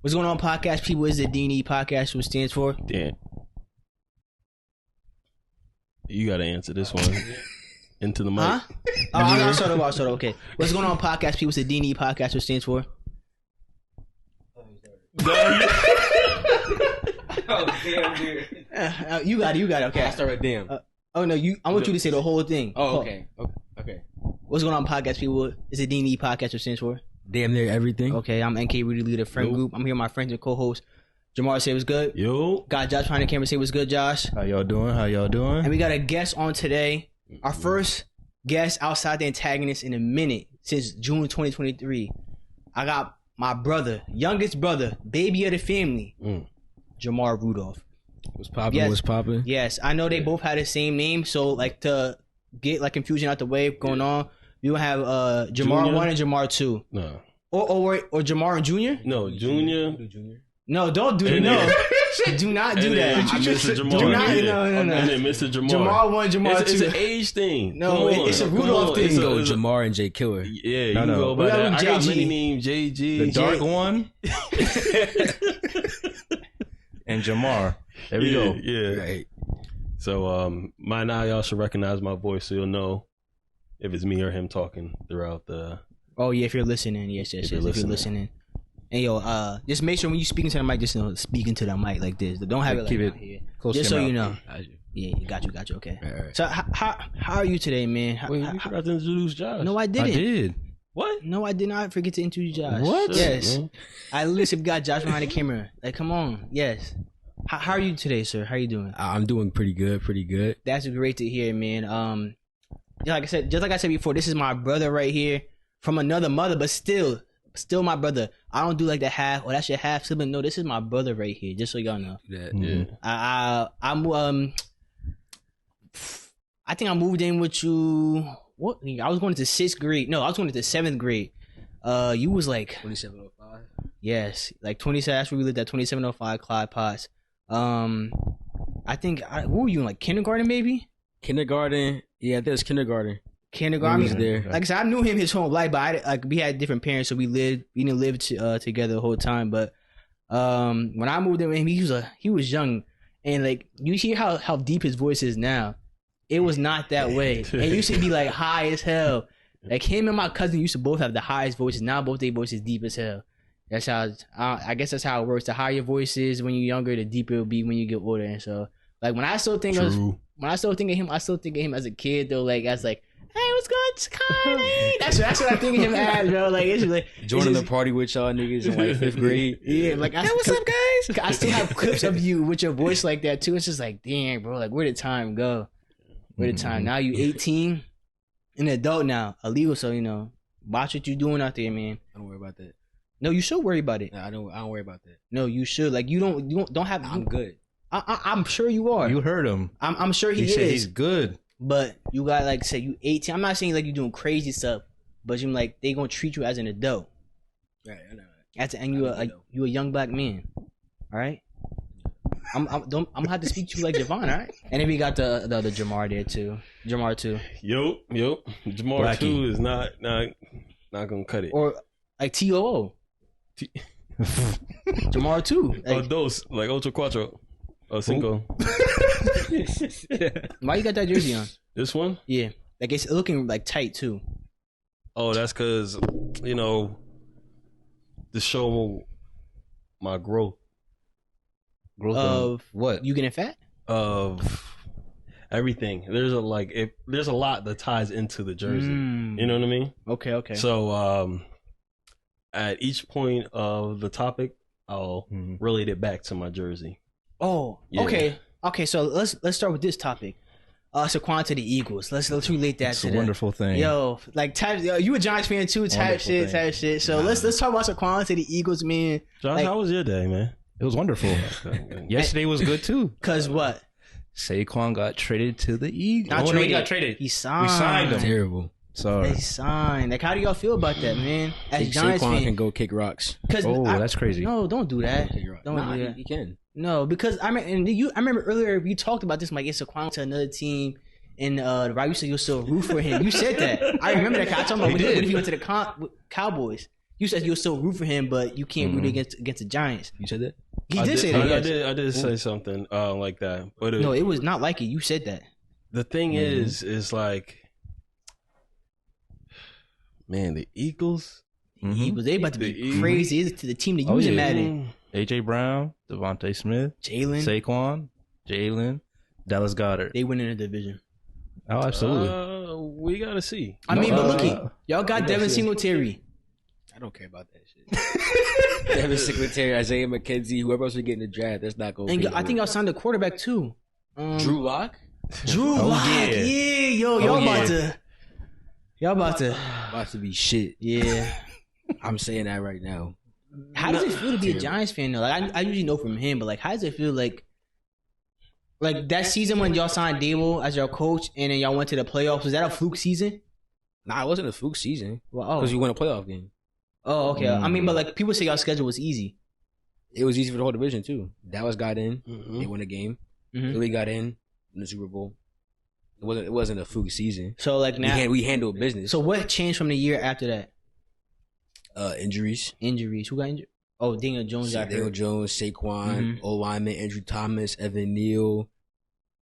What's going on, podcast people? Is the DNE podcast, which stands for? Damn. You got to answer this one. Into the mic. Huh? I'll start over. Okay. What's going on, podcast people? It's the DNE podcast, which stands for? Oh, damn, dude. You got it. Okay. I start with damn. I want you to say the whole thing. Oh, okay. Okay. What's going on, podcast people? It's the DNE podcast, which stands for? Damn near everything. Okay, I'm NK Rudy, leader friend group. I'm here with my friends and co-host. Jamar, say what's good. Yo. Got Josh behind the camera, say what's good, Josh. How y'all doing? And we got a guest on today. Our first guest outside the antagonist in a minute since June 2023. I got my brother, youngest brother, baby of the family, Jemar Rudolph. What's poppin'? Yes. What's poppin'? Yes, I know they both had the same name, so like to get like confusion out the way going on, we will have Jamar Junior? 1 and Jamar 2. No. Or Jamar and Junior? No, Junior. No, don't do it. No. Do not do that. Mr. Jamar. Do not. No. And then Mr. Jamar. Jamar 1, Jamar 2. It's an age thing. No, it's a Rudolph thing. You go Jamar and J Killer. Yeah, you No. can go by We got that. I got JG. many names. JG. The dark one and Jemar. There we go. Yeah. Right. So by now y'all should recognize my voice, so you'll know if it's me or him talking throughout the. Oh yeah, if you're listening, yes. If you're listening. And yo, just make sure when you speaking to the mic, just speaking to the mic like this. Don't have it like Keep it out here. close Just to so your you mouth. know. Yeah, got you. Okay. Right. So how are you today, man? Wait, you forgot to introduce Josh. No, I I didn't. did. What? No, I did not forget to introduce Josh. What? Yes. Man. I literally got Josh behind the camera. Like, come on. Yes. How are you today, sir? How are you doing? I'm doing pretty good. That's great to hear, man. Just like I said before, this is my brother right here from another mother, but still my brother. I don't do like the half or that's your half sibling. No, this is my brother right here. Just so y'all know. Yeah. I think I moved in with you. What? I was going into 6th grade. No, I was going into 7th grade. You was like 2705. yes, like 27. That's where we lived at 2705 Clyde Potts. I think what were you in, like kindergarten maybe? Kindergarten. Yeah, I think it's kindergarten. Kindergarten. He was there. Like I said, I knew him his whole life, but we had different parents, so we didn't live together the whole time. But when I moved in with him, he was young, and like you hear how deep his voice is now. It was not that way. And it used to be like high as hell. Like him and my cousin used to both have the highest voices. Now both their voices deep as hell. That's how I guess that's how it works. The higher your voice is when you're younger, the deeper it'll be when you get older. And so like when I still think of him, I still think of him as a kid though. Like as like, hey, what's good, Scotty? That's what I think of him as, bro. Like it's just like Joining the party with y'all niggas in like 5th grade. Yeah, like hey, what's up, guys? I still have clips of you with your voice like that too. It's just like, damn, bro. Like where did time go? Where did time? Now you 18, an adult now, illegal. So you know, watch what you doing out there, man. I don't worry about that. No, you should worry about it. No, I don't worry about that. No, you should. Like you don't have. I'm good. I'm sure you are. You heard him. I'm sure he Said is. he's good. But you got like say you 18. I'm not saying like you doing crazy stuff, but you like they gonna treat you as an adult. Right, I know. And you a young black man. All right. I'm gonna have to speak to you like Javon, all right? And then we got the other Jemar there too. Jamar 2. Yo. Jamar Blackie. 2 is not gonna cut it. Or like TOO. Jamar 2. Or Like, dos, like Ocho Cuatro. Or Cinco. why you got that jersey on? This one? Yeah. Like it's looking like tight too. Oh, that's because, to show my growth Growth Of what? You getting fat? of everything. There's a lot that ties into the jersey. You know what I mean? Okay. So at each point of the topic, I'll relate it back to my jersey. Oh, Yeah. okay. So let's start with this topic. Saquon to the Eagles. Let's relate that It's to a that. wonderful thing. Yo, like you a Giants fan too? Type Wonderful shit. So let's talk about Saquon to the Eagles, man. Josh, Like- how was your day, man? It was wonderful. Yesterday was good too. Cause what? Saquon got traded to the Eagles. Not No, traded. he got traded. He signed. We signed him. Terrible. Sorry. They signed. Like, how do y'all feel about that, man? As Think Giants Saquon fan, can go kick rocks. because Oh, that's crazy. No, don't do that. Kick rocks. Don't do that. He can. No, because I remember earlier you talked about this. Like, it's Saquon to another team, and right, you said you'll still root for him. You said that. I remember that. 'Cause I told him He when did. he went to the Cowboys. You said you'll still root for him, but you can't root against the Giants. You said that? He did say that. Yes. I did say something like that, but No, it was not like it. You said that. the thing is like, man, the Eagles. They about to be Eagles. crazy. It's to the team that using Madden. AJ Brown, Devontae Smith, Jalen. Saquon, Jalen, Dallas Goddard. They win in the division. Oh, absolutely. We gotta see. I mean, but look at y'all got Devin Singletary. I don't care about that shit. Devin Singletary, Isaiah McKenzie, whoever else we get in the draft, that's not going. And I think y'all signed a quarterback too. Drew Lock. Drew Lock. Yeah, yo, y'all about to be shit. Yeah. I'm saying that right now. How does it feel to be a Giants fan though? Like I usually know from him, but like how does it feel like that season when y'all signed Dable as your coach and then y'all went to the playoffs? Was that a fluke season? Nah, it wasn't a fluke season. Well, because you won a playoff game. Oh, okay. I mean, but like people say y'all schedule was easy. It was easy for the whole division too. Dallas got in. Mm-hmm. They won a game. Philly got in the Super Bowl. It wasn't a fluke season. So like now we handled business. So what changed from the year after that? Injuries. Who got injured? Oh, Daniel Jones got Daniel hurt. Jones, Saquon, O-lineman, Andrew Thomas, Evan Neal.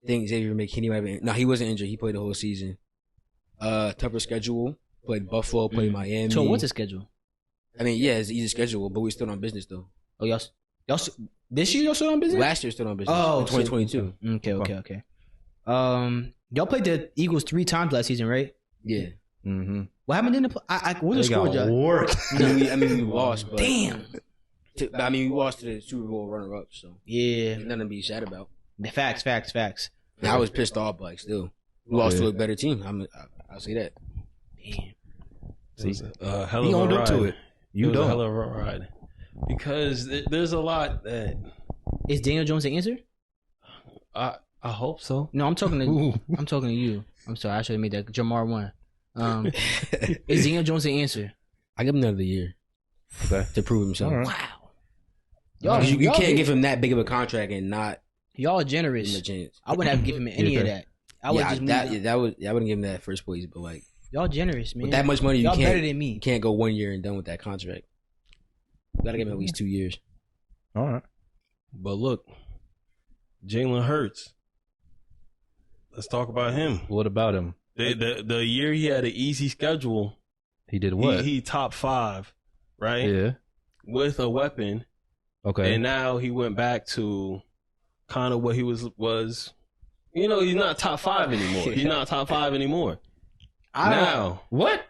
I think Xavier McKinney might have been. No, he wasn't injured. He played the whole season. Tougher schedule. Played Buffalo, played Miami. So what's the schedule? I mean, yeah, it's an easy schedule, but we're still on business still. Oh, y'all this year y'all still on business? Last year still on business. Oh, in 2022. Okay. Y'all played the Eagles 3 times last season, right? Yeah. What happened in the? What's the score, Josh? I mean, we lost. But Damn. We lost to the Super Bowl runner-up, so Yeah. nothing to be sad about. Facts. And I was pissed off, but like, still, we lost to a better team. I'll say that. Damn. See, hell of He a owned ride. up to it. You don't. A hell of a ride. Because there's a lot that Is Daniel Jones the answer? I hope so. No, I'm talking to you. I'm sorry, I should have made that. Jemar won. Is Daniel Jones the answer? I give him another year to prove himself. Right. Wow. You can't give him that big of a contract and not Y'all give him generous. a chance. I wouldn't have given him any of that. I would just I wouldn't give him that first place, but like y'all generous, man. with that much money, y'all better than me. You can't go 1 year and done with that contract. You gotta give him at least 2 years. All right. But look, Jalen Hurts. Let's talk about him. What about him? The year he had an easy schedule, He did what? he top 5, right? Yeah. With a weapon. Okay. And now he went back to kind of what he was. You know, he's not top 5 anymore. He's not top 5 anymore. What?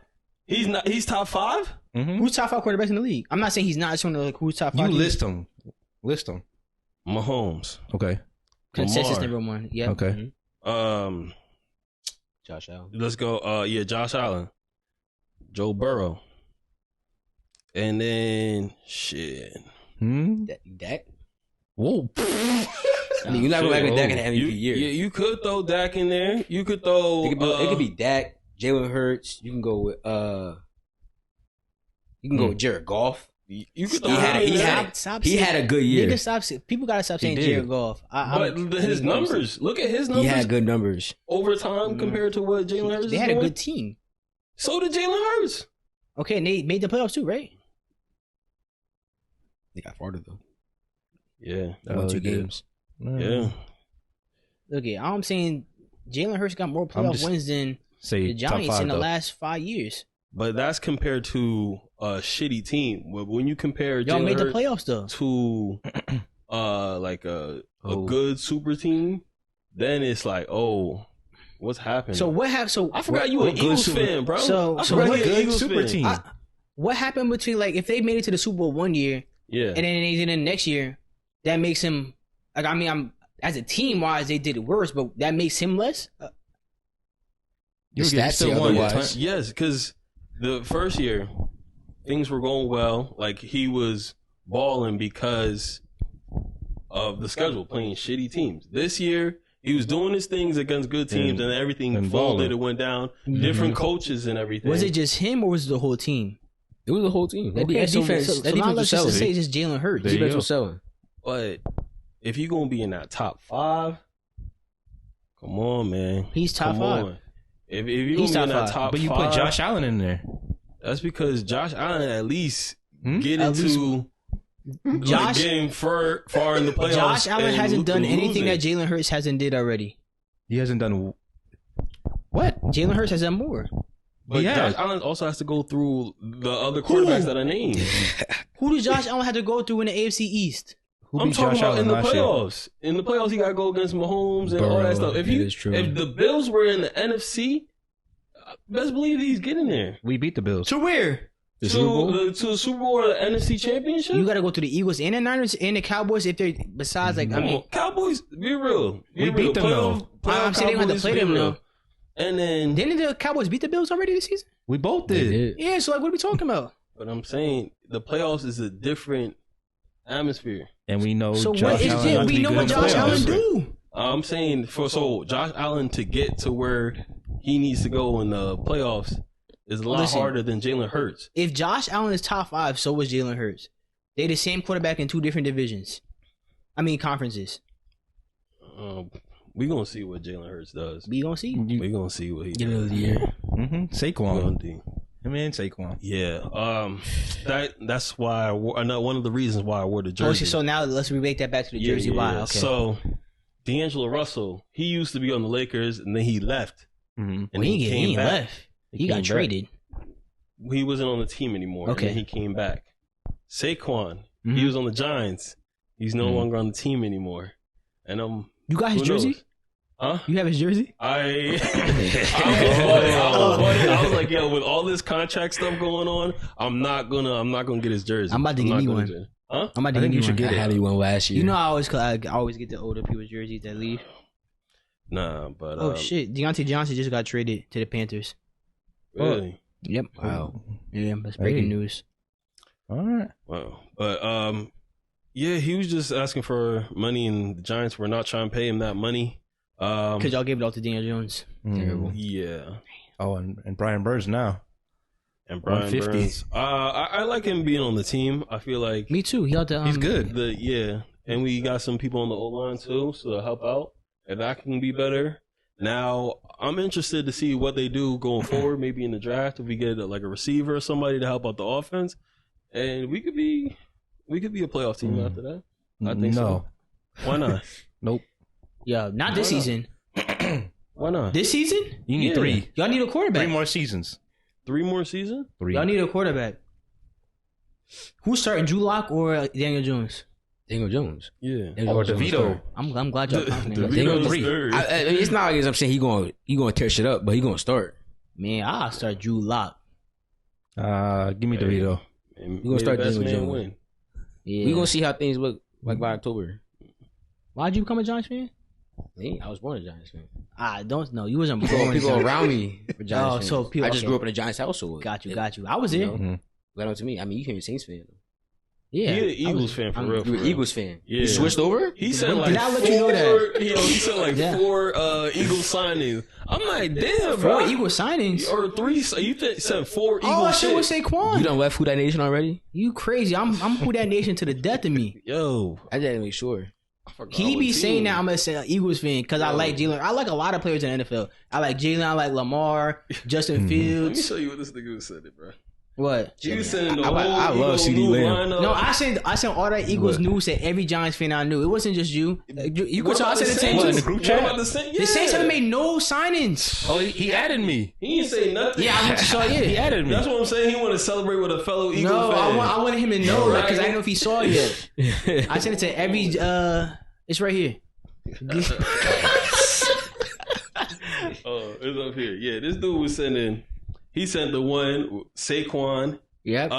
He's not. He's top 5. Mm-hmm. Who's top 5 quarterbacks in the league? I'm not saying he's not. I just want to like who's top 5. You list them. List them. Mahomes. Okay. Consensus Lamar. number 1. Yeah. Okay. Josh Allen. Let's go. Josh Allen, Joe Burrow, and then shit. Dak? Whoa. I mean, you're not going to act like Dak in the MVP year. You could throw Dak in there. You could throw. It could be Dak, Jalen Hurts. You can go with Jared Goff. You could He had a good year. People gotta stop saying did. Jared Goff. But his numbers. Look at his numbers. He had good numbers. over time compared to what Jalen Hurts. They is had a doing. good team. So did Jalen Hurts. Okay, and they made the playoffs too, right? They got farther though. Yeah. They won 2 games. Yeah. Okay, I'm saying Jalen Hurts got more playoff wins than the Giants in the last 5 years. But that's compared to a shitty team. When you compare Y'all Jalen made the Hurts playoffs though. to like a good super team, then it's like, oh, what's happening? So what happened? So I forgot you an Eagles fan, bro. I forgot what you an good Eagles super fan. team? What happened between like if they made it to the Super Bowl 1 year Yeah. and then next year, that makes him like I'm as a team wise they did it worse, but that makes him less. The stats say still won. otherwise. Yes, because the first year things were going well. Like he was balling because of the schedule, playing shitty teams. This year he was doing his things against good teams, and everything and folded. balling. It went down. Different coaches and everything. Was it just him or was it the whole team? It was the whole team. That Okay, defense, so that now defense let's was just selling. say it's just Jalen Hurts. There you Defense go. was selling. But if you're gonna be in that top 5, come on, man. He's top Come 5. on. If you're He's gonna be in top that 5. top But you 5, put Josh Allen in there. That's because Josh Allen at least get At into getting far in the playoffs. Josh Allen hasn't done anything that Jalen Hurts hasn't did already. He hasn't done what? Jalen Hurts has done more. But Josh Allen also has to go through the other quarterbacks that I named. Who does Josh Allen have to go through in the AFC East? I'm talking about in the playoffs. In the playoffs, he got to go against Mahomes and all that stuff. If the Bills were in the NFC, best believe he's getting there. We beat the Bills. To where? To the Super Bowl or the NFC Championship? You got to go to the Eagles and the Niners and the Cowboys if they're besides like Cowboys. Be real. We beat them though. I'm saying they don't have to play them though. And then didn't the Cowboys beat the Bills already this season? We both did. Yeah. So like, what are we talking about? But I'm saying the playoffs is a different atmosphere. And we know so Josh Allen. We know what Josh Allen do. I'm saying so Josh Allen to get to where he needs to go in the playoffs is a lot harder than Jalen Hurts. If Josh Allen is top 5, so was Jalen Hurts. They the same quarterback in 2 different divisions. I mean conferences. We gonna see what Jalen Hurts does. We gonna see. We gonna see what he does. Saquon. Him and Saquon. Yeah. That's why one of the reasons why I wore the jersey. So now let's remake that back to the jersey. Why? Okay. So D'Angelo Russell, he used to be on the Lakers and then he left. And he left. He got traded. He wasn't on the team anymore. Okay. And then he came back. Saquon, he was on the Giants. He's no longer on the team anymore. And you got his jersey? Huh? You have his jersey? I was like, yo, with all this contract stuff going on, I'm not gonna get his jersey. I'm about to give you one. Huh? I'm about to give you one. I had one last year. You know, I always get the older people's jerseys that leave. Nah, but oh shit, Deontay Johnson just got traded to the Panthers. Really? Yep. Wow. Yeah, that's breaking news. All right. Wow. But yeah, he was just asking for money, and the Giants were not trying to pay him that money. Because y'all gave it all to Daniel Jones. Terrible. Yeah. Oh, and Brian Burns now. And Brian Burns. I like him being on the team. I feel like me too. He's good. And we got some people on the O-line too, so to help out. If that can be better. Now, I'm interested to see what they do going forward, maybe in the draft, if we get a receiver or somebody to help out the offense. And we could be a playoff team after that. I think so. Why not? Nope. Yeah, not this season. Why not? This season? You need 3. Y'all need a quarterback. 3 more seasons. 3 more seasons? 3. Y'all need a quarterback. Who's starting, Drew Lock or Daniel Jones? Daniel Jones. Yeah. Or DeVito. I'm glad y'all confident. Daniel 3. It's not like I'm saying he gonna tear shit up, but he gonna start. Man, I'll start Drew Lock. Give me DeVito. We gonna start Daniel Jones. Win. Yeah. We gonna see how things look like by October. Why'd you become a Giants fan? I was born a Giants fan. I don't know. You wasn't born. People around me were Giants fans. So people, I just grew up in a Giants household. Got you. I was there. Got on to me. I mean, you came a Saints fan. Yeah, he an Eagles fan for real. You an Eagles fan. Yeah. You switched over? He said like Did I let you know that? He said like 4 Eagles signings. I'm like, damn, bro. 4 Eagles signings or 3? So you said 4 Eagles. Oh, shit with Saquon. You done left Who Dat Nation already? You crazy? I'm Who Dat Nation to the death of me. Yo, I didn't make sure. He be saying that I'm gonna say Eagles fan because I like Jalen. I like a lot of players in the NFL. I like Jalen. I like Lamar, Justin Fields. Let me show you what this nigga said, it, bro. What? He was sending the I love CD Lamb. No, I sent all that Eagles news to every Giants fan I knew. It wasn't just you. You could talk to the Saints in the group chat. The Saints haven't made no signings. Oh, he added me. He didn't say nothing. Yeah, I went to saw it. He added me. That's what I'm saying. He wanted to celebrate with a fellow Eagle fan. I wanted him to know because I didn't know if he saw it yet. I sent it to every. It's right here. Oh, it's up here. Yeah, this dude was sending. He sent the one Saquon. Yep.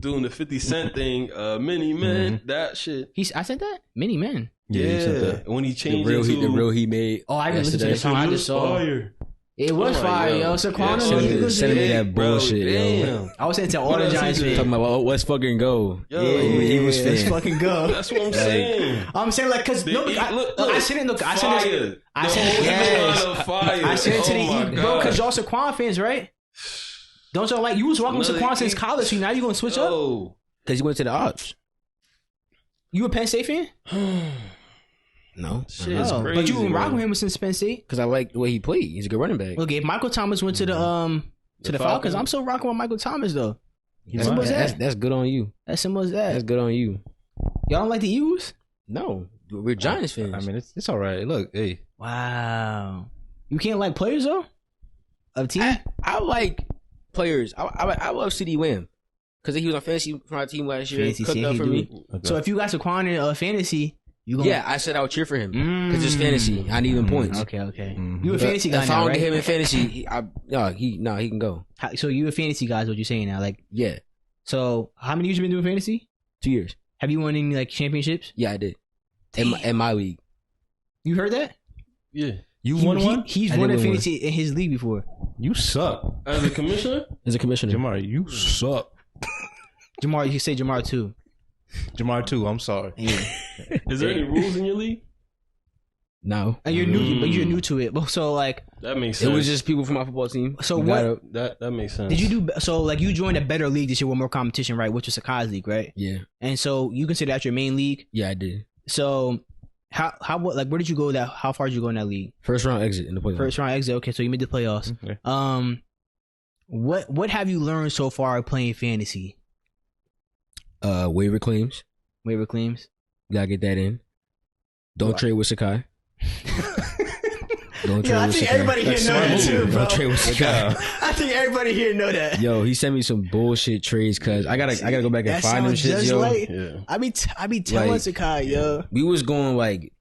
Doing the 50 Cent thing. Mini Man. That shit. I sent that Mini Man. Yeah. He sent that. When he changed the real he made. Oh, I didn't listen to the song. I just saw. Fire. It was fire, yo. Saquon send me that bullshit, yo. I was saying to all the Giants fans. Talking about let's fucking go. Yo, Eagles fan. Let's fucking go. That's what I'm saying. I'm saying like because I sent it. Look, I sent it. I sent it to the Eagles, bro. Because y'all Saquon fans, right? Don't y'all like you was rocking with Saquon since college? So now you gonna switch up? Because you went to the Ops. You a Penn State fan? No. Shit, it's crazy, but you been rocking with him since Penn State? Because I like the way he played. He's a good running back. Okay, if Michael Thomas went to the to the Falcons. I'm still rocking with Michael Thomas though. That's good on you. That's simple as that. That's good on you. Y'all don't like the Eagles? No, we're Giants fans. I mean, it's all right. Look, hey, Wow. You can't like players though? Of team? I like players. I love CD Lamb because he was on fantasy for my team last year. Fantasy Cooked shit, up he for do. me. So if you got Saquon in fantasy, you gonna... Yeah, I said I would cheer for him because it's fantasy. I need him points. Okay. You a fantasy guy If now, I don't right? get him in fantasy, he can go. So you a fantasy guy is what you're saying now? Like, Yeah, so how many years you been doing fantasy? 2 years. Have you won any like championships? Yeah, I did. In my league. You heard that? Yeah. you won one. He's I won did a win fantasy in his league before. You suck, As a commissioner? As a commissioner. Jemar. You suck. Jamar, you say Jamar too. Jamar too. I'm sorry. Is there any rules in your league? No. And you're new, but you're new to it. But so like, That makes It sense. was just people from my football team. So You what- gotta- that makes sense. did you do? So like, you joined a better league this year with more competition, right? Which was Sakai's league, right? Yeah. And so you consider that your main league. Yeah, I did. So what like where did you go? That how far did you go in that league? First round exit in the playoffs. First round exit. Okay, so you made the playoffs. Okay. What have you learned so far playing fantasy? Waiver claims. Waiver claims. Gotta get that in. Don't trade with Sakai. Don't trade Yo, I with think Sakai. everybody here know that too, bro. Don't trade with Sakai. I think everybody here know that. Yo, he sent me some bullshit trades because I gotta go back and That find them sounds shits, just yo. like Yeah. I be telling Like, Sakai, yo. We was going like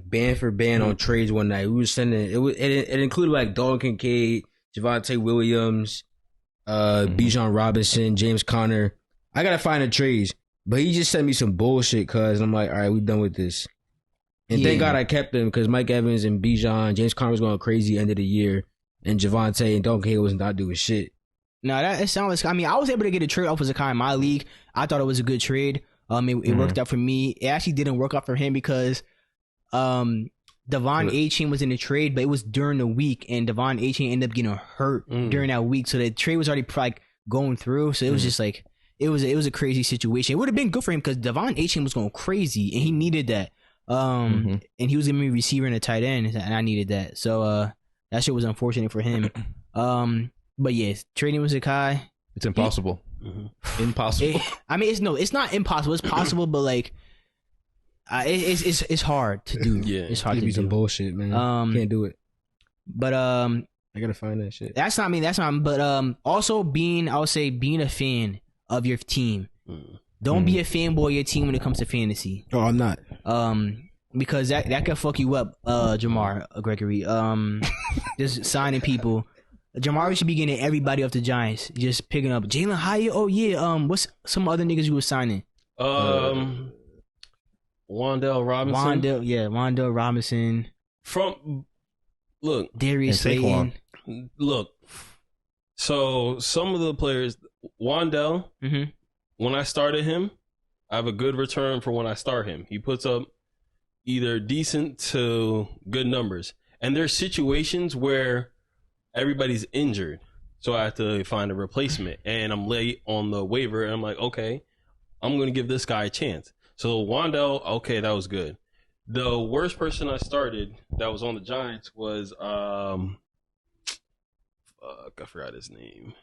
band for band on trades one night. We was sending it included like Dalton Kincaid, Javonte Williams, Bijan Robinson, James Conner. I gotta find the trades, but he just sent me some bullshit because I'm like, all right, we done with this. And thank Yeah. God I kept them because Mike Evans and Bijan, James Conner was going crazy end of the year, and Javonte and Dalton Kincaid was not doing shit. No, it sounds like, I mean, I was able to get a trade off of Sakai in my league. I thought it was a good trade. It worked out for me. It actually didn't work out for him because Devon A-Chain was in the trade, but it was during the week, and Devon A-Chain ended up getting hurt during that week. So the trade was already like going through. So it was just like it was a crazy situation. It would have been good for him because Devon A-Chain was going crazy, and he needed that. And he was giving me a receiver and a tight end, and I needed that. So that shit was unfortunate for him. But yes, trading with Sakai. It's impossible. Impossible. It's not impossible. It's possible, but like, it's hard to do. Yeah. It's hard It'd to be some do. bullshit, man. Can't do it. But I gotta find that shit. that's not me. That's not. But also being a fan of your team. Don't be a fanboy of your team when it comes to fantasy. Oh, I'm not. Because that could fuck you up, Jemar Gregory. Just signing people. Jamar should be getting everybody off the Giants. Just picking up Jalen Hyatt. Oh yeah. What's some other niggas you were signing? Wandell Robinson. Wandell Robinson. Darius And Saquon. Slayton. Look. So some of the players, Wandell, when I started him, I have a good return for when I start him. He puts up either decent to good numbers. And there's situations where everybody's injured. So I have to find a replacement. And I'm late on the waiver. And I'm like, okay, I'm going to give this guy a chance. So Wandell, okay, that was good. The worst person I started that was on the Giants was, I forgot his name.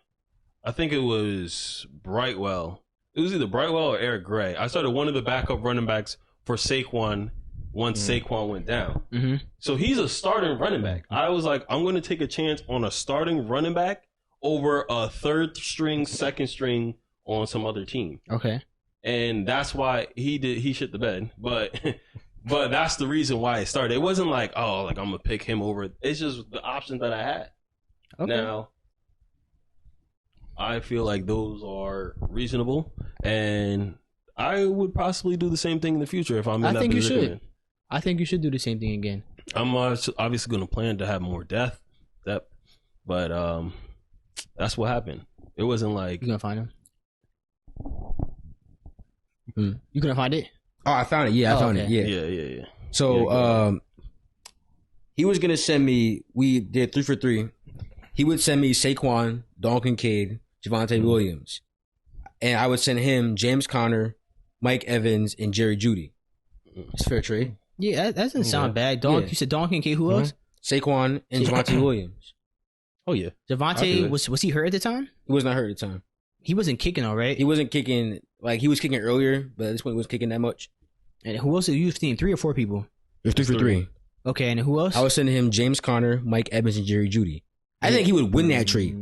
I think it was Brightwell. It was either Brightwell or Eric Gray. I started one of the backup running backs for Saquon once Saquon went down. So he's a starting running back. I was like, I'm going to take a chance on a starting running back over a third string, second string on some other team. Okay. And that's why he shit the bed. But that's the reason why it started. It wasn't like, oh, like I'm going to pick him over. It's just the option that I had. Okay. Now, I feel like those are reasonable, and I would possibly do the same thing in the future if I'm in that position. I think you should do the same thing again. I'm obviously going to plan to have more depth, but that's what happened. It wasn't like You gonna find him? You gonna find it? Oh, I found it. Yeah, I found it. Yeah. yeah. So he was gonna send me. We did 3 for 3. He would send me Saquon, Dalton Kincaid, Javonte Williams, and I would send him James Conner, Mike Evans, and Jerry Jeudy. It's a fair trade. Yeah, that doesn't sound bad. Yeah. You said Donkey Kincaid. Who else? Saquon and Javonte Williams. Oh yeah. I'll do Javante it. was he hurt at the time? He was not hurt at the time. He wasn't kicking, all right. He wasn't kicking like he was kicking earlier, but at this point he wasn't kicking that much. And who else did you team? 3 or 4 people? It was 3 for 3. Okay, and who else? I was sending him James Conner, Mike Evans, and Jerry Jeudy. I think he would win that trade.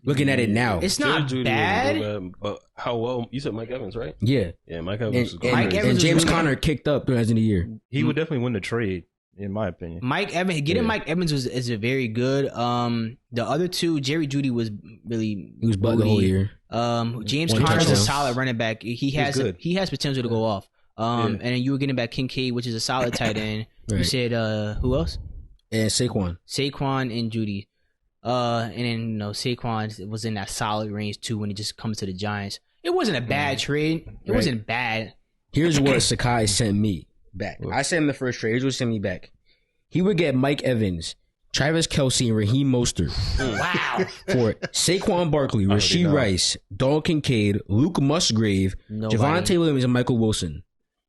Looking at it now, It's not Judy bad. wasn't bad, but how well? You said Mike Evans, right? yeah. Yeah, Mike Evans. And, was Mike great. Evans and James was- Conner kicked up throughout the end of the year. He would definitely win the trade, in my opinion. Mike Evans, getting Yeah. Mike Evans is a very good. The other two, Jerry Jeudy was really He was butt the whole year. James One Conner is a touchdown. solid running back. He has good. potential to go off. And then you were getting back Kincaid, which is a solid tight end. You Right. said who else? And Saquon. Saquon and Judy. And then Saquon was in that solid range too when it just comes to the Giants. It wasn't a bad trade. It Right. wasn't bad. Here's what Sakai sent me back. I sent him the first trade. Here's what he sent me back. He would get Mike Evans, Travis Kelce, and Raheem Mostert Wow. for Saquon Barkley, Rasheed know. Rice, Dalton Kincaid, Luke Musgrave, Nobody. Javonte Williams, and Michael Wilson.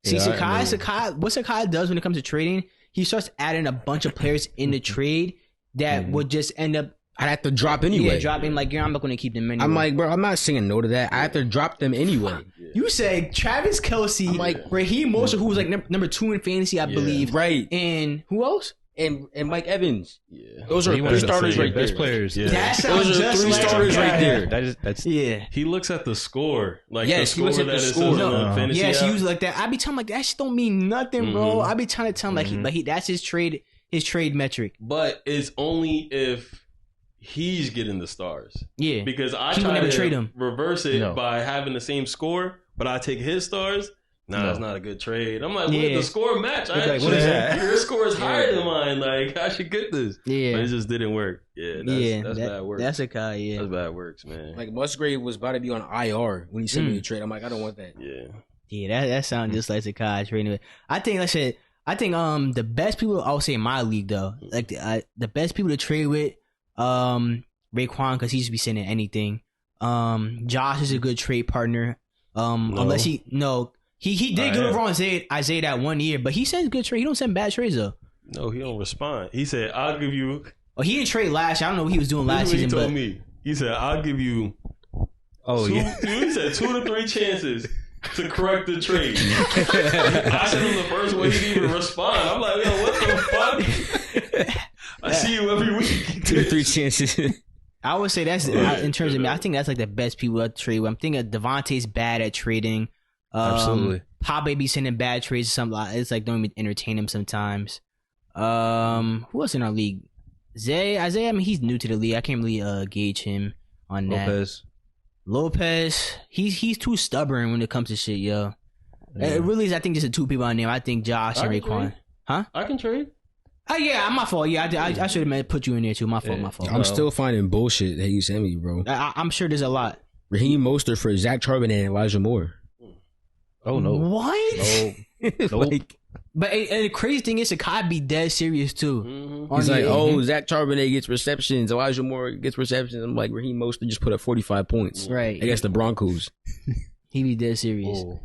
See, Yeah, Sakai, what Sakai does when it comes to trading, he starts adding a bunch of players in the trade that would just end up I'd have to drop anyway. dropping. Like, I'm not going to keep them anyway. I'm like, bro, I'm not saying no to that. I have to drop them anyway. you say Travis Kelce, Raheem Mostert, who was like number 2 in fantasy, I believe, Right. and who else? And Mike Evans. Yeah. Those are He 3 wanted to starters say right there. best players. Yeah. That sounds Those are just 3 like starters Sakai. right there. That's Yeah. He looks at the score, like Yes, the he looks score at the that it score. says on the No. fantasy Yeah, she app. was like that. I be telling him, like, that shit don't mean nothing, bro. I be trying to tell him like that's his trade metric. But it's only if he's getting the stars. Yeah. Because I He would try never to trade him. reverse it No. by having the same score, but I take his stars. Nah, No. it's not a good trade. I'm like, what Yeah. the score match? I like, what is that? Your score is higher than mine. Like, I should get this. Yeah. But it just didn't work. Yeah, that's bad work. That's a guy, yeah. That's bad works, man. Like Musgrave was about to be on IR when he sent me the trade. I'm like, I don't want that. Yeah. Yeah, that sounds just like Sakai trading it. I think the best people I would say in my league though, like the best people to trade with, Raekwon, because he used to be sending anything. Josh is a good trade partner. Unless he did good over on Isaiah that 1 year, but he sends good trade. He don't send bad trades though. No, he don't respond. He said, "I'll give you." Oh, he didn't trade last year. I don't know what he was doing This last is what season, he but told me. He said, "I'll give you." Oh two, yeah. He said 2 to 3 chances to correct the trade. I sent him the first one. He didn't even respond. I'm like, yo, what the fuck? I see you every week. 2 to 3 chances. I would say that's in terms of me. I think that's like the best people to trade with. I'm thinking Devontae's bad at trading. Absolutely. Pop Baby sending bad trades or something. It's like don't even entertain him sometimes. Who else in our league? Isaiah. I mean, he's new to the league. I can't really gauge him on that. Lopez. He's too stubborn when it comes to shit, yo. It really is. I think just the 2 people I name. I think Josh and I can Raekwon. trade. Huh? I can trade. Oh yeah, my fault. Yeah, I should have put you in there too. My fault. I'm still finding bullshit that you sent me, bro. I'm sure there's a lot. Raheem Mostert for Zach Charbonnet and Elijah Moore. Oh no. What? No. Nope. But and the crazy thing is, Sakai be dead serious too. Mm-hmm. He's like, oh, Zach Charbonnet gets receptions. Elijah Moore gets receptions. I'm like, Raheem Mostert just put up 45 points. Right. Against the Broncos. He be dead serious. Oh.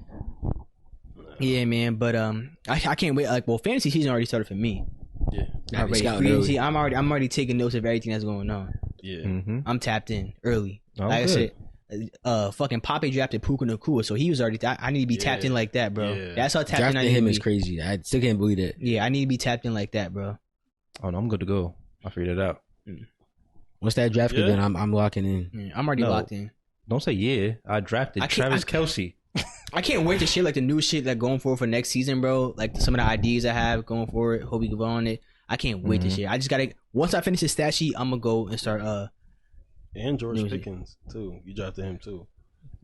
Yeah, man. But I can't wait. Like, well, fantasy season already started for me. Yeah. Nah, Already. scouting Free early. agency, I'm already taking notes of everything that's going on. Yeah. Mm-hmm. I'm tapped in early. Oh, Like good. I said, fucking Pape drafted Puka Nacua, so he was already. I need to be tapped in like that, bro. Yeah. That's how tapped in I Drafting need him to is be. crazy. I still can't believe that. Yeah, I need to be tapped in like that, bro. Oh no, I'm good to go. I figured it out. Once that draft Yeah. again, I'm locking in. Yeah, I'm already No. locked in. Don't say yeah. I drafted I can't- Travis Kelce. I can't wait to share like the new shit like going forward for next season, bro. Like some of the ideas I have going forward. Hope we can go on it. I can't wait to share. I just gotta once I finish the stat sheet, I'm gonna go and start. And George Music. Pickens too. You drafted him too.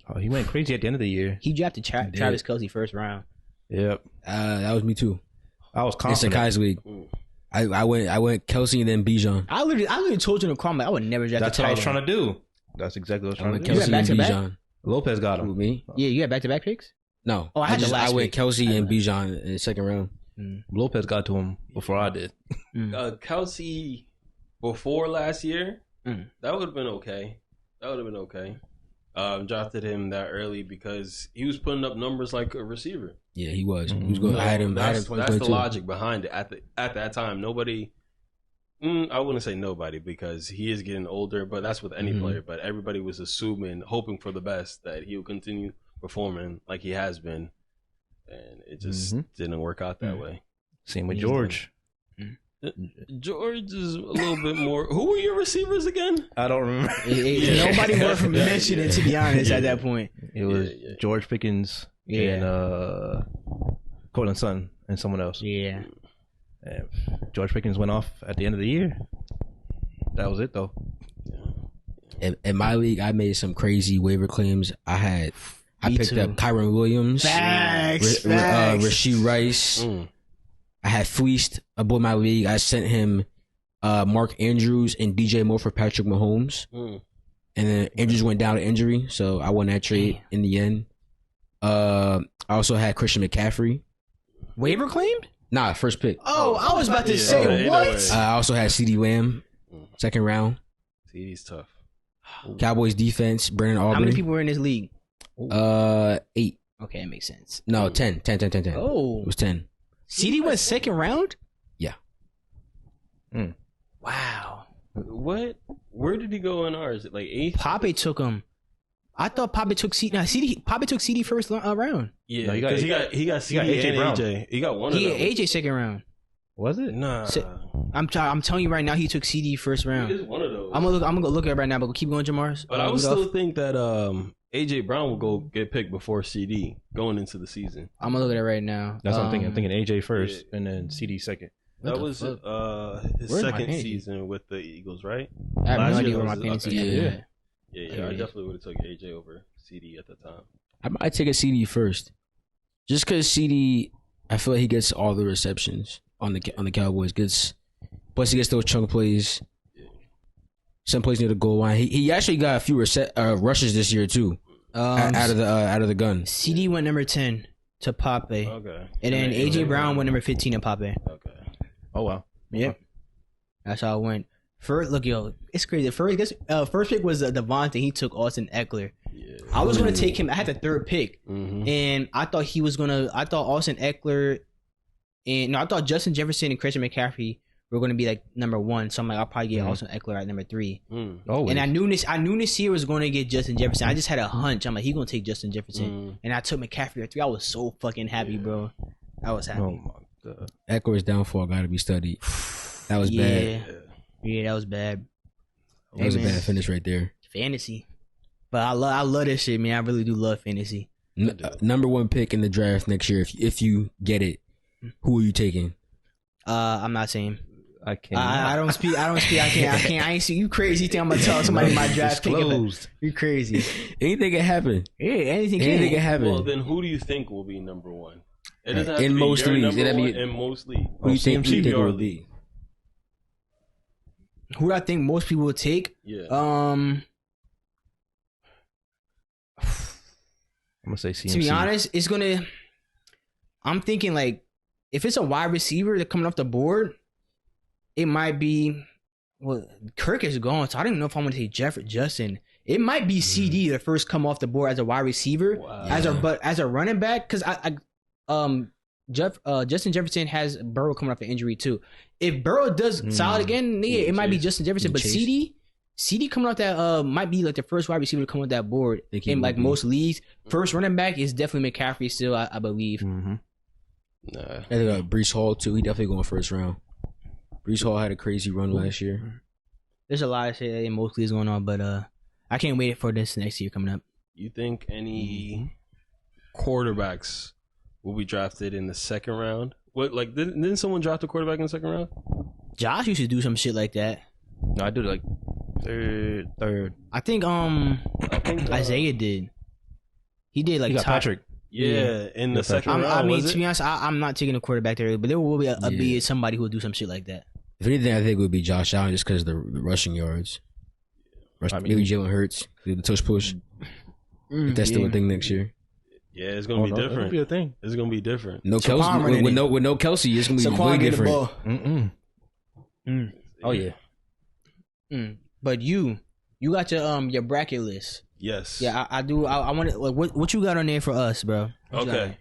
Oh, he went crazy at the end of the year. He drafted Travis Kelce first round. Yep. That was me too. I was In confident. Sakai's league. I went Kelsey and then Bijan. I literally told you in the comment I would never draft. That's a what I tight was end. trying to do. That's exactly what I I was went trying to do. got Kelsey and back-to-back? Bijan. Lopez got him. With me? Yeah, you had back-to-back picks. No. Oh, I had the last I went pick. Kelsey and Bijan in the second round. Lopez got to him before I did. Kelsey before last year, Mm. that would have been okay. Drafted him that early because he was putting up numbers like a receiver. Yeah, he was. He was good. I had him. That's the 2022. logic behind it. At that time, nobody I wouldn't say nobody because he is getting older, but that's with any player. But everybody was assuming, hoping for the best, that he will continue performing like he has been, and it just didn't work out that way. Same with George. George is a little bit more. Who were your receivers again? I don't remember. Nobody worth mentioning, to be honest, at that point. It was George Pickens and Cortland Sutton and someone else. Yeah. And George Pickens went off at the end of the year. That was it, though. In my league, I made some crazy waiver claims. I picked up Kyron Williams, Rashee Rice. I had fleeced a boy in my league. I sent him Mark Andrews and DJ Moore for Patrick Mahomes. And then Andrews went down to injury, so I won that trade in the end. I also had Christian McCaffrey. Waiver claimed? Nah, first pick. Oh, I was about to say, what? I also had CeeDee Lamb, second round. CeeDee's tough. Cowboys defense, Brandon Aubrey. How many people were in this league? 8. Okay, that makes sense. No, 10. Oh. It was 10. CD went second round? Yeah. Wow. What? Where did he go in ours? Like 8th? Pape took him. I thought Pape took CD. Nah, Pape took CD first round. Yeah, No, because he got CD AJ and Brown. AJ. He got one of He them. had AJ second round. Was it? Nah. I'm telling you right now, he took CD first round. He is one of those. I'm gonna look at it right now, but keep going, Jamar. But I would still think that AJ Brown will go get picked before CD going into the season. I'm gonna look at it right now. That's what I'm thinking. I'm thinking AJ first and then CD second. That was his Where's my second fantasy? season with the Eagles, right? I have no last idea year where my was- fantasy okay. is. Yeah, I definitely would have took AJ over CD at the time. I might take a CD first, just because CD, I feel like he gets all the receptions on the Cowboys. Plus he gets those chunk plays. Some plays near the goal line. He actually got a few rushes this year too. Out of the gun. CD went number 10 to Pape. Okay. And then AJ Brown went number 15 to Pape. Okay. Oh wow. Yep. That's how it went. First, look, yo, it's crazy. First pick was Devontae. He took Austin Eckler. Yeah. I was gonna take him. I had the third pick, Mm-hmm. and I thought I thought Austin Eckler, I thought Justin Jefferson and Christian McCaffrey were gonna be like number 1. So I'm like, I'll probably get Austin Eckler at number 3. Oh. And I knew Nasir was going to get Justin Jefferson. I just had a hunch. I'm like, he's going to take Justin Jefferson. And I took McCaffrey at 3. I was so fucking happy, bro. I was happy. Oh my god. Eckler's downfall got to be studied. That was bad. Yeah, that was bad. That was a man. bad finish right there. Fantasy. But I love this shit, man. I really do love fantasy. Number 1 pick in the draft next year. If you get it, who are you taking? I'm not saying. I can't. I don't speak. I can't. I ain't see you crazy. You think I'm gonna tell somebody my draft pick? You crazy. Anything can happen. Yeah, anything Anything can can happen. Well, then who do you think will be number 1? It doesn't have In to be most your leagues, number it'd be- one in most leagues. Who do you think it will be? Who do I think most people would take? Yeah. I'm gonna say CMC. To be honest, it's gonna. I'm thinking like, if it's a wide receiver that's coming off the board, it might be. Well, Kirk is gone, so I don't even know if I'm gonna take Justin. It might be CD the first come off the board as a wide receiver, Wow. as a running back, because Justin Jefferson has Burrow coming off an injury too. If Burrow does solid again, yeah, it might be Justin Jefferson. But Chase. CD coming off that might be like the first wide receiver to come off that board Think he in will like be. most leagues. First running back is definitely McCaffrey still, I believe. Mm-hmm. Nah. I think Brees Hall too. He definitely going first round. Brees Hall had a crazy run last year. There's a lot of shit in most leagues going on, but I can't wait for this next year coming up. You think any quarterbacks will be drafted in the second round? What, like, didn't someone draft a quarterback in the second round? Josh used to do some shit like that. No, I do like third. I think Isaiah did. He did like You got top. Patrick. Yeah, in the second round. I mean, was to be it? honest, I'm not taking a quarterback there, but there will be be Yeah. somebody who will do some shit like that. If anything, I think it would be Josh Allen just because of the rushing yards. Maybe Jalen Hurts, the touch push. If that's still a thing next year. Yeah, it's gonna be It'll different. be a thing. It's gonna be different. No Saquon Kelsey running with it. no Kelsey, it's gonna be Saquon way get the different. ball. Oh yeah. But you got your bracket list. Yes. Yeah, I do. I want to like what you got on there for us, bro. What you got? Okay.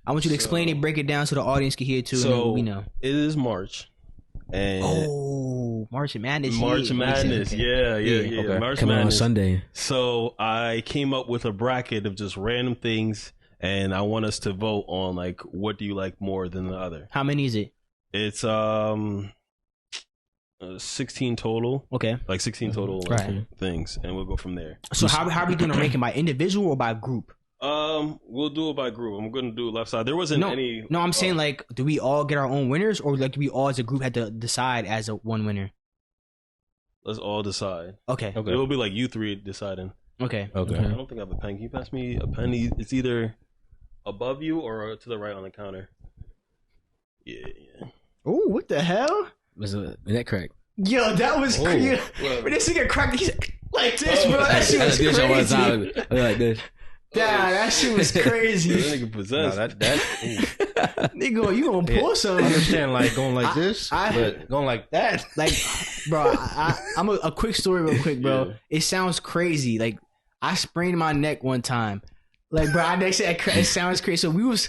I want you to explain it, break it down so the audience can hear too. So and we know. it is March. And March Madness. March Madness. Okay. Yeah. Okay. March Coming out on Madness. Sunday. So I came up with a bracket of just random things, and I want us to vote on like what do you like more than the other. How many is it? It's 16 total, Okay. like 16 total Right. things, and we'll go from there. So how are we gonna rank it, by individual or by group? We'll do it by group. I'm gonna do it left side. There wasn't any. No, I'm saying like, do we all get our own winners, or like do we all as a group had to decide as a one winner? Let's all decide. Okay. Okay. It'll be like you three deciding. Okay. Okay. I don't think I have a pen. Can you pass me a pen? It's either above you or to the right on the counter. Yeah. Oh, what the hell? Was that correct? Yo, that was crazy. When this nigga cracked, he's like this, bro. That shit was crazy. Like this. Damn, that shit was crazy. That nigga possessed. No, that Nigga, you gonna pull I something? understand like going like this, but going like that. Like, bro, I'm a quick story, real quick, bro. Yeah. It sounds crazy. Like, I sprained my neck one time. Like, bro, it sounds crazy. So we was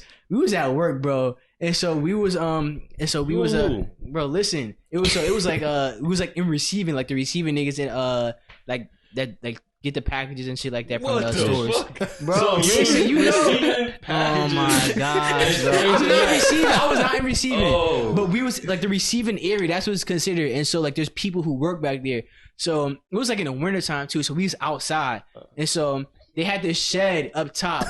at work, bro, and so we was bro. Listen, it was like in receiving, like the receiving niggas in like that like get the packages and shit like that from the stores. Bro, So listen, you know. receiving Oh my packages. gosh, bro. I'm not receiving. I was not in receiving. Oh. But we was like the receiving area, that's what it's considered. And so like there's people who work back there. So it was like in the winter time too. So we was outside. And so they had this shed up top.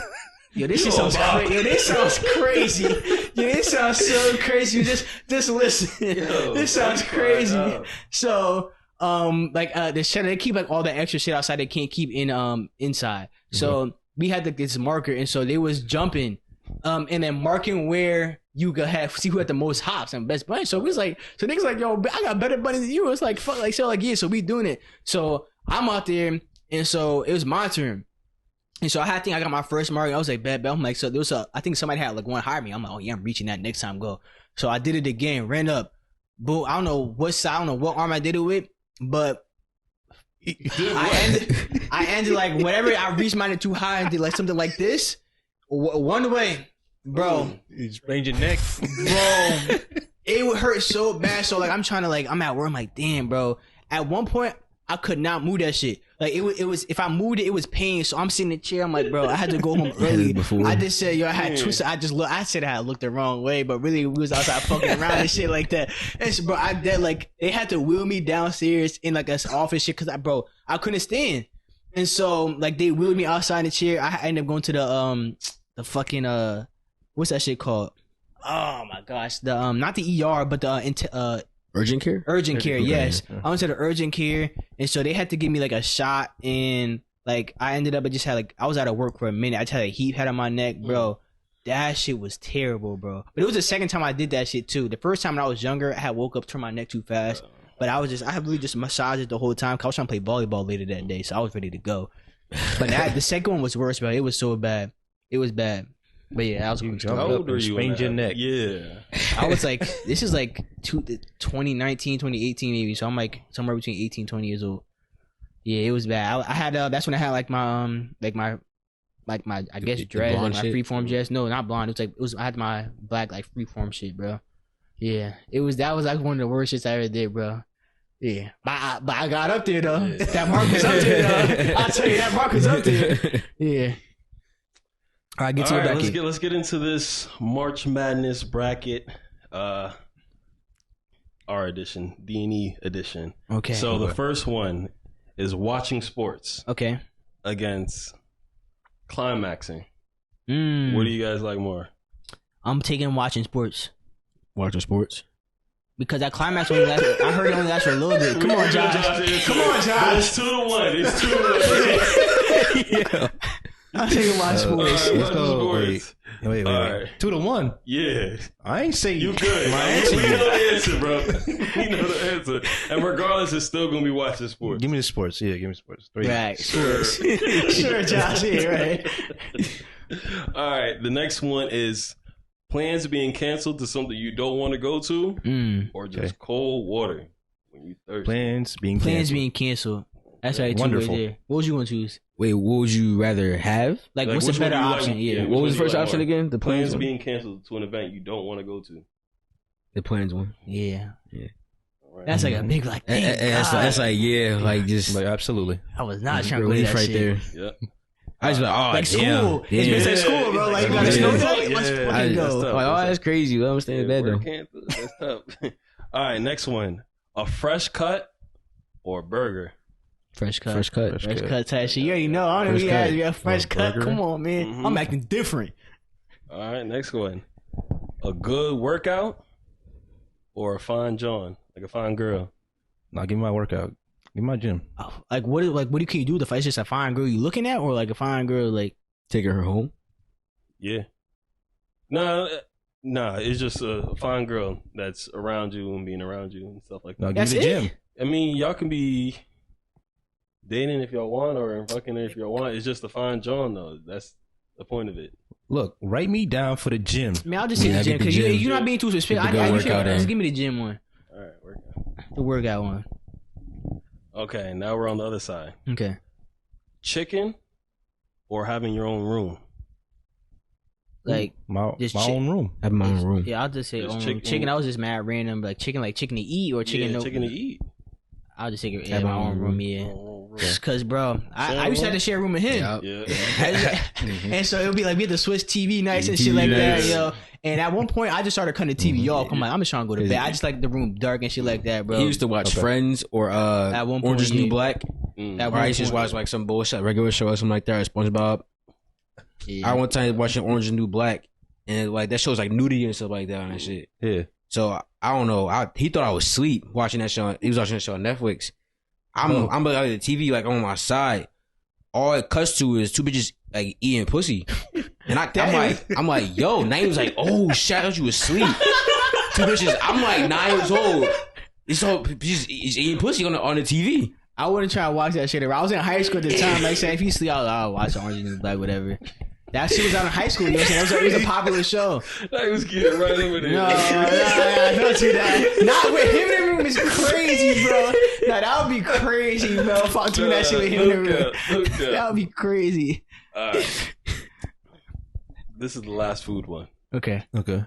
Yo, this shit sounds crazy. Yo, this sounds crazy. Yo, this sounds so crazy. Just listen. Yo, This sounds that's crazy. fucked up. So the shed, they keep like all the extra shit outside they can't keep in inside. So we had this marker, and so they was jumping and then marking where you could see who had the most hops and best bunny. So we was like, so niggas like, yo, I got better bunnies than you. It's like fuck, like so like yeah, so we doing it. So I'm out there, and so it was my turn. And so I got my first mark. I was like, bad. I'm like, so there was I think somebody had like one hire me. I'm like, oh yeah, I'm reaching that next time. Go. So I did it again, ran up. Boom. I don't know what side, I don't know what arm I did it with, but I ended like whatever. I reached mine too high and did like something like this. One way, bro. You sprained your neck. Bro, it would hurt so bad. So like I'm trying to I'm at work. I'm like, damn, bro. At one point, I could not move that shit. Like it was if I moved it, it was pain. So I'm sitting in the chair. I'm like, bro, I had to go home early. I just said, yo, I had twisted. I said I had looked the wrong way, but really we was outside fucking around and shit like that. And so, bro, they had to wheel me downstairs in like this office shit because I couldn't stand. And so like they wheeled me outside the chair. I ended up going to the fucking what's that shit called? Oh my gosh, the not the ER, but the Urgent care? Urgent care, Okay, yes. yeah. I went to the urgent care, and so they had to give me like a shot, and like I ended up, I just had like, I was out of work for a minute. I just had a heat had on my neck, bro. That shit was terrible, bro. But it was the second time I did that shit too. The first time when I was younger, I had woke up, turned my neck too fast, but I had really just massaged it the whole time. 'Cause I was trying to play volleyball later that day, so I was ready to go. But the second one was worse, bro. It was so bad. It was bad. But yeah, I was going How old are you? Sprained your neck. Yeah. I was like, this is like 2019, 2018 maybe. So I'm like somewhere between 18, 20 years old. Yeah, it was bad. I had that's when I had like my I guess dread, like my freeform dress. No, not blonde. I had my black like freeform shit, bro. Yeah, that was like one of the worst shits I ever did, bro. Yeah, but I got up there though. Yeah. That mark was up there though. I'll tell you, that mark was up there. Yeah. All right, let's get into this March Madness bracket, our edition, DNE edition. Okay. So the first one is watching sports. Okay. Against climaxing. What do you guys like more? I'm taking watching sports. Watching sports. Because that climax only lasted, I heard it only lasted for a little bit. Come on, Josh. Come on, Josh. It's 2-1. It's 2-1. Yeah. I'm taking watch sports. Let's go. Wait. Right. 2-1. Yeah. I ain't say you good. My answer. We know the answer, bro. We know the answer. And regardless, it's still going to be watching sports. Give me the sports. Yeah, give me sports. 3. Right. Sports. Sure, Josh. Yeah, right. All right. The next one is plans being canceled to something you don't want to go to or just cold water when you thirsty. Plans being canceled. That's right. Wonderful. Right there. What was you going to choose? Wait, what would you rather have? Like what's a better option? Yeah. What was the first option again? The plans being canceled to an event you don't want to go to. The plans one. Yeah. Right. That's like a big like. That's like like just Like absolutely. I was not trying to go to relief that right shit. there. Yep. I just like, oh, Like damn. school. Yeah. It's like school, bro. Like you got a snow day. Let's Yeah. fucking That's go. tough. Like, oh, that's crazy. I understand that though. work can't do- That's tough. All right, next one. A fresh cut or burger? Fresh cut. Fresh cut. Fresh cut type shit. You already know. I don't Fresh even cut. ask you a fresh Or cut. burger. Come on, man. Mhm. I'm acting different. All right, next one. A good workout or a fine John, like a fine girl? Nah, give me my workout. Give me my gym. Oh, like what can you do? If it's just a fine girl you looking at, or like a fine girl like Taking her home. Yeah. Nah, it's just a fine girl that's around you and being around you and stuff like that. Nah, give That's me the it? gym. I mean, y'all can be dating if y'all want or fucking if y'all want. It's just a fine John, though. That's the point of it. Look, write me down for the gym. I mean, I'll just say Yeah, the gym get the because gym. you're not being too specific. Get the good workout in. Just give me the gym one, All right, workout. the workout one. Okay, now we're on the other side. Okay. Chicken or having your own room? Like My Just my chick- own room. I have my own room. yeah, I'll just say Just chicken. chicken. I was just mad random, like chicken to eat or chicken. Yeah, no, chicken to eat. I'll just take it. Have Yeah, my my own own room. room. Yeah. Oh, Cause bro, I Share used to have room? to share a room with him. Yup. Yeah. And so it would be like we had to switch TV nights and shit TV like that, nights. yo. And at one point, I just started cutting the TV off. I'm like, I'm just trying to go to bed. I just like the room dark and shit like that, bro. He used to watch Okay. Friends or At one Orange is point, New yeah. Black. Mm. At Or one I used to just point. watch like some bullshit regular show or something like that. Or SpongeBob. Yeah. I one time watching Orange is New Black, and like that shows like nudity and stuff like that and that shit. Yeah. So I don't know. He thought I was asleep watching that show. He was watching that show on Netflix. I'm like the TV like on my side. All it cuts to is two bitches like eating pussy, and I'm like, yo. Naeem was like, oh shit, I thought you was asleep. Two bitches. I'm like 9 years old. It's all bitches is eating pussy on the TV. I wouldn't try to watch that shit. I was in high school at the time. Like saying, if you sleep, I'll watch Orange is the New Black, whatever. That shit was out in high school. You know what I'm saying? It was a popular show. I was getting right over there. No, don't do that. Not with him in the room is crazy, bro. No, that would be crazy, bro. If I'm doing that shit with him in the room. That would be crazy. All right. This is the last food one. Okay. Okay.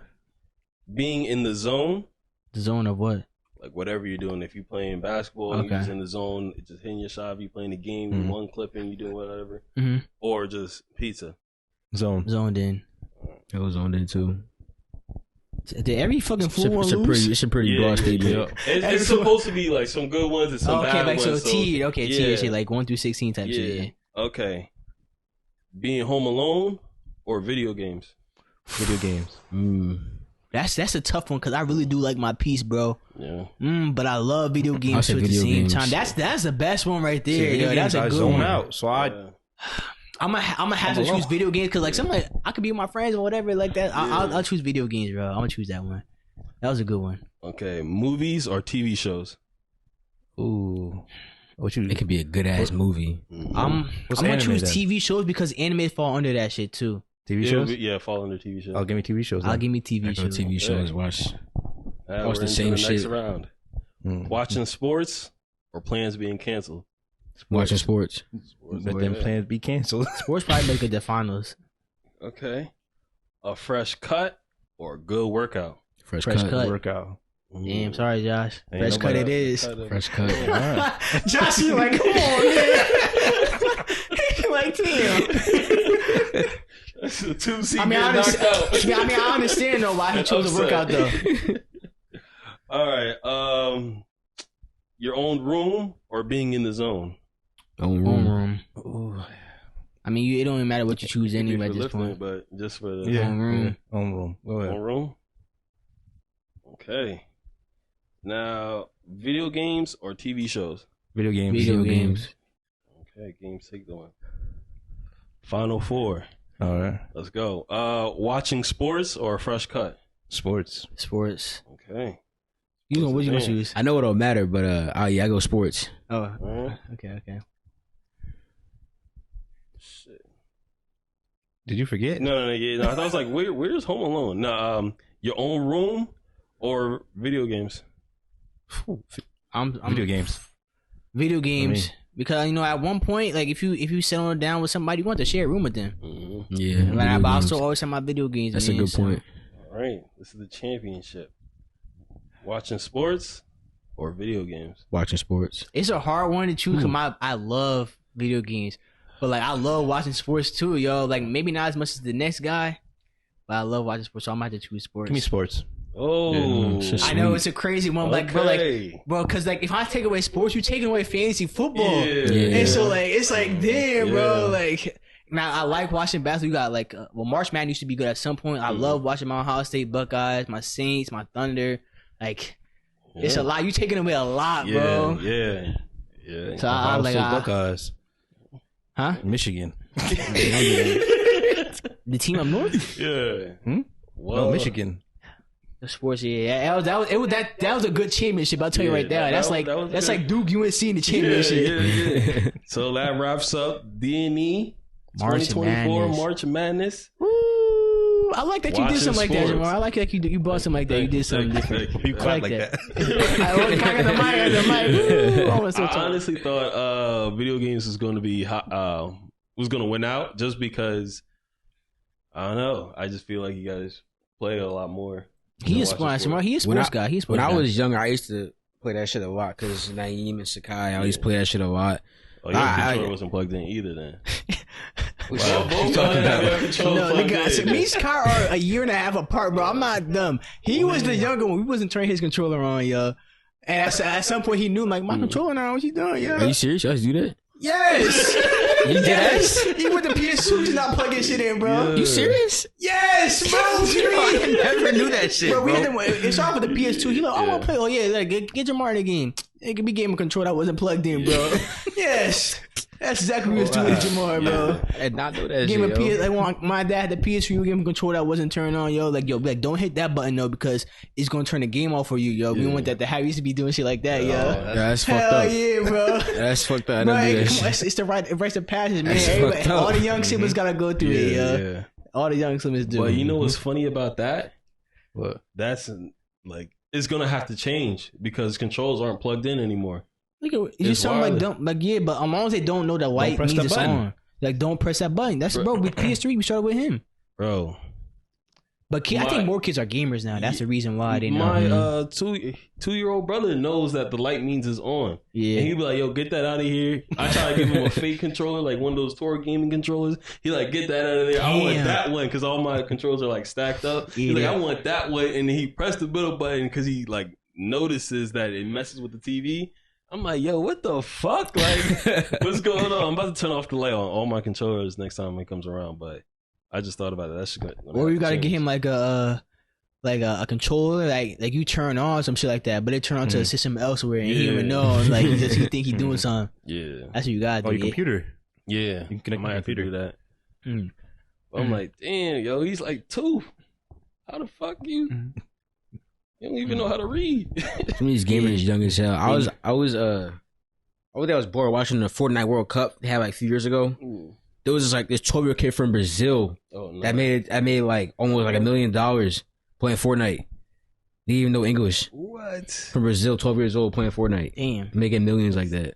Being in the zone, The zone of what? like whatever you're doing. If you're playing basketball, and Okay. you're just in the zone, it's just hitting your shot. If you're playing the game, Mhm. one clipping, you doing whatever, Mm-hmm. or just pizza. Zone. Zoned in. It was on there too. Did every fucking fool want to lose? It's a pretty broad statement. It's supposed to be like some good ones and some Okay, bad like ones. so tiered. Okay, tiered yeah. shit, like 1 through 16 type shit. Yeah. Yeah. Okay. Being home alone or video games. Video games. That's a tough one because I really do like my peace, bro. Yeah. But I love video games say too at the video same games. time. That's the best one right there. Video Yo, that's games, a I good zone one. out. So I Yeah. I'm gonna have to choose video games because like something like I could be with my friends or whatever like that. I'll choose video games, bro. I'm gonna choose that one. That was a good one. Okay. Movies or TV shows. ooh. What you It could be a good ass movie. I'm What's gonna anime choose then? TV shows because anime fall under that shit too. TV Yeah, shows? yeah, fall under TV shows. I'll give me TV shows. I'll then. give me TV I go shows. TV shows. Watch. Now watch we're the same into next shit. round. Mm. Watching sports or plans being canceled. Watching sports. Let them plans be canceled. Sports probably make a define those. Okay. A fresh cut or a good workout. Fresh Fresh cut. cut. Workout. Damn, sorry, Josh. Ain't Fresh cut nobody- it is. Fresh cut. Josh is like, come on, man. He's like, damn. That's a 2C I mean, I understand though why he chose to work out though. All right. Your own room or being in the zone. Own Home room. room. I mean, it don't even matter what you choose anyway at For this lifting, point. but just for the Yeah. Home room. Yeah. Home room. Go ahead. own room. Okay. Now, video games or TV shows. Video games. Video games. Okay, games take the one. Final four. All right. Let's go. Watching sports or a fresh cut. Sports. Sports. Okay. You know what you gonna Man. choose? I know it don't matter, but I go sports. Oh, All right. okay. Shit. Did you forget? No. Yeah, no, I was like, where's Home Alone? No, your own room or video games. I'm Video games. Video games. I mean- Because you know, at one point, like if you settle down with somebody, you want to share a room with them. Mm-hmm. Yeah. But video I games. also always have my video games. That's a man, good so- point. All right, this is the championship. Watching sports or video games? Watching sports. It's a hard one to choose because I love video games, but like I love watching sports too, yo. Like maybe not as much as the next guy, but I love watching sports, so I'm gonna have to choose sports. Give me sports. Oh, I know it's a crazy one, okay. bro, because like if I take away sports, you're taking away fantasy football, Yeah. and so like it's like damn, bro, like. Now I like watching basketball. You got like, March Madness used to be good at some point. I love watching my Ohio State Buckeyes, my Saints, my Thunder. Like, it's a lot. You taking away a lot, bro. Yeah. So I like Buckeyes. Huh? Michigan. The team up north. Yeah. Well, Michigan. The sports, yeah. That was a good championship. I'll tell you right there. That's like Duke UNC in the championship. Yeah. So that wraps up DNE. March 2024 Madness. March Madness. Ooh, I like that you did something like that, sports. Jemar. I like that you bought something like that. You did something different. You I clap like like that. that. I got the mic. Ooh, I was so I tired. honestly thought video games was going to be was going to win out just because I don't know. I just feel like you guys play a lot more. He is sports guy. He is sports guy. When I was younger, I used to play that shit a lot because Naeem and Sakai, I used to play that shit a lot. Oh, your controller wasn't plugged in either then. Wow. Both talking about No, nigga, me and Sky are a year and a half apart, bro. I'm not dumb. He was the younger one. We wasn't turning his controller on, yo. And at some point, he knew, like, my controller now. What you doing, yo? Are you serious? Y'all do that? Yes. You did Yes. Even with the PS2, just not plugging shit in, bro. Yeah. You serious? Yes, bro. I never knew that shit, Bro, bro. it's off with the PS2. He like, I want to play. Oh yeah, like, get Jemar in the game. It could be game of control that wasn't plugged in, bro. Yes, that's exactly what he was doing, Jemar, bro. I did not know that Game shit, of yo. PS. Like my dad had the PS3 game of control that wasn't turned on, yo. Like don't hit that button though because it's gonna turn the game off for you, yo. We don't want that to happen. We used to be doing shit like that, yo. That's fucked Hell up. yeah, bro. That's fucked up. I Bro, don't do that come on, shit. it's the rites of passage, man. That's Everybody, fucked up. all the young siblings gotta go through it, yo. Yeah. All the young siblings do. But you know what's funny about that? What? That's like it's gonna have to change because controls aren't plugged in anymore. Look at you It's sound like wireless. don't like yeah, but as long as they don't know the light press means the it's button. on. Like don't press that button. That's bro. With PS3, we started with him. Bro. But I think more kids are gamers now. That's the reason why they know. My two-year-old brother knows that the light means it's on. Yeah. And he'd be like, yo, get that out of here. I try to give him a fake controller, like one of those tour gaming controllers. He like, get that out of there. I want Damn. that one because all my controls are like stacked up. He's like, I want that one. And he pressed the middle button because he like notices that it messes with the TV. I'm like, yo, what the fuck? Like, what's going on? I'm about to turn off the light on all my controllers next time it comes around, but I just thought about it. That's good. Or you gotta get him like a controller, like you turn on some shit like that, but it turn on to a system elsewhere, and he don't even know. Like he think he doing something. Yeah, That's what you gotta do. Oh, your computer. yeah. You can connect I might your have to computer. do that. Mm. I'm like, damn, yo, he's like 2. How the fuck you? You don't even know how to read. Some of these gamers young as hell. I was bored watching the Fortnite World Cup they had like a few years ago. There was this 12-year-old kid from Brazil Oh no. that made like almost like $1 million playing Fortnite. Didn't even know English. What? From Brazil, 12 years old playing Fortnite. Damn. Making millions like that.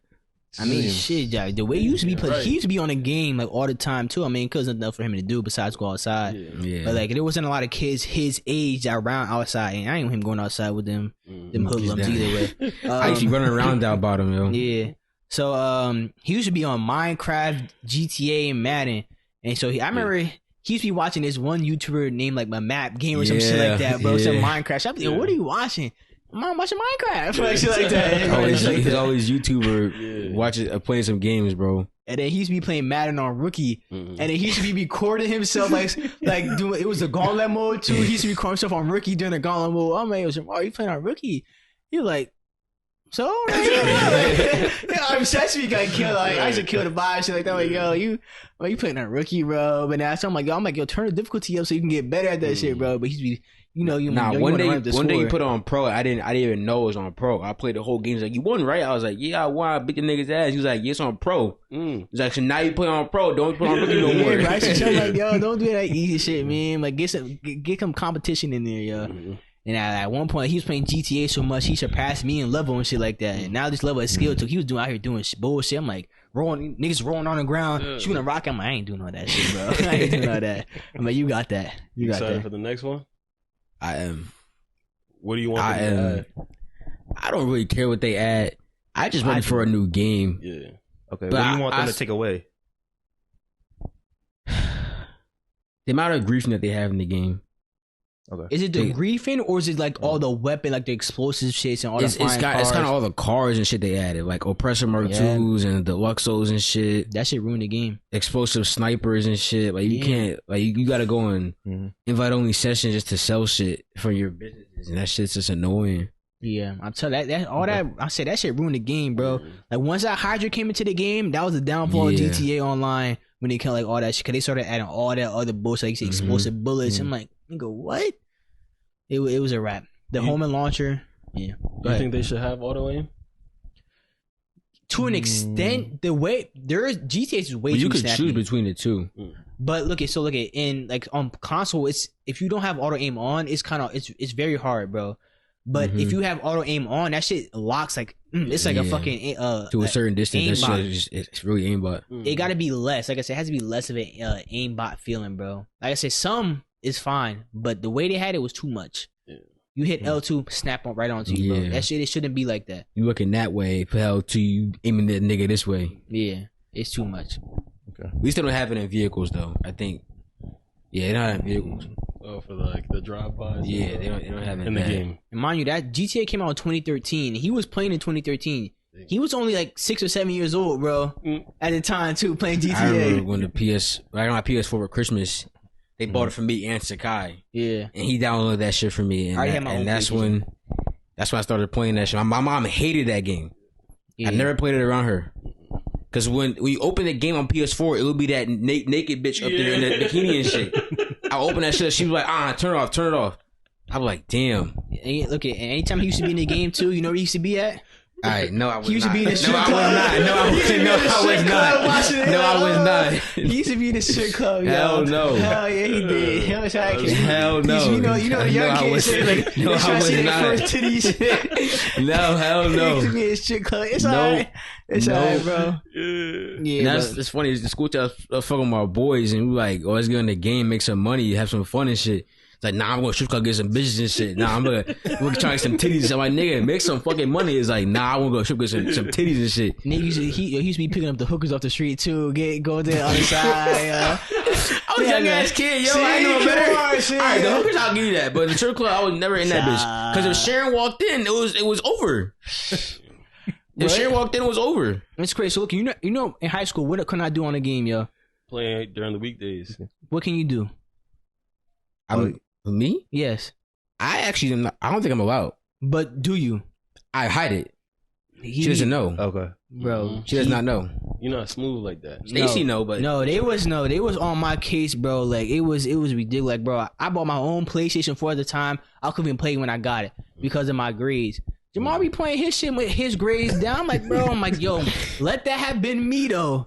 I mean, shit, Jack. The way he used to be, Right. he used to be on a game like all the time too. I mean, cause there's nothing for him to do besides go outside. Yeah. But like, there wasn't a lot of kids his age that around outside, and I ain't want him going outside with them hoodlums either way. I used to be running around down bottom, yo. Yeah. So he used to be on Minecraft, GTA, and Madden, and so I remember he used to be watching this one YouTuber named like my Map Game or some shit like that, bro. Some Minecraft. I'm like, what are you watching? I'm watching Minecraft, like shit like that. He's always YouTuber watching playing some games, bro. And then he used to be playing Madden on Rookie, and then he used to be recording himself like doing it was the Gauntlet mode too. He used to record himself on Rookie during the Gauntlet mode. I'm like, oh, you playing on Rookie? He was like, so I'm obsessed with you, like kill. Like I used to kill the vibe, shit like that. Like yo, you playing on Rookie, bro? But now so I'm like, yo, turn the difficulty up so you can get better at that shit, bro. But he's be. One day you put on pro. I didn't even know it was on pro. I played the whole game. He's like, you won, right? I was like, yeah, I won. I beat the nigga's ass. He was like, yeah, it's on pro. He's like, so now you play on pro. Don't put on rookie no more. Yeah, right? So I'm like, yo, don't do that easy shit, man. Like get some competition in there, yo. And at one point, he was playing GTA so much, he surpassed me in level and shit like that. And now this level is skill too. He was out here doing bullshit. I'm like, niggas rolling on the ground, shooting a rocket. I'm like, I ain't doing all that shit, bro. I ain't doing all that. I'm like, you got that. You got excited that. for the next one? I am. What do you want? I don't really care what they add. I just ready for a new game. Yeah. Okay, But what do you want them to take away? The amount of griefing that they have in the game. Okay. Is it the griefing or is it like all the weapon, like the explosive shits and all the flying cars? It's kind of all the cars and shit they added, like Oppressor Mark IIs and the Luxos and shit. That shit ruined the game. Explosive snipers and shit. Like you can't, like you got to go in invite only sessions just to sell shit for your businesses, and that shit's just annoying. Yeah, I'm telling that all that I said that shit ruined the game, bro. Like once that Hydra came into the game, that was the downfall of GTA Online when they kind of like all that shit. Cause they started adding all that other bullshit, like explosive bullets. I'm like, nigga, what? It was a wrap. The home and launcher. Yeah. Do you think they should have auto aim? To an extent, the way there is GTA is way But too you could snappy. choose between the two. But look at in like on console, it's if you don't have auto aim on, it's kind of it's very hard, bro. But if you have auto aim on, that shit locks like it's like a fucking to a certain distance. That shit it's really aimbot. It got to be less. Like I said, it has to be less of an aimbot feeling, bro. Like I said, some is fine, but the way they had it was too much. Yeah. You hit L2, snap on right onto you, bro. That shit, it shouldn't be like that. You looking that way, for L2, you aiming that nigga this way. Yeah, it's too much. Okay. We still don't have it in vehicles though. I think. Yeah, they don't have vehicles. Oh, for the drive-bys. Yeah, they don't have it in the game. And mind you, that GTA came out in 2013. He was playing in 2013. He was only like 6 or 7 years old, bro, at the time too, playing GTA. I remember when I got my PS4 for Christmas. They bought it for me and Sakai. Yeah, and he downloaded that shit for me, and that's when I started playing that shit. My mom hated that game. I never played it around her. Cause when we open the game on PS4, it would be that naked bitch up there in the bikini and shit. I open that shit, she was like, turn it off. I'm like, damn. And look, anytime he used to be in the game too, you know where he used to be at? All right, no, I was not. He used to be in the strip club. No, I was not. He used to be in the strip club. Hell no. Hell yeah, he did. Hell no. You know the young kids say like, no, I was not. First titties. No, hell no. He used to be in the strip club. It's alright. It's alright, bro. Yeah, it's funny. The school tell us fucking with my boys, and we like, oh, let's get in the game, make some money, have some fun and shit. It's like, nah, I'm going to strip club, get some bitches and shit. Nah, we're gonna try to get some titties. I'm like, nigga, make some fucking money. It's like, nah, I want to go strip get some titties and shit. Nigga, he used to be picking up the hookers off the street too. Go there on the side. I was a young ass kid, yo. I know better. All right, the hookers, I'll give you that. But the strip club, I was never in that bitch. Because if Sharon walked in, it was over. If Sharon walked in, it was over. It's crazy. So look, you know, in high school, what can I do on a game, yo? Playing during the weekdays. What can you do? Me? Yes. I actually am not, I don't think I'm allowed. But do you? I hide it. She doesn't know. Okay. Bro. She does not know. You're not smooth like that. Stacy know, but they was on my case, bro. Like it was ridiculous. Like, bro, I bought my own PlayStation 4 at the time. I couldn't even play when I got it because of my grades. Jemar be playing his shit with his grades down. I'm like, yo, let that have been me though,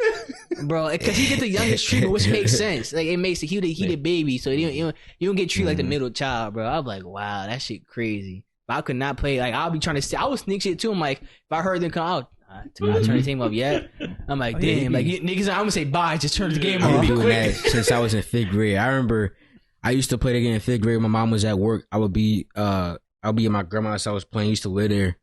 bro. Because he get the youngest treatment, which makes sense. Like it makes he the baby, so you don't get treated like the middle child, bro. I'm like, wow, that shit crazy. But I could not play. Like I'll be trying to. I would sneak shit too. I'm like, if I heard them come out, turn the game up yet. I'm like, damn, like niggas. I'm gonna say bye. Just turn the game off. Doing that since I was in 5th grade. I remember I used to play the game in 5th grade. My mom was at work. I'll be at my grandma's house playing. I used to live there.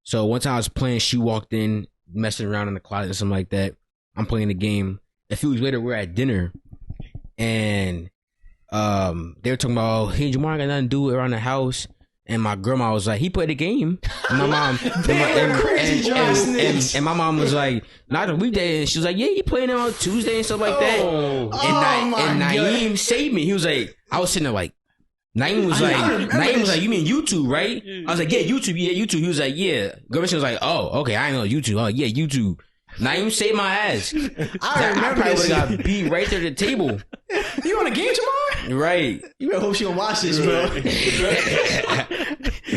So one time I was playing, she walked in, messing around in the closet or something like that. I'm playing the game. A few weeks later, we're at dinner, and they were talking about, hey, Jemar got nothing to do around the house. And my grandma was like, he played the game. And my mom, and my mom was like, not a weekday. And she was like, yeah, he playing on Tuesday and stuff like that. And Naeem saved me. He was like, I was sitting there like, Naeem was like, you mean YouTube, right? I was like, yeah, YouTube. He was like, yeah. Gervation was like, oh, okay, I know YouTube. Oh, yeah, YouTube. Naeem saved my ass. I probably would have got beat right there at the table. You on a game tomorrow? Right. You better hope she don't watch this, bro.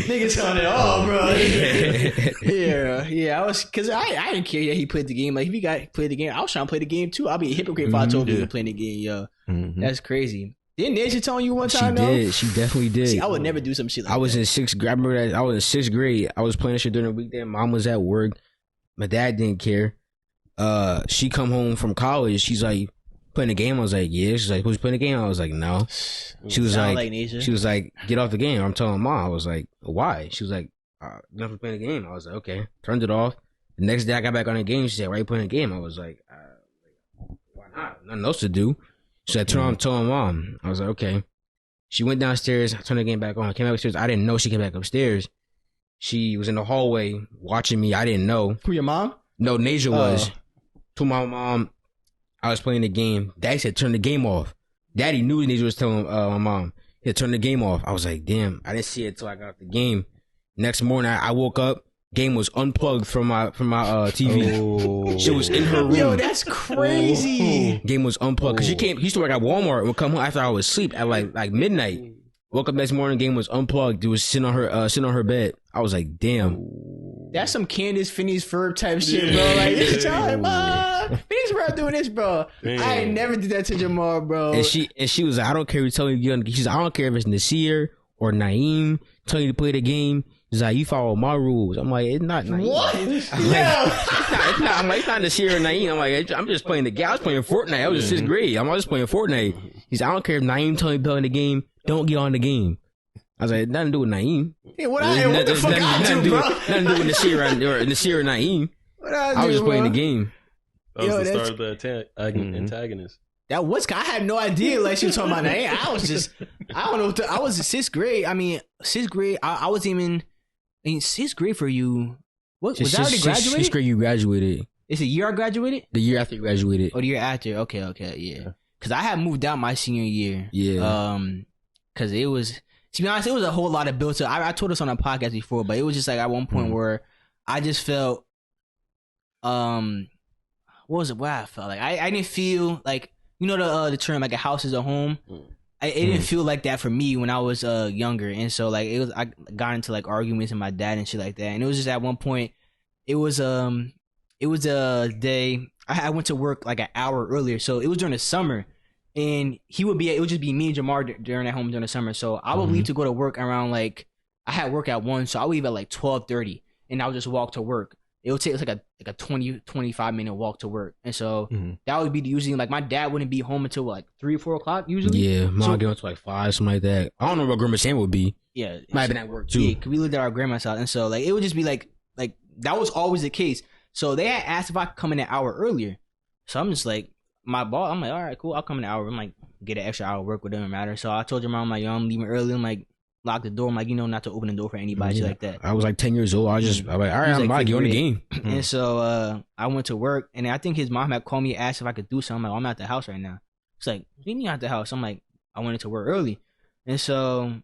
Niggas on it all, bro. Yeah. I was, cause I didn't care that he played the game. Like if he played the game, I was trying to play the game too. I'll be a hypocrite if I told you to play the game, yo. That's crazy. Didn't Nasia tell you one time? She definitely did. See, I would never do some shit like that. I was in 6th grade. I remember that I was in 6th grade. I was playing shit during the weekday. Mom was at work. My dad didn't care. She come home from college. She's like, playing the game? I was like, yeah. She's like, who's playing the game? I was like, no. She was like, get off the game. I'm telling Mom. I was like, why? She was like, Nothing playing the game. I was like, okay. Turned it off. The next day I got back on the game. She said, why are you playing the game? I was like, why not? Nothing else to do. She said, turn on, tell my mom. I was like, okay. She went downstairs, turned the game back on. Came back upstairs. I didn't know she came back upstairs. She was in the hallway watching me. I didn't know. Who, your mom? No, Nasia was. Told my mom I was playing the game. Daddy said, turn the game off. Daddy knew Nasia was telling my mom. He had turned the game off. I was like, damn. I didn't see it until I got the game. Next morning, I woke up. Game was unplugged from my TV. Oh. She was in her room. Yo, that's crazy. Game was unplugged because he used to work at Walmart and would come home after I was asleep at like midnight. Woke up next morning, game was unplugged. It was sitting on her bed. I was like, damn. That's some Candace Phineas Ferb type shit, bro. Like, it's time, Phineas Ferb doing this, bro. Man. I ain't never did that to Jemar, bro. And she was like, I don't care if you tell me she's like, I don't care if it's Nasir or Naeem telling you to play the game. She's like, you follow my rules. I'm like, it's not Naeem. What? It's not. I'm like, it's not Nasir or Naeem. I'm like, I'm just playing the game. I was playing Fortnite. I was in 6th grade. I'm just playing Fortnite. He's like, I don't care if Naeem telling you to play the game. Don't get on the game. I was like, nothing to do with Naeem. Yeah, what the fuck I do, bro? Nothing to do with Nasir or Naeem. I was just playing the game. That was the start of the antagonist. That was, I had no idea, like, she was talking about Naeem. I was just, I don't know, I was in 6th grade. I mean, 6th grade, I was even, in 6th grade for you, what, was I already graduated? 6th grade you graduated. It's a year I graduated? The year after you graduated. Oh, the year after, okay, yeah. Because I had moved out my senior year. Yeah. Because it was, to be honest, it was a whole lot of built up. I told this on a podcast before, but it was just like at one point where I just felt, what was it? What I felt like I didn't feel like, you know the term like a house is a home. It didn't feel like that for me when I was younger, and so like it was. I got into like arguments with my dad and shit like that, and it was just at one point. It was a day I went to work like an hour earlier, so it was during the summer. And it would just be me and Jemar during at home during the summer. So I would leave to go to work around like, I had work at 1, so I would leave at like 12:30 and I would just walk to work. It would take like a 20, 25 minute walk to work. And so that would be usually like my dad wouldn't be home until like 3 or 4 o'clock usually. Yeah, mom get home to like 5, something like that. I don't know what Grandma Sam would be. Yeah. Might have been at work too. Yeah, cause we lived at our grandma's house. And so like, it would just be like that was always the case. So they had asked if I could come in an hour earlier. So I'm just like, my boss, I'm like, all right, cool. I'll come in an hour. I'm like, get an extra hour of work, whatever matter. So I told your mom, I'm like, yo, I'm leaving early. I'm like, lock the door. I'm like, not to open the door for anybody, shit like that. I was like 10 years old. I was like, all right, I'm about to get on the game. And so I went to work, and I think his mom had called me, asked if I could do something. I'm like, I'm at the house right now. She's like, leave me at the house. I'm like, I went into work early. And so,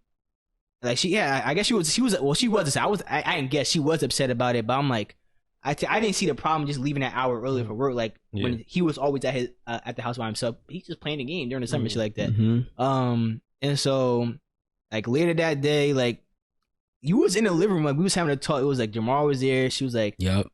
like, I guess she was, I didn't guess, she was upset about it, but I'm like, I didn't see the problem just leaving an hour earlier for work. Like when he was always at the house by himself, he's just playing the game during the summer, shit like that. And so like later that day, like you was in the living room, like we was having a talk. It was like Jemar was there. She was like, "Yep,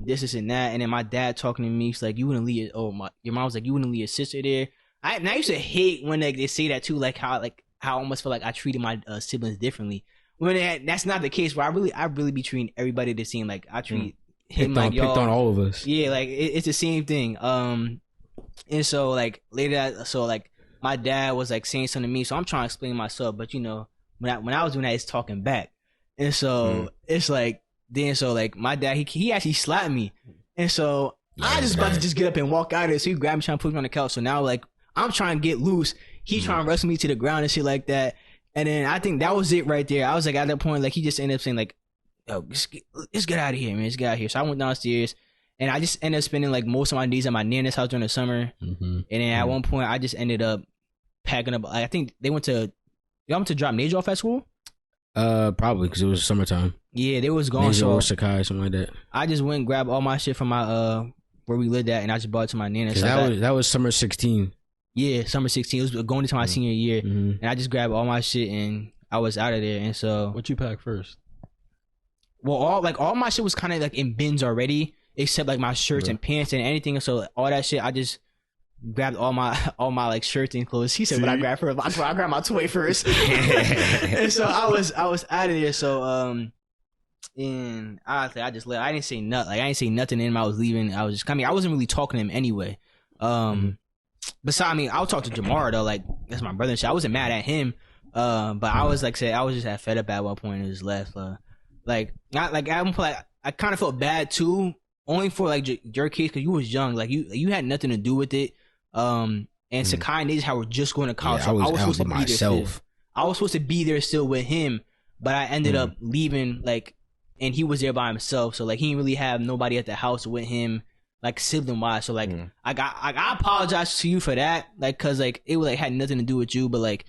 this and that." And then my dad talking to me, he's like, "You wouldn't leave." Your mom was like, "You wouldn't leave your sister there." I used to hate when they say that too, like how I almost feel like I treated my siblings differently. When that's not the case, where I really be treating everybody the same. Like I treat him like y'all. Picked on all of us. Yeah, like it's the same thing. And so like later, so like my dad was like saying something to me, so I'm trying to explain myself. But when I was doing that, it's talking back, and so it's like then so like my dad he actually slapped me, and so I just about to just get up and walk out of there. So he grabbed me trying to put me on the couch. So now like I'm trying to get loose. He's trying to wrestle me to the ground and shit like that. And then I think that was it right there. I was like, at that point, like, he just ended up saying, like, yo, let's get out of here, man. Let's get out of here. So I went downstairs, and I just ended up spending, like, most of my days at my nana's house during the summer. And then at one point, I just ended up packing up. I think y'all went to drop Naja off at school? Probably, because it was summertime. Yeah, they was gone. Naja or Sakai, something like that. I just went and grabbed all my shit from my, where we lived at, and I just brought it to my nana's. That was summer 16. Yeah, summer 16. It was going into my senior year. And I just grabbed all my shit and I was out of there. And so what you pack first? Well, all my shit was kind of like in bins already, except like my shirts and pants and anything. So all that shit, I just grabbed all my like shirts and clothes. He said, "What I grabbed first? I grabbed my toy first." And so I was out of there. So and honestly, I just left. I didn't say nothing. Like I didn't say nothing to him. I was leaving. I wasn't really talking to him anyway. Besides, I mean, I'll talk to Jemar though. Like that's my brother and shit. I wasn't mad at him. But I was like said, I was just fed up at one point and just left. like not like I kind of felt bad too, only for like your case because you was young, like you had nothing to do with it. And Sakai and Neja were just going to college. Yeah, I was supposed to be myself. there still. I was supposed to be there still with him, but I ended up leaving like, and he was there by himself. So like he didn't really have nobody at the house with him, like sibling wise. So like I apologize to you for that, like because like it was like had nothing to do with you, but like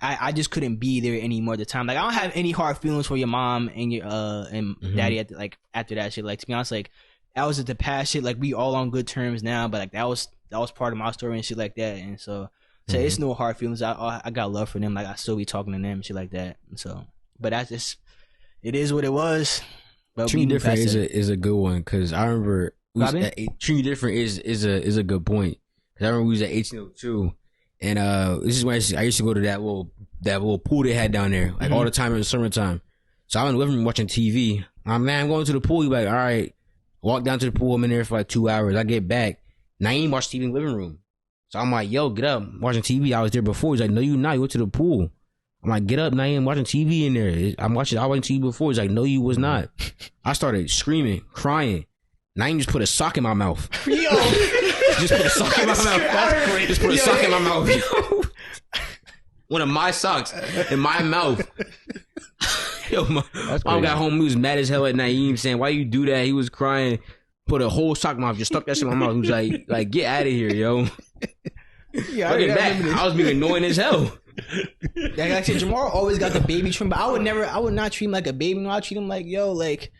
I just couldn't be there anymore at the time. Like I don't have any hard feelings for your mom and your and daddy at like after that shit. Like to be honest, like that was the past shit. Like we all on good terms now, but like that was part of my story and shit like that. And so it's no hard feelings. I got love for them. Like I still be talking to them and shit like that. And so, but that's just it is what it was. But Treat different is a good one because I remember treat different is a good point because I remember we was at 1802 and this is when I used to go to that little pool they had down there like all the time in the summertime. So I'm in the living room watching TV. I'm going to the pool. You're like, all right, walk down to the pool. I'm in there for like 2 hours. I get back. Naeem watched TV in the living room. So I'm like, yo, get up. I'm watching TV. I was there before. He's like, no, you not. You went to the pool. I'm like, get up, Naeem. I'm watching TV in there. I watching TV before. He's like, no, you was not. I started screaming, crying. Naeem just put a sock in my mouth. Yo. Just put a sock in my mouth. That's great. Just put a sock in my mouth. One of my socks in my mouth. Yo, mom got home. He was mad as hell at Naeem saying, why you do that? He was crying. Put a whole sock in my mouth. Just stuck that shit in my mouth. He was like, get out of here, yo. Yeah, I was being annoying as hell. Like I said, Jemar always got the baby trim, but I would not treat him like a baby. No, I treat him like, yo, like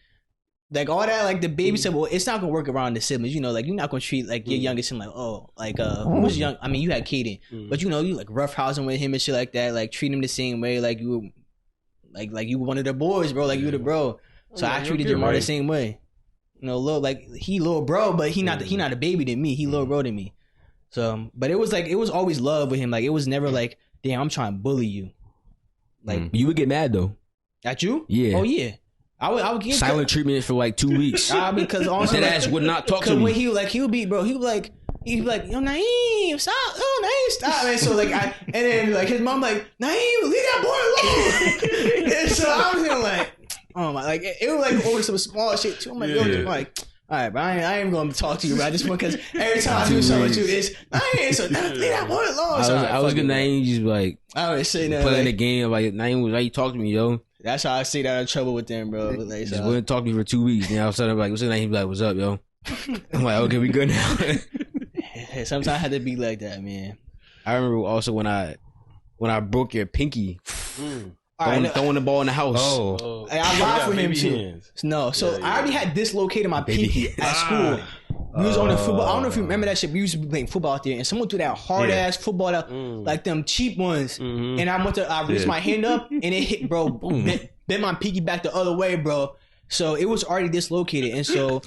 all that, like the baby said, well, it's not gonna work around the siblings, you know, like you're not gonna treat like your youngest sibling like, oh, like who was young? I mean, you had Kaden, but you know, you like roughhousing with him and shit like that, like treat him the same way, like you, like you were one of the boys, bro, like you the bro. So I treated Jemar the same way. You know, he little bro, but he not a baby than me. He little bro than me. So, but it was always love with him. Like it was never like, damn, I'm trying to bully you. Like you would get mad though. At you? Yeah. Oh yeah. I would get silent treatment for like 2 weeks. Because also that ass would not talk to me. When he would be like, yo, Naeem, stop. Oh, Naeem, stop. And so like and then like his mom like, Naeem, leave that boy alone. And so I was gonna like, oh my, like it was like over some small shit too. I'm like, yo, like, all right, but I ain't gonna talk to you about this one because every time I do something with you, it's Naeem, so leave that boy alone. I was gonna Naeem just like I was saying that playing the game like Naeem was like, you talk to me, yo. That's how I stayed out of trouble with them, bro. Like, just wouldn't talk to me for 2 weeks. And all of a sudden, I'm like, what's his name? He'd be like, what's up, yo? I'm like, okay, we good now. Sometimes I had to be like that, man. I remember also when I broke your pinky, throwing the ball in the house. Oh. I lied for him too. Hands. No, so I already had dislocated my pinky at school. We was on the football. I don't know if you remember that shit. We used to be playing football out there, and someone threw that hard ass football out, like them cheap ones. And I raised my hand up, and it hit, bro. Bent my pinky back the other way, bro. So it was already dislocated, and so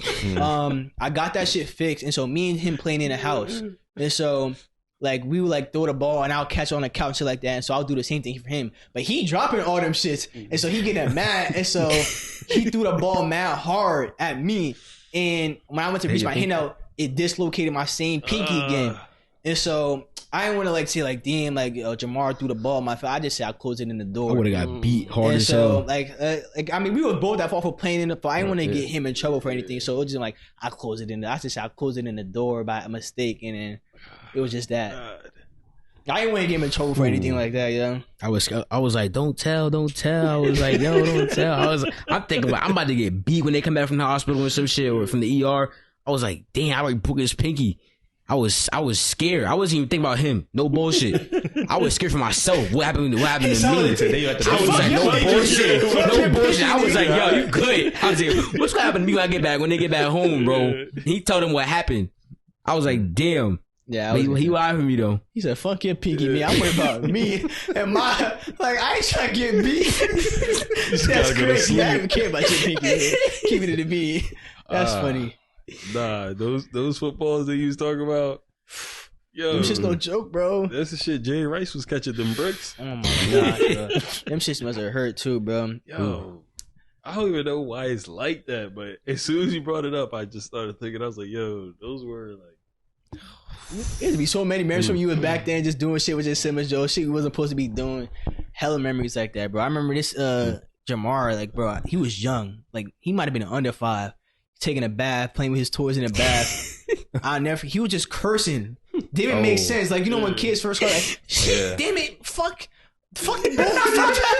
I got that shit fixed. And so me and him playing in the house, and so like we would like throw the ball, and I'll catch it on the couch and shit like that. And so I'll do the same thing for him, but he dropping all them shits, and so he getting mad, and so he threw the ball mad hard at me. And when I went to reach my hand out, it dislocated my same pinky again. And so I didn't want to like say like, damn, like Jemar threw the ball in my face. I just said I closed it in the door. I would have got beat hard as hell. Like I mean, we were both that far for playing in the floor. I didn't want to get him in trouble for anything. So it was just like I closed it in. I just said I closed it in the door by mistake, and then it was just that. I didn't want to get him in trouble for anything like that, yo. I was like, don't tell. I was like, yo, don't tell. I'm thinking like I'm about to get beat when they come back from the hospital or some shit or from the ER. I was like, damn, I already broke his pinky. I was scared. I wasn't even thinking about him. No bullshit. I was scared for myself. What happened to me? I was like, no bullshit. I was like, yo, you good. I was like, what's gonna happen to me when they get back home, bro? He told him what happened. I was like, damn. Yeah, he lied for me though. He said, "Fuck your pinky, man. I'm worried about me and my like. I ain't trying to get beat. That's crazy. I don't care about your pinky. Man. Keep it to me. That's funny. Nah, those footballs that you was talking about, yo, them shit's no joke, bro. That's the shit. Jay Rice was catching them bricks. Oh my god, bro. Them shits must have hurt too, bro. Yo, I don't even know why it's like that, but as soon as you brought it up, I just started thinking. I was like, yo, those were like. It'd be so many memories from you and back then just doing shit with your siblings, Joe. Shit we wasn't supposed to be doing. Hella memories like that, bro. I remember this Jemar, like, bro, he was young. Like, he might have been under 5, taking a bath, playing with his toys in a bath. He was just cursing. Didn't even make sense. Like, you know, when kids first go like, shit, damn it, fuck the bro.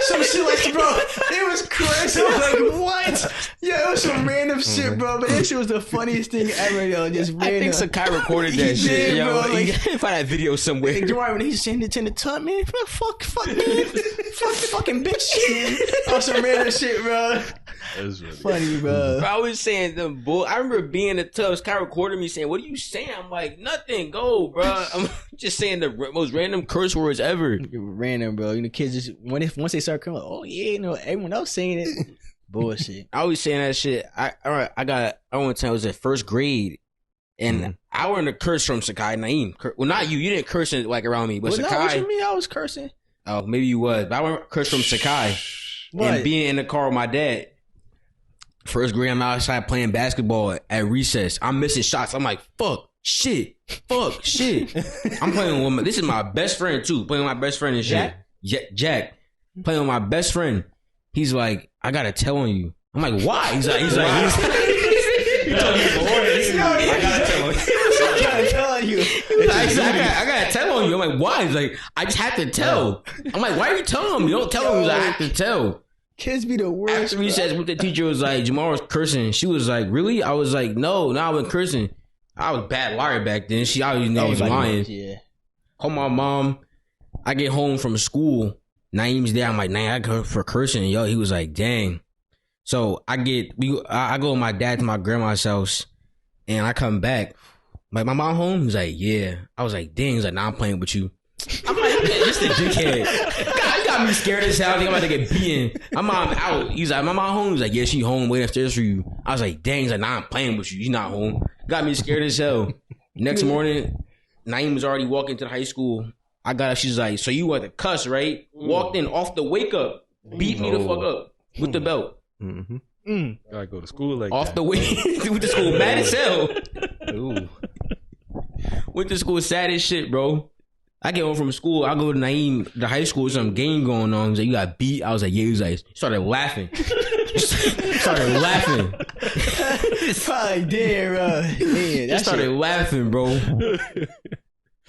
Some shit like, bro, it was crazy. I was like, what? Yeah, it was some random shit, bro. But that shit was the funniest thing ever, yo. Just random. I think Sakai recorded that shit, did, yo. Bro, like, you gotta find that video somewhere. Like, when he sent it to the tub, man, fuck, man. Fuck the fucking bitch. On some random shit, bro. That's really funny, bro. I was saying them bull. I remember being in the tub. Sakai recorded me saying, "What are you saying?" I'm like, "Nothing. Go, bro." I'm just saying the most random curse words ever. Random, bro. You know, kids just once they start coming, like, oh yeah, you know, everyone else saying it. Bullshit. I was saying that shit. I want to tell. I was at first grade, and I learned a curse from Sakai Naeem. Well, not you. You didn't curse it like around me, but Sakai. No, what you mean? I was cursing. Oh, maybe you was. But I learned a curse from Sakai. What? And being in the car with my dad. First grade, I'm outside playing basketball at recess. I'm missing shots. I'm like, fuck, shit. I'm playing with this is my best friend too. Playing with my best friend and shit. Jack. Playing with my best friend. He's like, I gotta tell on you. I'm like, why? He's like, I gotta tell on you. I'm like, why? He's like, I just have to tell. I'm like, why are you telling me? Don't tell him. He's like, I have to tell. Kids be the worst. After recess, with the teacher was like, Jemar was cursing. She was like, really? I was like, no, I wasn't cursing. I was a bad liar back then. She always knew I was lying. Yeah. Call my mom. I get home from school. Naeem's there. I'm like, I got for cursing. Yo, he was like, dang. So I go with my dad to my grandma's house, and I come back. Like, my mom home? He's like, yeah. I was like, dang. He's like, nah, I'm playing with you. I'm like, just a dickhead. God, you got me scared as hell. I think I'm about to get beaten. My mom out. He's like, my mom home? He's like, yeah, she home waiting upstairs for you. I was like, dang. He's like, nah, I'm playing with you. She's not home. Got me scared as hell. Next morning, Naeem was already walking to the high school. I got up. She's like, so you want to cuss, right? Walked in off the wake up. Beat me the fuck up with the belt. Gotta go to school like off that. the way. Went to school mad as hell. Ooh. Went to school sad as shit, bro. I get home from school. I go to Naeem, the high school, some game going on. He's like, you got beat? I was like, yeah. He was like, started laughing. Fuck, damn, bro. He started laughing, bro.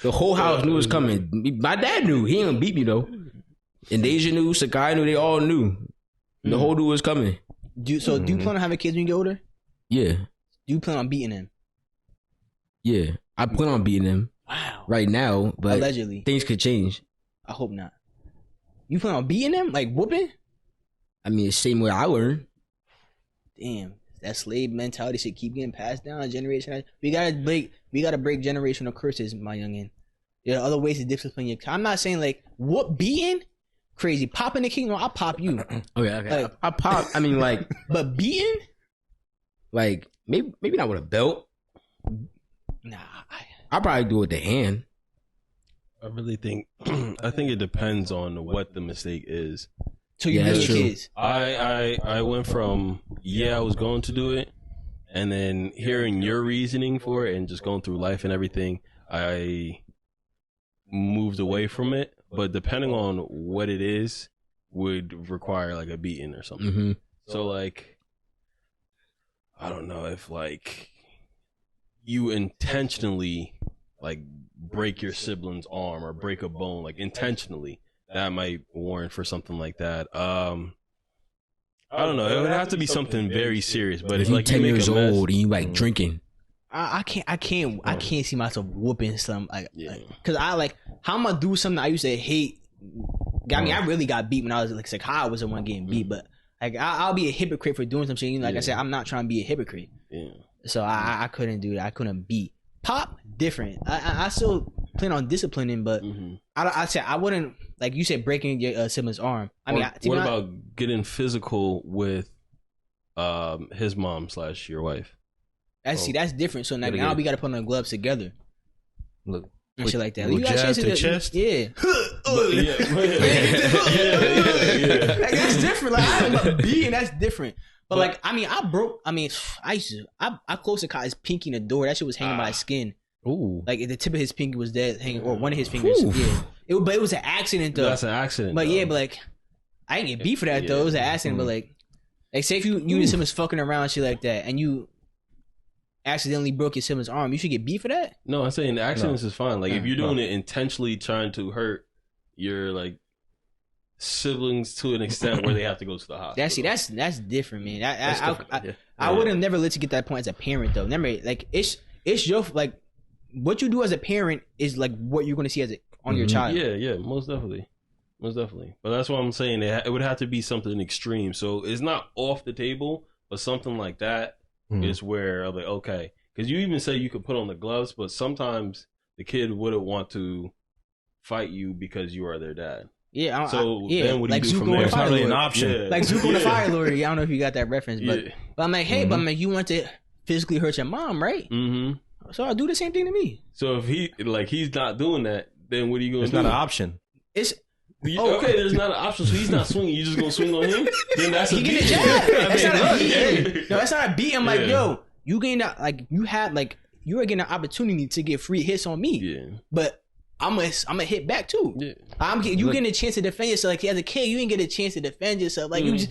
The whole house knew it was coming. My dad knew. He didn't beat me, though. And Deja knew, Sakai knew, they all knew. The whole dude was coming. Do you plan on having kids when you get older? Yeah. Do you plan on beating them? Yeah. I plan on beating them. Wow. Right now, but allegedly things could change. I hope not. You plan on beating them? Like whooping? I mean, the same way I learned. Damn. That slave mentality should keep getting passed down generation. We gotta break generational curses, my youngin. There are other ways to discipline your. I'm not saying like beating, crazy. Popping the kingdom, I'll pop you. Okay. Like, I pop. I mean, like, but beating, like maybe not with a belt. Nah, I'll probably do it with the hand. I really think it depends on what the mistake is. So you that's true. Kids. I went from I was going to do it, and then hearing your reasoning for it and just going through life and everything, I moved away from it. But depending on what it is, would require like a beating or something. Mm-hmm. So like, I don't know if like you intentionally like break your sibling's arm or break a bone, like intentionally, that might warrant for something like that. I don't know. It would have to be something very serious. But if if like 10 you make years a mess, old and you like drinking, I can't see myself whooping some. Cause I like how I'm gonna do something I used to hate. I mean, I really got beat when I was like how I was the one getting beat, but like I'll be a hypocrite for doing something. You know, like I said, I'm not trying to be a hypocrite. Yeah. So I couldn't do that. I couldn't beat. Pop different. I still plan on disciplining, but I said I wouldn't, like you said, breaking your sibling's arm. I mean, what about getting physical with his mom / your wife? That's different. So now we got to put on gloves together. Look, and shit like that. You jab to the chest. Yeah. Yeah. Like, that's different. Like I don't know, beating. That's different. But like, I mean, I closed the guy's pinky in the door. That shit was hanging by his skin. ooh, Like the tip of his pinky was dead, hanging, or one of his fingers. Yeah. But it was an accident though. That's an accident. But though. yeah, but like, I ain't get beef for that though. It was an accident, but like say if you and someone's fucking around and shit like that, and you accidentally broke your sibling's arm, you should get beef for that. No, I'm saying accidents is fine. Like if you're doing it intentionally, trying to hurt your like siblings to an extent where they have to go to the hospital. That's different, man. I would have never let you get that point as a parent though. Never like it's your like what you do as a parent is like what you're going to see as on your child. Yeah, most definitely. But that's what I'm saying. It would have to be something extreme. So it's not off the table, but something like that is where I'm like, okay, because you even say you could put on the gloves, but sometimes the kid wouldn't want to fight you because you are their dad. Yeah. Then what do like you do Zuko from there? It's not really an option. Yeah. Like Zuko the Fire Lord. I don't know if you got that reference, but I'm like, hey, but I'm like, you want to physically hurt your mom, right? Mm-hmm. So I'll do the same thing to me. So if he's not doing that, then what are you going to do? It's not an option. Okay, there's not an option, so he's not swinging. You just gonna swing on him? Then that's a beat. That's not a beat. No, that's not a beat. I'm like, yo, you getting that? Like, you are getting an opportunity to get free hits on me. Yeah. But I'm gonna hit back too. Yeah. You getting a chance to defend yourself. Like as a kid, you didn't get a chance to defend yourself. Like you just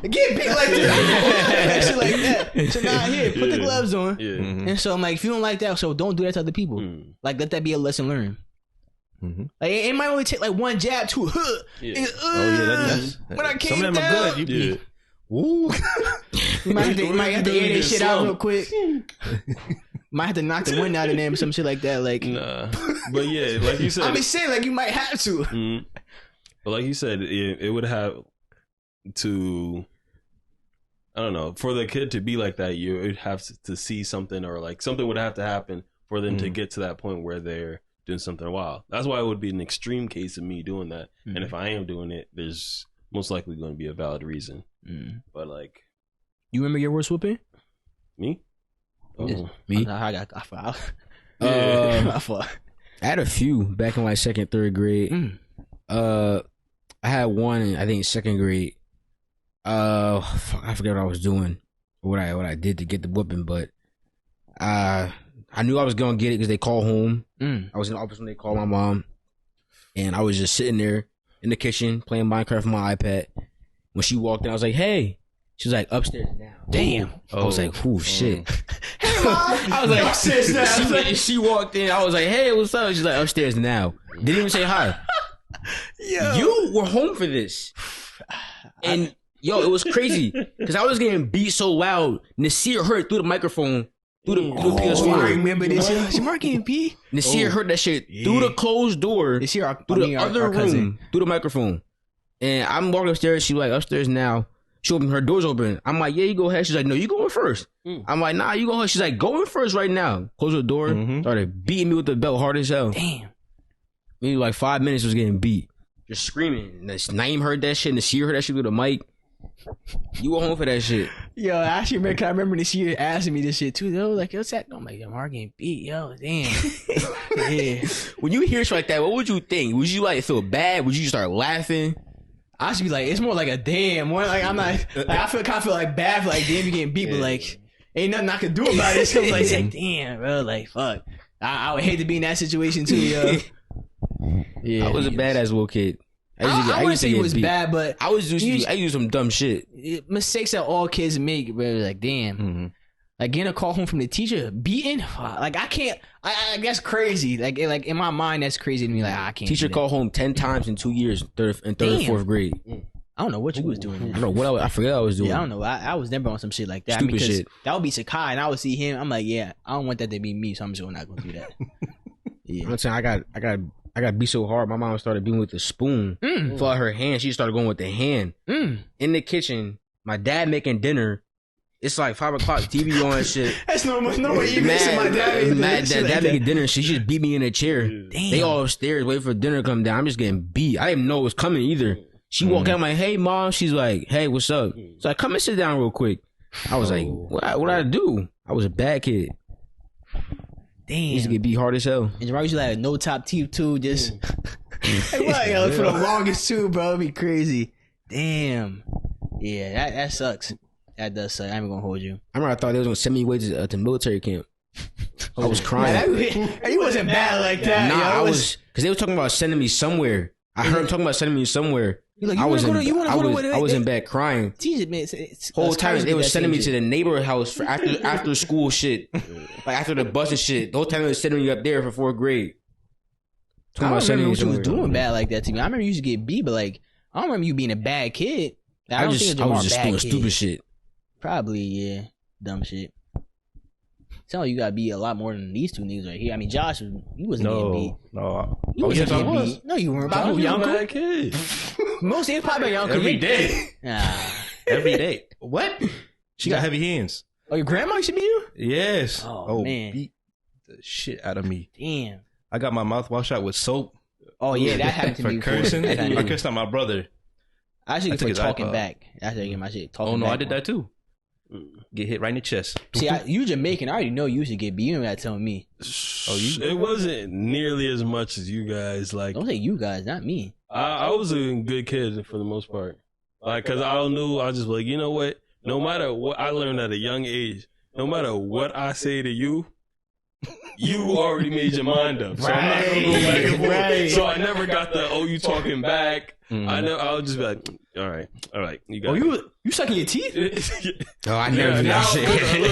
get beat like this, shit like that. So now here, put the gloves on. Yeah. And so I'm like, if you don't like that, so don't do that to other people. Like let that be a lesson learned. Mm-hmm. Like it might only take like one jab, two. But I can't. Some of them are good. Woo. You might have to air that shit out real quick. Might have to knock the wind out of them or some shit like that. Like, nah. But yeah, like you said, I'm just saying, like you might have to. But like you said, it would have to. I don't know. For the kid to be like that, you would have to see something, or like something would have to happen for them to get to that point where they're doing something wild. That's why it would be an extreme case of me doing that. And if I am doing it, there's most likely going to be a valid reason. But like, you remember your worst whooping? Me? Me? I had a few back in like second, third grade. I had one in, I think, second grade. I forget what I was doing, what I did to get the whooping, but I knew I was gonna get it because they called home. I was in the office when they called my mom, and I was just sitting there in the kitchen playing Minecraft on my iPad. When she walked in, I was like, "Hey." She was like, "Upstairs now." Damn. I was like, "Ooh, shit." Hey, Mom. I was like, "Upstairs now." She walked in. I was like, "Hey, what's up?" She's like, "Upstairs now." Didn't even say hi. Yo. You were home for this, and yo, it was crazy because I was getting beat so loud. Nasir heard through the microphone. Through the PS4. I remember this. Jemar getting beat. Nasir heard that shit through the closed door, through the other room, through the microphone. And I'm walking upstairs. She like, "Upstairs now." She opened her doors open. I'm like, "Yeah, you go ahead." She's like, "No, you going first." I'm like, "Nah, you go ahead." She's like, "Going first right now." Close the door. Started beating me with the belt hard as hell. Damn. Maybe like 5 minutes was getting beat. Just screaming. Naeem heard that shit. Nasir heard that shit through the mic. You were home for that shit. Yo, actually, man, I remember this year asking me this shit too. They were like, "What's that?" I'm like, "Yo, Mark getting beat." Yo, damn. Yeah. When you hear shit like that, what would you think? Would you like feel bad? Would you start laughing? I should be like, it's more like a damn. More like I'm not. Like, I kind of feel like bad for like damn you getting beat, but like ain't nothing I could do about it. So like damn, bro, like fuck. I would hate to be in that situation too, yo. Yeah, I was a badass little kid. I wouldn't say it was bad, but I used some dumb shit. Mistakes that all kids make, bro. Like damn, like getting a call home from the teacher, beaten. Like I can't. I that's crazy. Like in my mind, that's crazy to me. Like I can't. Teacher called home 10 times in 2 years, third and fourth grade. I don't know what you was doing. I don't know what I forget I was doing. Yeah, I don't know. I was never on some shit like that. Stupid shit. That would be Sakai, and I would see him. I'm like, yeah, I don't want that to be me, so I'm just not gonna do that. Yeah, I'm saying I got beat so hard. My mom started beating with the spoon. For her hand, she started going with the hand. In the kitchen, my dad making dinner. It's like 5 o'clock, TV on and shit. That's no way you missing my dad. Dad making dinner. She just beat me in a chair. Damn. They all upstairs waiting for dinner to come down. I'm just getting beat. I didn't know it was coming either. She walked out. I'm like, "Hey, Mom." She's like, "Hey, what's up?" So I come and sit down real quick. I was like, what I do? I was a bad kid. Damn. I used to get beat hard as hell. And Jemar used to have no top teeth too. Just hey, what, yo, for the longest too, bro. It'd be crazy. Damn. Yeah, that sucks. That does suck. I ain't gonna hold you. I remember I thought they was gonna send me away to military camp. I was crying. He wasn't bad like that. Nah, I was because they were talking about sending me somewhere. I heard him talking about sending me somewhere. Like, I was in bed crying. Jesus, man, whole time they were sending me to the neighborhood house for after school shit, like after the bus and shit. The whole time they were sending me up there for 4th grade. I don't remember what you was doing bad like that to me. I remember you used to get beat, but like I don't remember you being a bad kid. I was just doing stupid shit. Probably, yeah, dumb shit. Sound like you got beat a lot more than these two niggas right here. I mean, Josh, you wasn't getting beat. No, you wasn't getting beat. No, you weren't. I was a bad kid. Most of probably your uncle. Every day. Every day. What? She got heavy hands. Oh, your grandma used to beat you? Yes. Oh man, beat the shit out of me. Damn. I got my mouth washed out with soap. Oh yeah, that happened to for me. Cursing. I cursed out my brother. I actually for talking back. I should get my shit talking. Oh no, back I did that too. Get hit right in the chest. See, you Jamaican. I already know you used to get beat. You don't gotta tell me. It wasn't nearly as much as you guys. Like, don't say you guys, not me. I was a good kid for the most part. Like, cause I knew I was just like, you know what? No matter what, I learned at a young age. No matter what I say to you, you already made your mind up. So I'm not gonna go back and forth. So I never got the you talking back. I would just be like, all right, you got. Oh, you sucking your teeth? Oh, I never did that shit.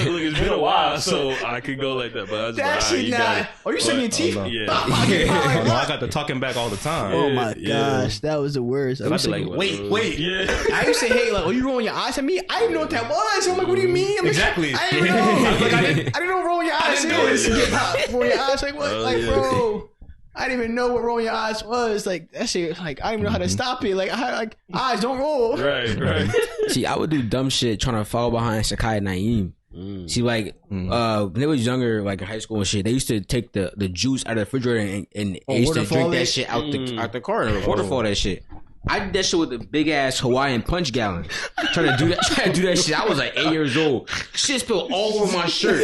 Look, it's been a while, so I could go like that. But I was that just like, shit not. Oh, you sucking your teeth? Yeah. I got the talking back all the time. Oh my gosh, that was the worst. I'd be like, wait. Yeah. I used to say, hey, like, you rolling your eyes at me? I didn't know what that was. I'm like, what do you mean? I'm Exactly. Like, I didn't know. I didn't know rolling your eyes is. Rolling your eyes, like what? Bro. I didn't even know what rolling your eyes was. Like that shit. Like I didn't even know how to stop it. Like eyes don't roll. Right. See, I would do dumb shit trying to follow behind Sakai and Naeem. See, like when they was younger, like in high school and shit, they used to take the juice out of the refrigerator and they used to drink that shit out the car and waterfall that shit. I did that shit with a big ass Hawaiian punch gallon. Trying to do that shit. I was like 8 years old. Shit spilled all over my shirt.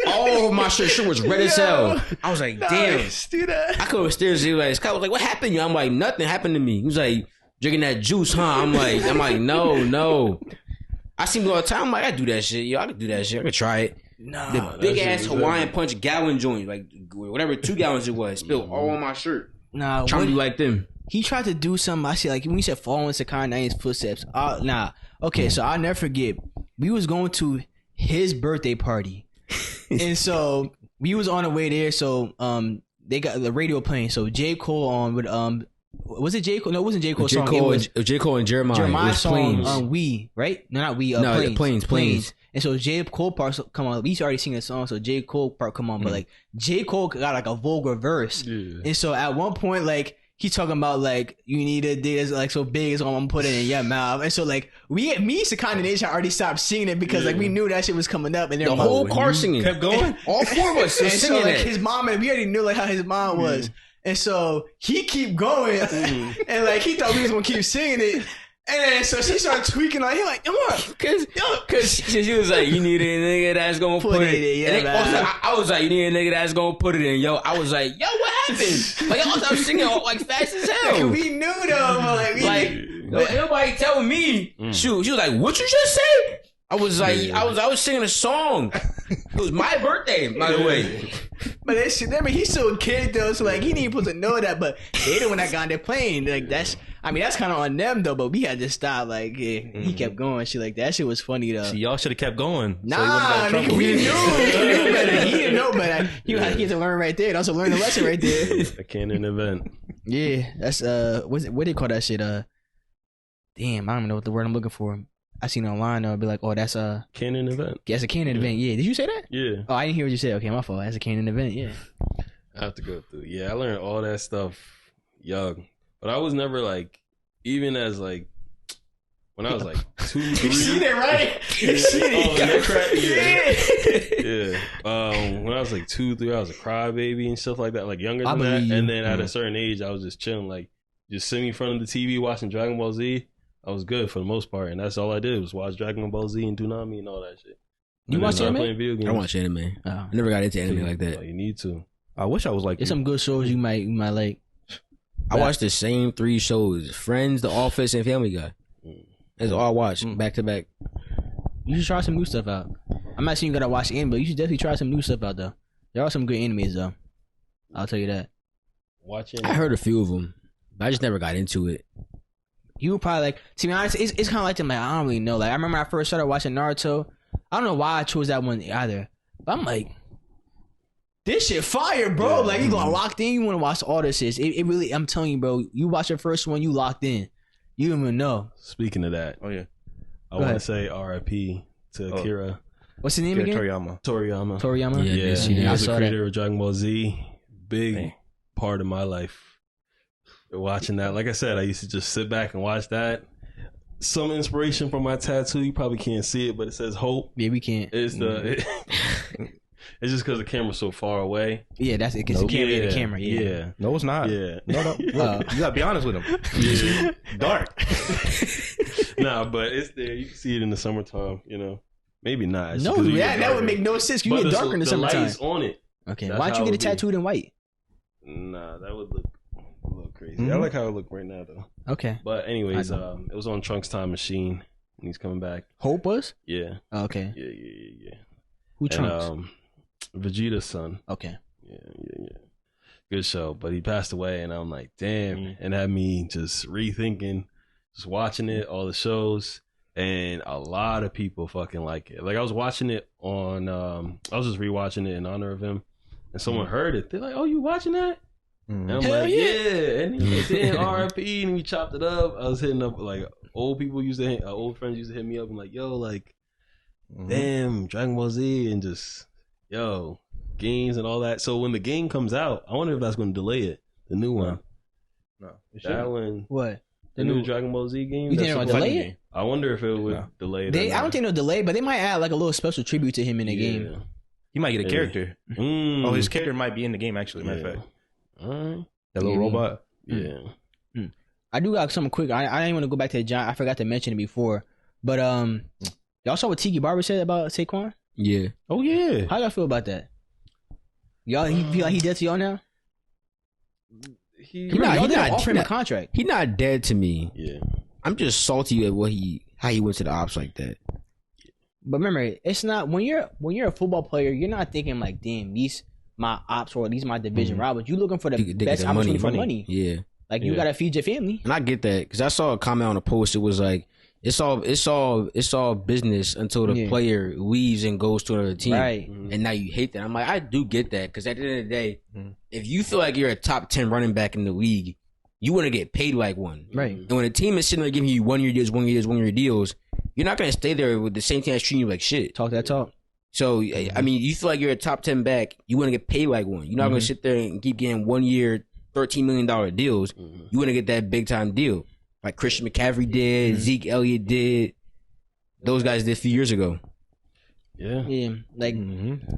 All over my shirt. Shit was red as hell. I was like, damn. Do that. I come upstairs and he was like, Scott was like, what happened to you? I'm like, nothing happened to me. He was like, drinking that juice, huh? I'm like, no. I see him all the time. I'm like, I do that shit. Yo, I could do that shit. I could try it. No. The big ass Hawaiian punch gallon joint, like whatever 2 gallons it was, spilled all on my shirt. Nah, trying to be like them. He tried to do something. I see, like when you said following Sakai Naeem's footsteps. Okay, so I'll never forget. We was going to his birthday party, and so we was on the way there. So they got the radio playing. So J. Cole on with was it J. Cole? No, it wasn't J. Cole's song. J. Cole and Jeremiah. Jeremiah's song. We right? No, not we. Planes. And so J. Cole part come on. We already singing the song, so J. Cole part come on. But like J. Cole got like a vulgar verse, and so at one point like. He's talking about like you need a dick that's like so big as I'm gonna put it in your mouth, and so like me, Sakai and Nation already stopped singing it because like we knew that shit was coming up, and the whole car singing kept going. All 4 of us and singing so, like, it. his mom and we already knew like how his mom was, and so he keep going, and like he thought we was gonna keep singing it. And then, so she started tweaking like, he like, come on. Cause she was like, you need a nigga that's gonna put it in. Yeah, and also, I was like, you need a nigga that's gonna put it in. Yo, I was like, yo, what happened? Like, I was singing like fast as hell. We knew though, but nobody tell me. Shoot, she was like, what you just say? I was like, I was singing a song. It was my birthday, by the way. But that shit, I mean, he's still a kid though, so like he ain't supposed to know that. But they the one that got on there playing. Like that's kind of on them though. But we had to stop. Like he kept going. Shit like that shit was funny though. See, y'all should have kept going. Nah, so nigga, we knew better. He didn't know better. He had to learn right there. And also learn the lesson right there. A canon event. Yeah, that's what do they call that shit? Damn, I don't know what the word I'm looking for. I seen it online though. I'd be like, oh, that's a canon event. Yeah, it's a canon event. Yeah, did you say that? Yeah. Oh, I didn't hear what you said. Okay, my fault. That's a canon event. Yeah. I have to go through. Yeah, I learned all that stuff young, but I was never like, even as like, when I was like 2, 3. You see that, right? Yeah. When I was like 2, 3, I was a crybaby and stuff like that, like younger than that. And then at a certain age, I was just chilling, like just sitting in front of the TV watching Dragon Ball Z. I was good for the most part, and that's all I did was watch Dragon Ball Z and Toonami and all that shit. You watch anime? Playing video games. I watch anime. I never got into anime like that. Oh, you need to. I wish I was like. There's some good shows you might like. I watched the same 3 shows: Friends, The Office, and Family Guy. That's all I watch back to back. You should try some new stuff out. I'm not saying you gotta watch anime, but you should definitely try some new stuff out though. There are some good animes though. I'll tell you that. Watching. I heard a few of them. I just never got into it. You were probably like, to be honest, it's kind of like them. Like, I don't really know. Like, I remember when I first started watching Naruto. I don't know why I chose that one either. But I'm like, this shit fire, bro. Like, you got locked in. You want to watch all this shit. It really, I'm telling you, bro. You watch the first one, you locked in. You don't even know. Speaking of that, I want to say R.I.P. to Akira. What's his name again? Toriyama. Yeah. He was the creator of Dragon Ball Z. Big part of my life. Watching that, like I said, I used to just sit back and watch that. Some inspiration from my tattoo. You probably can't see it, but it says hope. Yeah, we can't. It's it's just because the camera's so far away. Yeah, that's it. Because the camera. Yeah. No, it's not. Yeah. No. You gotta be honest with him. Yeah. Dark. Nah, but it's there. You can see it in the summertime. Maybe not. No, that would make no sense. You get darker in the summertime. The light's on it. Okay, why don't you get it tattooed in white? Nah, that would look a little crazy. I like how it look right now though. Okay. But anyways, it was on Trunks' time machine and he's coming back. Hope was? Yeah. Oh, okay. Yeah. Who Trunks? Vegeta's son. Okay. Yeah. Good show. But he passed away and I'm like, damn. And had me just rethinking, just watching it, all the shows. And a lot of people fucking like it. Like I was watching it on I was just rewatching it in honor of him. And someone heard it. They're like, "Oh, you watching that?" And I'm like, "Yeah." And he was saying R.I.P. and we chopped it up. I was hitting up like old friends used to hit me up and like, "Yo, like, damn, Dragon Ball Z," and just games and all that. So when the game comes out, I wonder if that's going to delay it. The new one. No, that one. What? The new Dragon Ball Z game. You think they're going to delay it? I wonder if it would delay it. I don't think they'll delay, but they might add like a little special tribute to him in the game. He might get a character. Oh, his character might be in the game, actually, matter of fact. That little robot. Yeah. I do got something quick. I didn't want to go back to the Giant. I forgot to mention it before. But y'all saw what Tiki Barber said about Saquon? Yeah. Oh, yeah. How y'all feel about that? He feel like he dead to y'all now? He not offer him a contract. He not dead to me. Yeah. I'm just salty at how he went to the ops like that. But remember, it's not when you're a football player, you're not thinking like, damn, these my ops or these my division rivals. You looking for the best opportunity for money. Yeah, like you gotta feed your family. And I get that because I saw a comment on a post. It was like it's all business until the player leaves and goes to another team, right? And now you hate that. I'm like, I do get that because at the end of the day, if you feel like you're a top 10 running back in the league, you want to get paid like one, right? And when a team is sitting there giving you 1 year deals, 1 year deals. You're not going to stay there with the same team that's treating you like shit. Talk that talk. So, I mean, you feel like you're a top 10 back. You want to get paid like one. You're not going to sit there and keep getting 1 year, $13 million deals. You want to get that big time deal. Like Christian McCaffrey did, Zeke Elliott did. Those guys did a few years ago. Yeah. Like,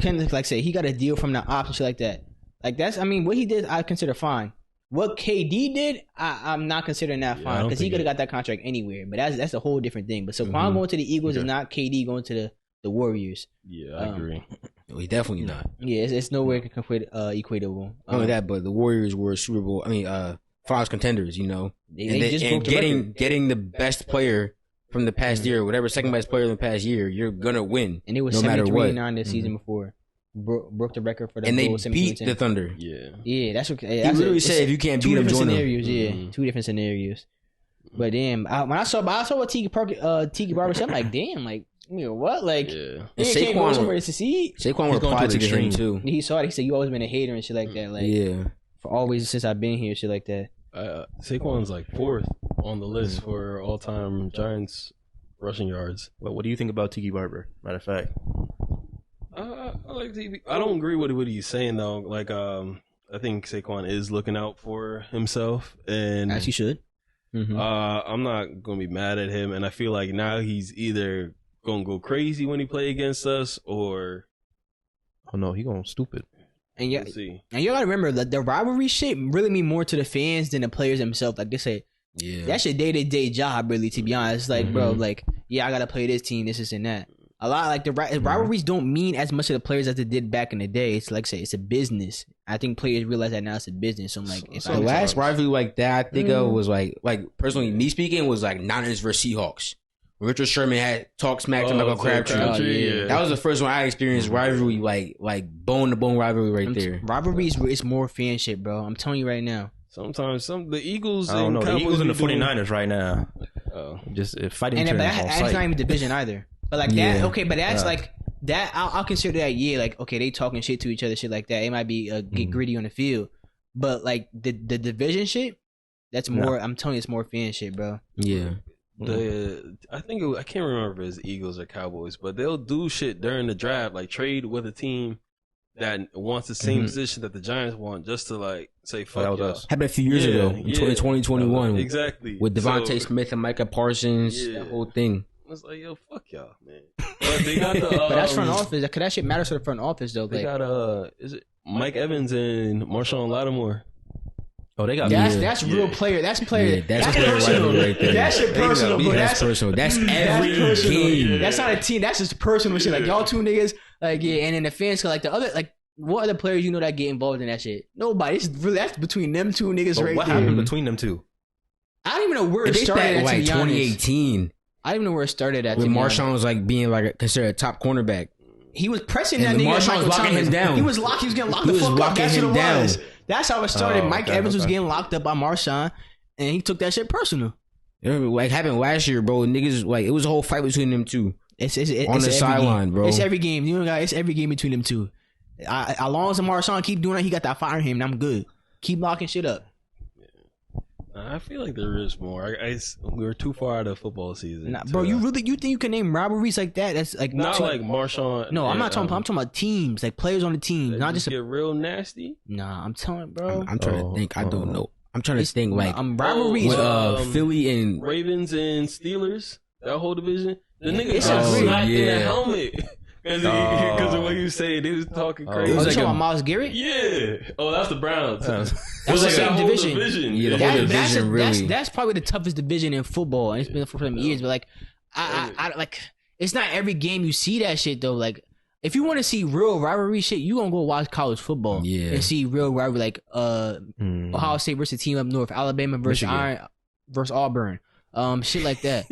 Ken, like say, he got a deal from the ops and shit like that. Like, that's, I mean, what he did, I consider fine. What KD did, I'm not considering that fine because he could have got that contract anywhere. But that's a whole different thing. But Saquon going to the Eagles is not KD going to the Warriors. Yeah, I agree. No, he definitely not. Yeah, it's nowhere equatable. Only that, but the Warriors were Super Bowl. I mean, finals contenders. You know, they just broke the record. Getting the best player from the past year, whatever second best player in the past year, you're gonna win. And it was no 73-9 this season before. Broke the record for the and they beat the Thunder. Yeah, that's what. He literally said if you can't beat them, join them. Yeah, two different scenarios. But damn, when I saw what Tiki Barber said, I'm like, damn, like, what? Like, Saquon can't go somewhere to succeed. Saquon replied to the extreme too. He saw it. He said, "You always been a hater and shit like that." Like, for always since I've been here, shit like that. Saquon's like 4th on the list for all-time Giants rushing yards. But what do you think about Tiki Barber? Matter of fact. I like TV. I don't agree with what he's saying though. Like, I think Saquon is looking out for himself, and as he should. I'm not gonna be mad at him, and I feel like now he's either gonna go crazy when he play against us, or he going stupid. And we'll see. And you gotta remember that the rivalry shit really mean more to the fans than the players themselves. Like they say, that's your day-to-day job, really. To be honest, like bro, like I gotta play this team, this and that. A lot like the rivalries don't mean as much to the players as they did back in the day. It's like say it's a business. I think players realize that now it's a business. So I'm like, the last rivalry like that I think of was like personally me speaking was like Niners versus Seahawks. Richard Sherman had talk smack to Michael Crabtree. That was the first one I experienced rivalry like bone to bone rivalry right there. Rivalries is more fanship, bro. I'm telling you right now. Sometimes the Eagles. I don't know. The Cowboys Eagles and the be doing- 49ers right now. Oh. Just fighting And turns but on that's site. not even division either. But like Yeah. that, okay. But that's like that. I'll consider that. Yeah, like okay, they talking shit to each other, shit like that. It might be get gritty on the field, but like the division shit, that's more. I'm telling you, it's more fan shit, bro. Yeah. I can't remember if it's Eagles or Cowboys, but they'll do shit during the draft, like trade with a team that wants the same position that the Giants want, just to like say fuck that was y'all. us. Happened a few years ago in 2021 Exactly. with Devontae So, Smith and Micah Parsons, Yeah. that whole thing. It's like, yo, fuck y'all, man. But they got the But that's front office. Cause that shit matters to the front office though. They Like, got is it Mike Evans and Marshawn Lattimore? Oh, they got that's real player. That's player. Yeah, that's that's player personal. right there. That shit personal, bro. That's personal. That's every personal. game. That's not a team. That's just personal shit. Like y'all two niggas, like yeah, and then the fans, like the other, like what other players you know that get involved in that shit? Nobody. It's really that's between them two niggas But right what there. happened between them two? I don't even know where it They started. back At, like to be honest. 2018 I don't even know where it started at. when to be honest. Marshawn was like being like considered a top cornerback. He was pressing And that nigga. Marshawn was Michael locking Thomas. him down. He was getting locked He the was fuck up. locking That's him what it down. was. That's how it started. Oh, Mike okay, Evans was okay. getting locked up by Marshawn, and he took that shit personal. Like happened last year, bro. Niggas like it was a whole fight between them two. It's On the every sideline, game. bro. It's every game. You know, guys. It's every game between them two. As long as Marshawn keep doing that, he got that fire in him, and I'm good. Keep locking shit up. I feel like there is more. We're too far out of football season. Nah, bro, you think you can name rivalries like that? That's like not too- like Marshawn. No, I'm and, not talking. I'm talking about teams, like players on the team, not just. get real nasty. Nah, I'm telling, bro. I'm trying to think. I don't know. I'm trying to It's- think like rivalries. with Philly and Ravens and Steelers, that whole division. The nigga It's got a- sniped in yeah. the helmet because of what he was saying. He was talking crazy. Oh, you like talking a- about Myles Garrett? Yeah. Oh, that's the Browns. That's It was the like same that whole division. Yeah, the whole That's, division, really. that's probably the toughest division in football, and it's been for some years. But like, I like, it's not every game you see that shit though. Like, if you want to see real rivalry shit, you gonna go watch college football, Yeah. and see real rivalry like Ohio State versus team up north, Alabama versus Michigan. Iron versus Auburn, shit like that.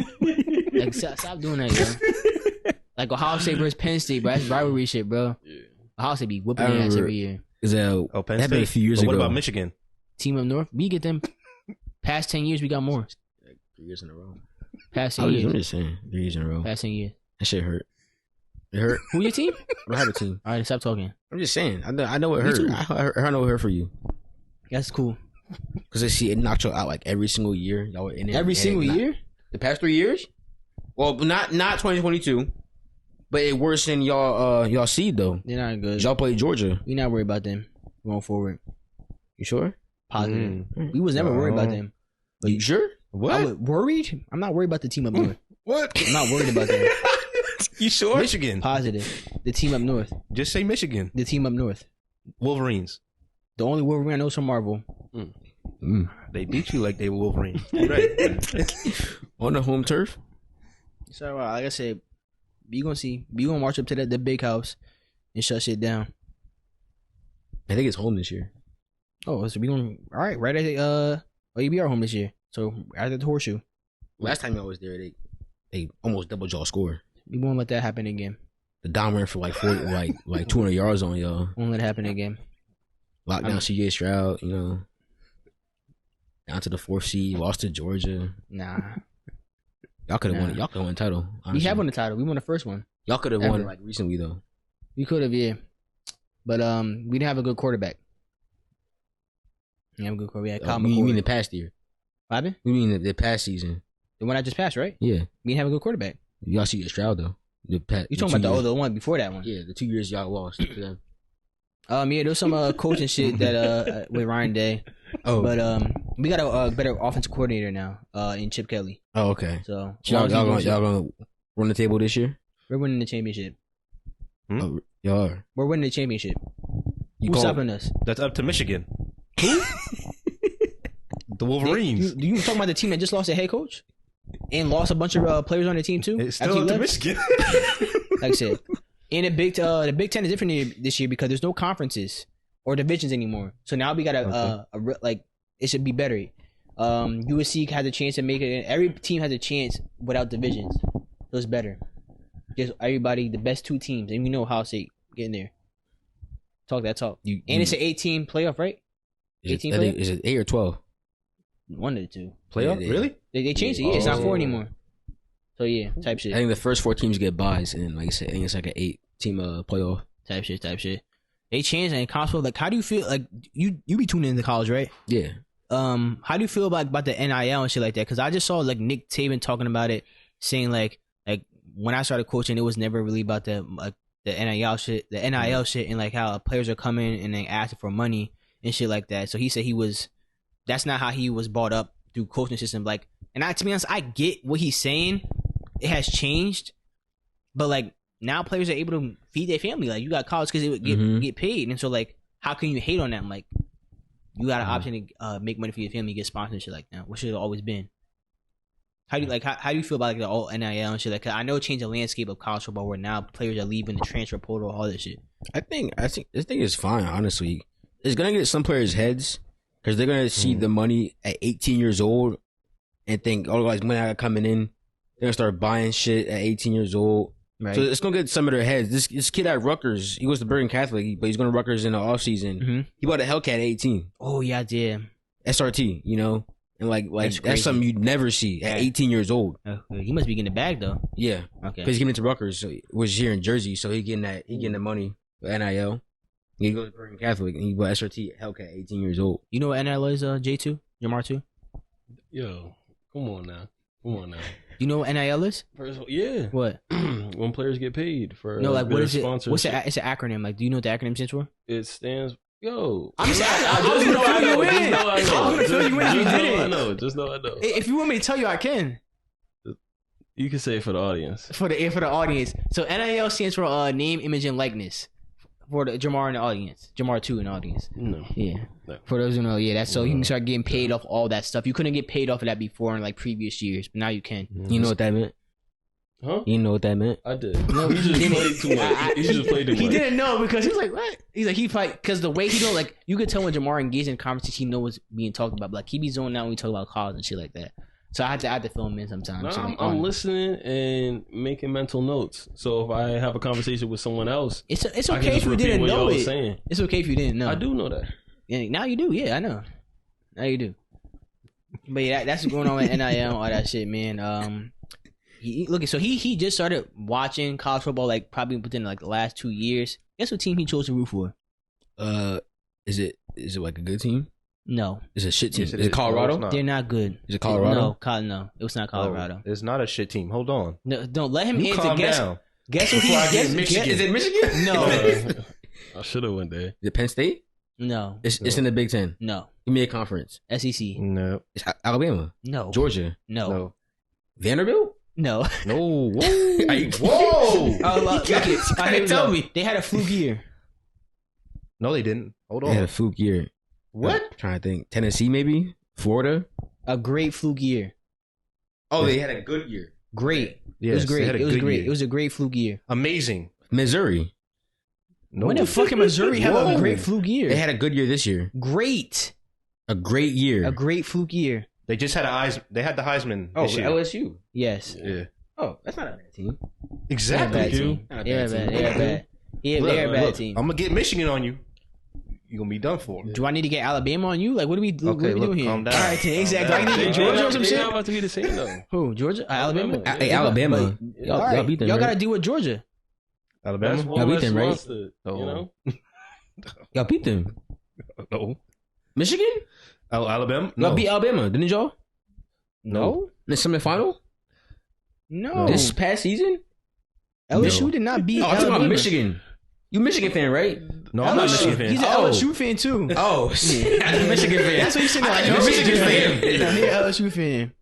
Like, stop doing that, yo. Like Ohio State versus Penn State, bro. That's rivalry shit, bro. Yeah. Ohio State be whooping I their ass remember- every year. is that Oh, Penn that happened a State. few years But ago. what about Michigan? Team up north, we get them. Past 10 years, we got more. 3 years in a row. Past 10 I'm years. just saying 3 years in a row. Past 10 years. That shit hurt. It hurt. Who your team? I don't have a team. All right, stop talking. I'm just saying. I know it Me hurt. too. I know it hurt for you That's cool. because I see it knocked you out like every single year. Y'all were in it Every single year? The past 3 years. Well, not 2022, but it worsened y'all seed though. They're not good. Y'all played Georgia. We not worried about them going forward. You sure? Positive. We was never worried about them. You sure? I was worried? I'm not worried about the team up north. What? I'm not worried about them. You sure? Michigan. Positive. The team up north. Just say Michigan. The team up north. Wolverines. The only Wolverine I know is from Marvel. They beat you like they were Wolverine. Right. On the home turf. So like I said, you gonna march up to the big house and shut shit down. I think it's home this year. Oh, so we gonna right at OUBR home this year. So right at the horseshoe. Last time I was there, they almost doubled y'all score. We won't let that happen again. The Dom ran for like 40, like 200 yards on y'all. Won't let it happen again. Locked down CJ Stroud, down to the 4th seed, lost to Georgia. Nah. Y'all could have won it. Y'all could have won the title. We Honestly. have won the title. We won the first one. Y'all could have won Ever. like recently though. We could have, yeah. But we didn't have a good quarterback. We didn't have a good quarterback. Kyle You mean McCord. the past year? What happened? You mean the past season? The one I just passed, right? Yeah. We didn't have a good quarterback. Y'all see Stroud though. You talking about the other one before that one? Yeah, the 2 years y'all lost to them. Yeah, there's some coaching shit that with Ryan Day. Oh, But we got a better offensive coordinator now in Chip Kelly. oh, okay. So Y'all gonna run the table this year? we're winning the championship. Oh, y'all are. We're winning the championship. You Who's call- stopping us? That's up to Michigan. Who? The Wolverines. You talking about the team that just lost their head coach and lost a bunch of players on their team too? It's After still he up to left? Michigan. Like I said, and the Big Ten is different this year because there's no conferences or divisions anymore. So now we got it should be better. USC has a chance to make it. And every team has a chance without divisions. So it's better. Just everybody, the best 2 teams, and we know how State getting there. Talk that talk. And it's an 8-team playoff, right? 18 I think, is it 8 or 12? One of the two. Playoff? Yeah. Really? They changed it. Yeah, it's not Oh. 4 anymore. So yeah, type shit. I think the first 4 teams get buys, and like I said, I think it's like an 8-team playoff. Type shit. They changed it in college. Like, how do you feel? Like, you be tuning into college, right? Yeah. How do you feel about the NIL and shit like that? Because I just saw like Nick Saban talking about it, saying like when I started coaching, it was never really about the NIL shit, and like how players are coming and then asking for money and shit like that. So he said that's not how he was brought up through coaching system. Like, and to be honest, I get what he's saying. It has changed, but like now players are able to feed their family. Like, you got college because they would get paid, and so like, how can you hate on them? Like, you got an option to make money for your family, get sponsored and shit like that, which should have always been. How do you how do you feel about like the all NIL and shit? Like, 'cause I know it changed the landscape of college football where now players are leaving the transfer portal, all this shit. I think this thing is fine. Honestly, it's gonna get some players' heads because they're gonna see the money at 18 years old and think, oh, guys, money coming in. They're gonna start buying shit at 18 years old. Right. So it's gonna get some of their heads. This kid at Rutgers, he goes to Bergen Catholic, but he's going to Rutgers in the off season. Mm-hmm. He bought a Hellcat at 18. Oh yeah, I did. SRT, you know, and like That's that's crazy. something you'd never see at 18 years old. He must be getting the bag though. Yeah, Okay. because he's getting into Rutgers, so which is here in Jersey, so he getting the money for NIL. He goes to Bergen Catholic and he bought SRT Hellcat at 18 years old. You know what NIL is? J2, Jemar 2. Yo, come on now. You know what NIL is? First of all, yeah. What? When players get paid for No, like what their is it? sponsorship, What's it's an acronym? Like, do you know what the acronym stands for? it stands. Yo, I'm saying, I I was gonna fill you in. Just know I know. I was gonna fill you in if you Just know didn't. I know. Just know I know. If you want me to tell you, I can. You can say it for the audience. For the audience. So NIL stands for name, image, and likeness. For the Jemar in the audience. Jemar 2 in the audience. No. Yeah. No. For those who know, yeah, that's so you can start getting paid off all that stuff. You couldn't get paid off of that before in like previous years, but now you can. You know what that meant? Huh? You know what that meant? I did. No, he just played too much. He just played too much. He didn't know because he was like, "What?" He's like, he probably because the way he don't like, you could tell when Jemar engaged in conversation, he knows what's being talked about. But like, he be zoning out when we talk about college and shit like that. So I had to fill him in sometimes. No, So, like, I'm listening and making mental notes. So if I have a conversation with someone else, It's I can okay just if you repeat didn't what y'all know was it. saying. It's okay if you didn't know. I do know that. Yeah, now you do. Yeah, I know. Now you do. But yeah, that's what's going on with NIL, all that shit, man. So he just started watching college football like probably within like the last 2 years. Guess what team he chose to root for? Is it like a good team? No, It's a shit team. Yes, Is it Colorado? No, it's not. they're not good. Is it Colorado? No, it was not Colorado. Oh, it's not a shit team. Hold on. No, don't let him You answer. calm Guess down. what Before I get he Michigan. Is it Michigan? No, I should have went there. Is it Penn State? no, It's in the Big Ten. no. Give me a conference. SEC. No. It's Alabama, No, Georgia, no, Vanderbilt. no. No. Whoa. Whoa! Oh, okay. Here we Tell go. me, they had a fluke year. No, they didn't. Hold They had a on. fluke year. What? I'm trying to think. Tennessee, maybe. Florida. A great fluke year. Oh, they had a good year. Great. Yes, it was they great. had a It was good great. year. It was a great fluke year. Amazing. Missouri. No. When the fuck in Missouri have a Whoa. great fluke year? They had a good year this year. Great. A great year. A great fluke year. They just had They had the Heisman Oh, this year. LSU. Yes. Yeah. Oh, that's not a bad team. They're a Exactly. bad you. team. Not a They're bad bad. team. They're bad. Yeah, Look, they're a bad look, team. I'm gonna get Michigan on you. You're gonna be done for. Do I need to get Alabama on you? Like, what do we do? Okay, what are we look, doing here? calm down. All right, then, Calm exactly. down. I need to get They Georgia not- or some they shit. not about to be the same though. Who? Georgia? Alabama. Alabama. Alabama. But, Y'all- all right, y'all beat them, y'all right? gotta deal with Georgia. Alabama. That's Y'all beat one them, right? wants to, Oh. You know. Y'all beat them. No. Michigan? Alabama. Y'all No. beat Alabama, didn't y'all? No. In the semifinal? No. This past season? LSU No. did not beat Oh, I'm talking Alabama. about Michigan. You Michigan fan, right? No, I'm not a LSU. Michigan fan. He's an Oh. LSU fan too. Oh, shit. I'm a Michigan fan. That's what he's saying. Like, You're a LSU Michigan fan. He's an LSU fan.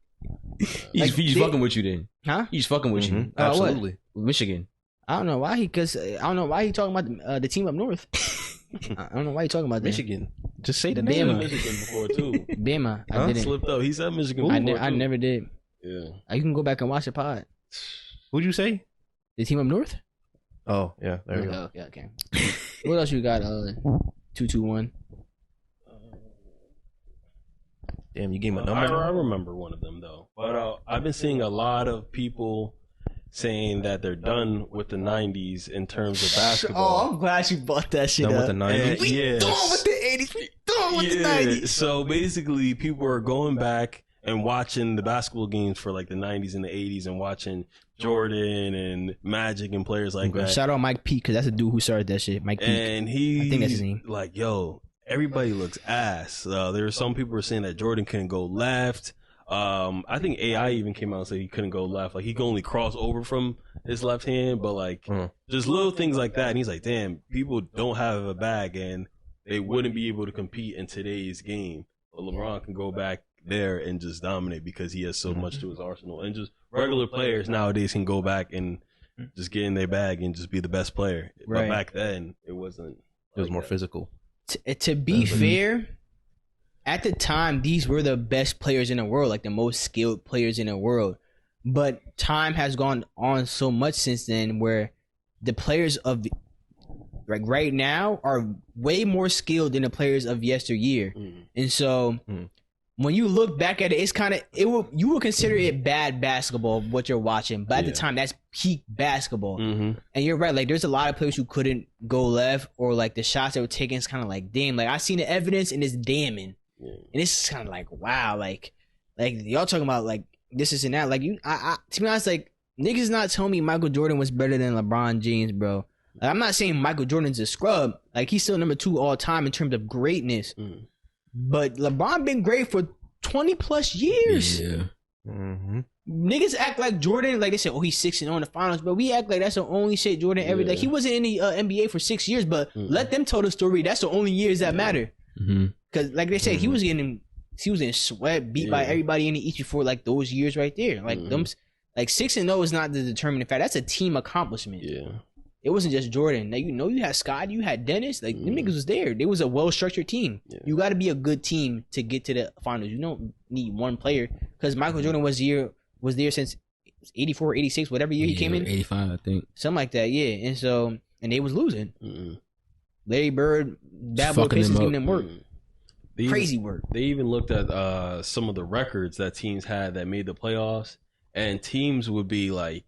He's Like, fucking with you then. Huh? He's fucking with you. Mhm. what? Absolutely. Michigan. I don't know why I don't know why he talking about the team up north. I don't know why he talking about that. Michigan. Just say the Bama. name. Michigan before too. Bama. I Huh? didn't. Slipped up. He said Michigan. I, before, I too. never did. Yeah. You can go back and watch the pod. Who'd you say? The team up north. Oh, yeah. There you go. Okay. What else you got? 221. Damn, you gave my I number. remember one of them though. But I've been seeing a lot of people saying that they're done with the 90s in terms of basketball. Oh, I'm glad you bought that shit Done up. with the 90s. Yes. the 80s. We done wrong with the 90s? So basically, people are going back and watching the basketball games for like the 90s and the 80s and watching Jordan and Magic and players like that. Shout out Mike Peake, because that's the dude who started that shit. Mike Peake. And I think that's his name. Like, yo, everybody looks ass. There were some people who were saying that Jordan couldn't go left. I think AI even came out and said he couldn't go left. Like, he could only cross over from his left hand, but like just little things like that. And he's like, damn, people don't have a bag and they wouldn't be able to compete in today's game. But LeBron can go back there and just dominate because he has so much to his arsenal. And just regular players nowadays can go back and just get in their bag and just be the best player. Right. But back then, it wasn't. It was more physical. To be fair, at the time, these were the best players in the world, like the most skilled players in the world. But time has gone on so much since then where the players of like right now are way more skilled than the players of yesteryear. And so when you look back at it, it's kind of you will consider it bad basketball what you're watching, but at the time that's peak basketball. And you're right, like there's a lot of players who couldn't go left, or like the shots they were taking is kind of like, damn, like I seen the evidence and it's damning. And it's kind of like, wow, like y'all talking about like this and that. Like I to be honest, like niggas not telling me Michael Jordan was better than LeBron James, bro. Like, I'm not saying Michael Jordan's a scrub. Like he's still number 2 all time in terms of greatness. But LeBron been great for 20 plus years. Yeah. Niggas act like Jordan, like they say, oh, he's 6-0 in the finals, but we act like that's the only shit Jordan ever. Like he wasn't in the NBA for 6 years, but let them tell the story. That's the only years that matter. Because like they said, he was in sweat, beat by everybody in the East before like those years right there. Like them, like 6-0 is not the determining factor. That's a team accomplishment. Yeah. It wasn't just Jordan. Like, you had Scott, you had Dennis. Like, them niggas was there. They was a well-structured team. You got to be a good team to get to the finals. You don't need one player. Because Michael Jordan was there since 84, 86, whatever year he came in. 85, I think. Something like that, yeah. And they was losing. Larry Bird, bad boy Pistons giving them work. Crazy work. They even looked at some of the records that teams had that made the playoffs. And teams would be like,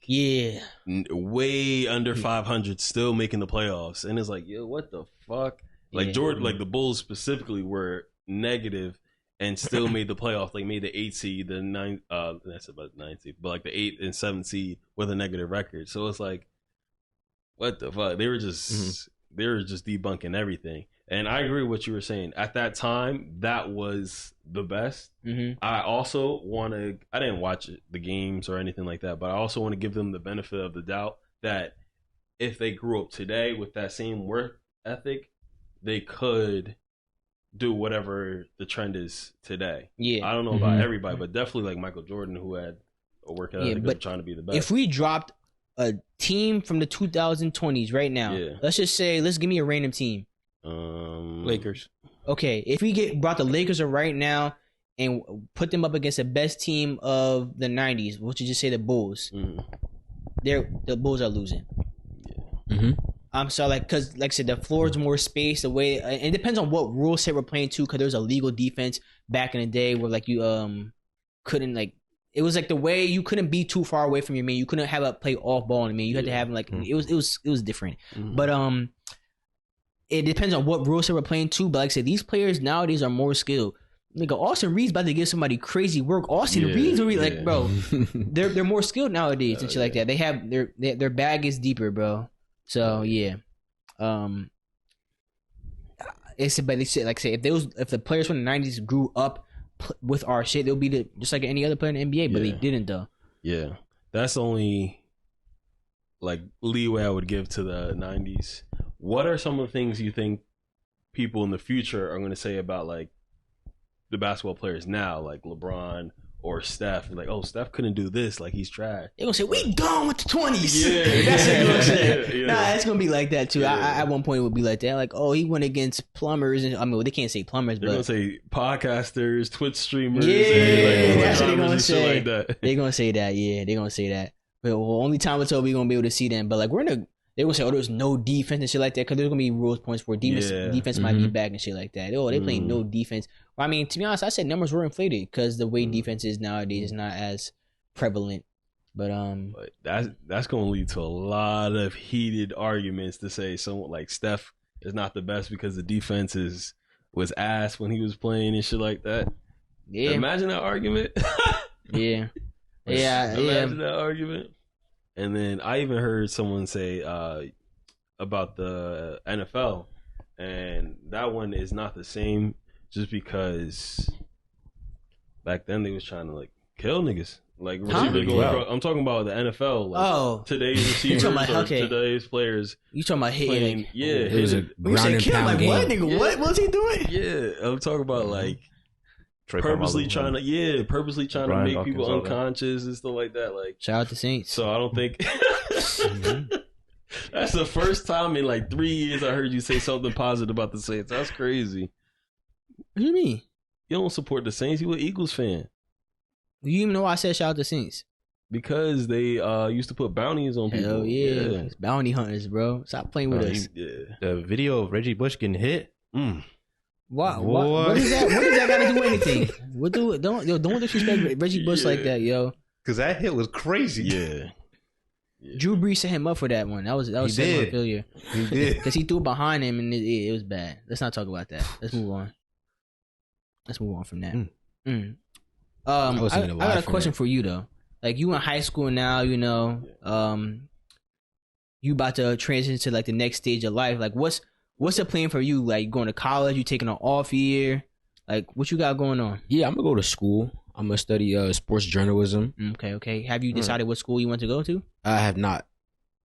way under 500, still making the playoffs, and it's like, yo, what the fuck? Like Jordan, like the Bulls specifically were negative and still made the playoff. Like made the 8th seed, the 9th, that's about 9th seed, but like the 8th and 7th seed with a negative record. So it's like, what the fuck? They were just debunking everything. And I agree with what you were saying. At that time, that was the best. I also I didn't watch the games or anything like that, but I also want to give them the benefit of the doubt that if they grew up today with that same work ethic, they could do whatever the trend is today. I don't know about everybody, but definitely like Michael Jordan, who had a work ethic of trying to be the best. If we dropped a team from the 2020s right now, let's give me a random team. Lakers. Okay, if we brought the Lakers up right now and put them up against the best team of the 90s, what you just say, the Bulls? The Bulls are losing. I'm sorry, like, because like I said, the floor is more space. The way it depends on what rule set we're playing too. Because there was a legal defense back in the day where like you couldn't like. It was like the way you couldn't be too far away from your man. You couldn't have a play off ball in the man. You had to have like it was different. But it depends on what rules they were playing too. But like I said, these players nowadays are more skilled. Like Austin Reed's about to give somebody crazy work. Austin Reed's really like, bro, they're more skilled nowadays and shit like that. They have their bag is deeper, bro. So yeah, it's but they said like say if the players from the 90s grew up with our shit, they'll be just like any other player in the NBA. But they didn't though. Yeah, that's the only like leeway I would give to the 90s. What are some of the things you think people in the future are going to say about like the basketball players now, like LeBron or Steph? Like, oh, Steph couldn't do this, like he's trash. They're gonna say we gone with the 20s. That's what they're gonna say. Nah, it's gonna be like that too. I at one point it would be like that. Like, oh, he went against plumbers, and I mean, they can't say plumbers, they're gonna say podcasters, Twitch streamers. That's what they're gonna say. Like that. They're gonna say that. Yeah, they're gonna say that. But only time until we're gonna be able to see them. But like they will say, oh, there's no defense and shit like that, because there's going to be rules points for defense might be back and shit like that. Oh, they playing no defense. Well, I mean, to be honest, I said numbers were inflated because the way defense is nowadays is not as prevalent. But that's going to lead to a lot of heated arguments to say someone like Steph is not the best because the defense is was ass when he was playing and shit like that. Yeah. Imagine that argument. Yeah. Imagine that argument. And then I even heard someone say about the NFL, and that one is not the same just because back then they was trying to like kill niggas. Like I'm talking about the NFL. Like, today's receivers or today's players. You talking about hitting? Like, yeah, it was a ground and pound like game. what nigga? Yeah. What was he doing? Yeah, I'm talking about like purposely trying to make people unconscious and stuff like that. Like shout out to Saints. So I don't think that's the first time in like 3 years I heard you say something positive about the Saints. That's crazy. What do you mean? You don't support the Saints. You an Eagles fan. You even know why I said shout out to Saints? Because they used to put bounties on people. Hell yeah. It's bounty hunters, bro. Stop playing with us. The video of Reggie Bush getting hit. What is that? What does that got to do with anything? Don't disrespect Reggie Bush like that, yo. Because that hit was crazy. Yeah. Drew Brees set him up for that one. That was set failure. He did. Because he threw behind him and it was bad. Let's not talk about that. Let's move on from that. I got a question for you though. Like you in high school now, you know, you about to transition to like the next stage of life. Like what's the plan for you? Like going to college? You taking an off year? Like what you got going on? Yeah, I'm gonna go to school. I'm gonna study sports journalism. Okay. Have you decided what school you want to go to? I have not.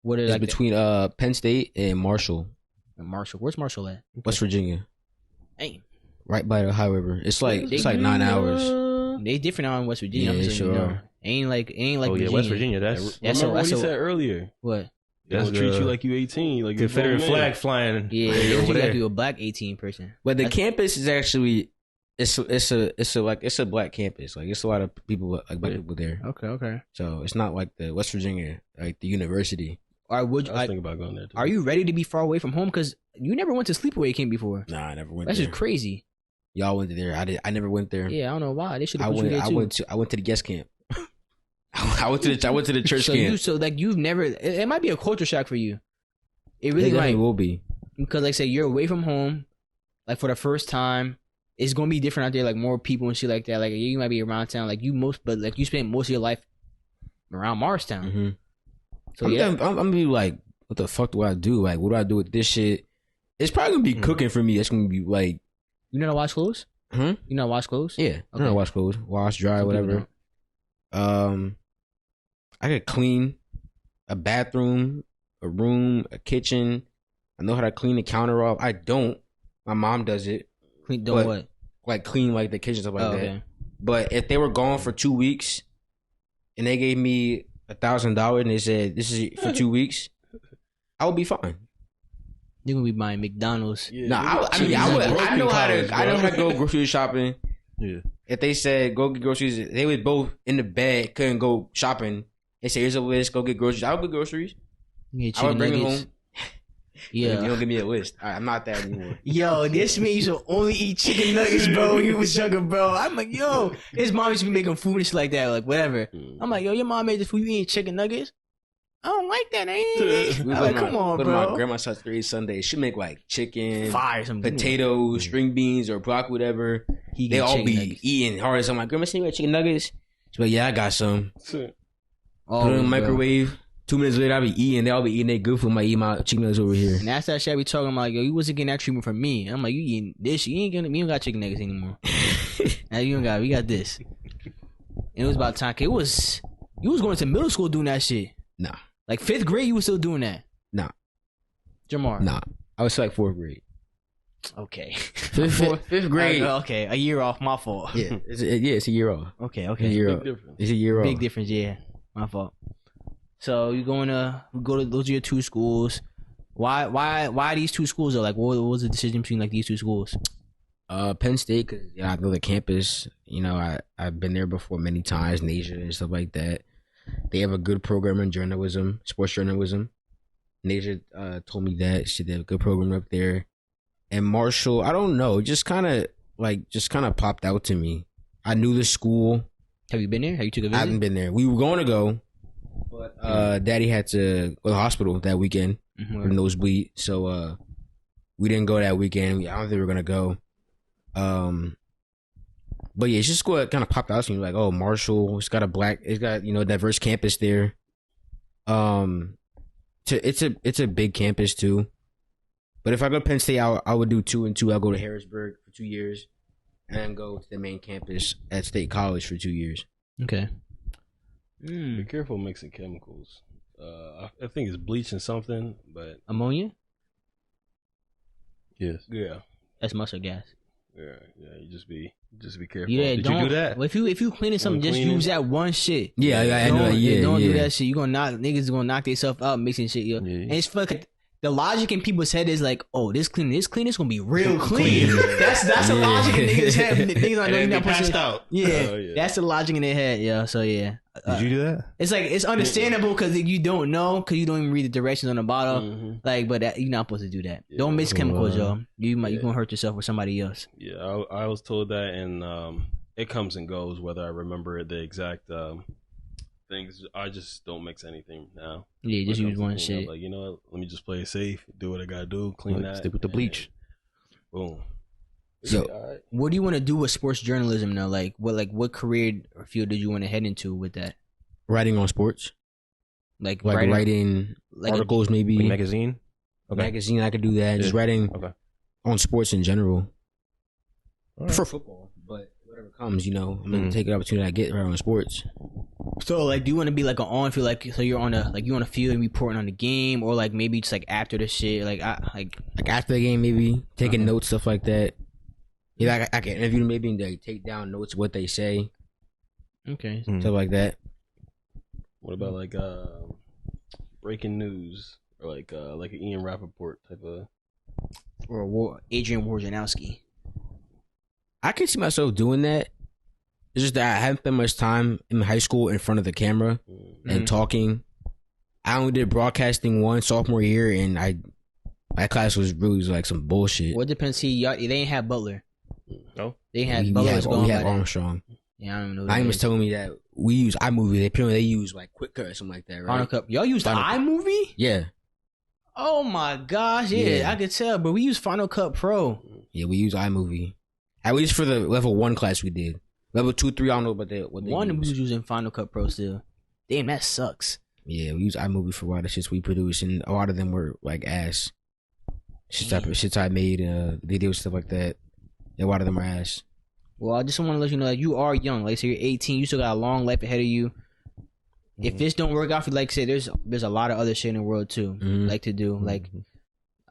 What is it's between Penn State and Marshall. Where's Marshall at? West Virginia. Hey. Right by the Ohio River. It's like 9 hours. They different out in West Virginia. Yeah, sure. Know. Ain't like oh Virginia. Yeah, West Virginia. That's what you said earlier. What? They'll treat you like you 18, like Confederate flag flying. Yeah, you gotta be a black 18 person. But the campus is actually it's a black campus. Like it's a lot of people like black people there. Okay. So it's not like the West Virginia, like the university. Or would I was thinking about going there too. Are you ready to be far away from home? Because you never went to sleepaway camp before. Nah, I never went. That's just crazy. Y'all went there. I never went there. Yeah, I don't know why. They should have put you there too. I went to the guest camp. I went to the church camp. You've never. It might be a culture shock for you. It really will be, because like say you're away from home, like for the first time. It's gonna be different out there, like more people and shit like that. Like you might be around town, like you spend most of your life around Morristown. Mm-hmm. So I'm gonna be like, what the fuck do I do? Like, what do I do with this shit? It's probably gonna be cooking for me. It's gonna be like, you know how to wash clothes? You know how to wash clothes? Yeah, okay. I know how to wash clothes, wash, dry, whatever. I could clean a bathroom, a room, a kitchen. I know how to clean the counter off. I don't. My mom does it. What? Like clean like the kitchen, stuff like that. Okay. But if they were gone for 2 weeks and they gave me $1,000 and they said this is for 2 weeks, I would be fine. You're gonna be buying McDonald's. Yeah, I know how to go grocery shopping. Yeah. If they said go get groceries, they was both in the bed, couldn't go shopping. They say here's a list, go get groceries. I would get groceries. I would bring it home. Yeah, you don't give me a list. I'm not that anymore. Yo, this man used to only eat chicken nuggets, bro. When he was younger, bro. I'm like, yo, his mom used to be making food and shit like that, like whatever. I'm like, yo, your mom made this food. You eat chicken nuggets? I don't like that. Ain't like, come on, bro. My grandma's house every Sunday. She make like chicken, fire, some potatoes, string beans, or broccoli, whatever. They all be nuggets. Eating hard. So I'm like, grandma, see you got chicken nuggets? She's like, yeah, I got some. Put it in the microwave. 2 minutes later, I'll be eating. They all be eating their good food. I eat my chicken nuggets over here. And that's that shit I be talking about. Like, yo, you wasn't getting that treatment from me. I'm like, you eating this? You don't got chicken nuggets anymore. Now you don't got. We got this. And it was about time. You was going to middle school doing that shit. Nah. Like 5th grade, you was still doing that. Nah. Jamar. Nah. I was like 4th grade. Okay. Fifth grade. Okay, a year off. My fault. Yeah, it's a year off. Okay. It's a year off. It's a year off. Big difference. Yeah, my fault. So you go to those are your 2 schools. Why these 2 schools though? Like what was the decision between like these 2 schools? Penn State, cause I know the campus. You know, I've been there before many times, Nasia and stuff like that. They have a good program in journalism, sports journalism. Nasia told me that they have a good program up there. And Marshall, I don't know, just kind of popped out to me. I knew the school. Have you been there? Have you took a visit? I haven't been there. We were going to go, but Daddy had to go to the hospital that weekend for nosebleed. So we didn't go that weekend. I don't think we were going to go. But yeah, it's just what kind of popped out to me, like, oh, Marshall, it's got diverse campus there. It's a big campus too. But if I go to Penn State, I would do 2 and 2. I'll go to Harrisburg for 2 years, and then go to the main campus at State College for 2 years. Okay. Be careful mixing chemicals. I think it's bleaching something, but Ammonia? Yes. yeah, That's mustard gas. yeah. You just be careful. Yeah, Did don't you do that? If you cleaning something, just cleaning? use that one shit. Yeah, I know. Yeah, don't do yeah. that shit. You gonna knock niggas gonna knock themselves out mixing shit. Yo. Yeah. And it's fucking the logic in people's head is like, oh, this clean is gonna be real clean. That's the logic in niggas' head. Niggas And then they passed out. Yeah, Oh, yeah. that's the logic in their head. Yeah, so yeah. Did you do that? It's like it's understandable because you don't know because you don't even read the directions on the bottle. Mhm. Like, but you're not supposed to do that. Yeah. Don't mix chemicals, yo. You Yeah. gonna hurt yourself or somebody else. Yeah, I was told that, and it comes and goes whether I remember the exact things. I just don't mix anything now. Yeah, just When it use comes to one cleaning up, shit. Like, you know what? Let me just play it safe. Do what I gotta do. Clean that. Stick with the and bleach. Boom. So- All right. What do you want to do with sports journalism now? What career or field did you want to head into with that? Writing on sports, Like writing like articles, maybe Like magazine. Okay. magazine. I could do that. Just Yeah. writing Okay. on sports in general. All right. For football, but whatever comes, I'm gonna Mhm. take the opportunity I get right on sports. So like, do you want to be like an on field, like so you're on a field and reporting on the game, or like maybe just like after the shit, like Like after the game, maybe taking notes, stuff like that. Yeah, I can interview them, maybe and they take down notes, what they say, okay, Mhm. stuff like that. What about like breaking news or like an Ian Rappaport type of? or Adrian Wojnarowski. I can see myself doing that. It's just that I haven't spent much time in high school in front of the camera and talking. I only did broadcasting one sophomore year, and my class was really like some bullshit. Well, it depends. See, y'all, they ain't have Butler. No. They had we Butler had, was we going by had that. Armstrong. Yeah, I don't know. Ryan was telling me that we use iMovie. Apparently, they use like Quick Cut or something like that, right? Final Cut. Y'all used Final Cut. iMovie? Yeah, Oh my gosh, yeah, Yeah. I could tell. But we use Final Cut Pro. yeah, we use iMovie. At least for the level 1 class, we did. Level 2, 3, I don't know what they One we use. was using Final Cut Pro still. Damn, that sucks. Yeah, we use iMovie for a lot of shits we produce, and a lot of them were like ass. Shits I made, videos, stuff like that. Yeah, a lot of them are ass. Well, I just want to let you know that you are young. Like, say you're 18, you still got a long life ahead of you. If this don't work out for you, like, say there's a lot of other shit in the world too, Mhm. like to do. Like,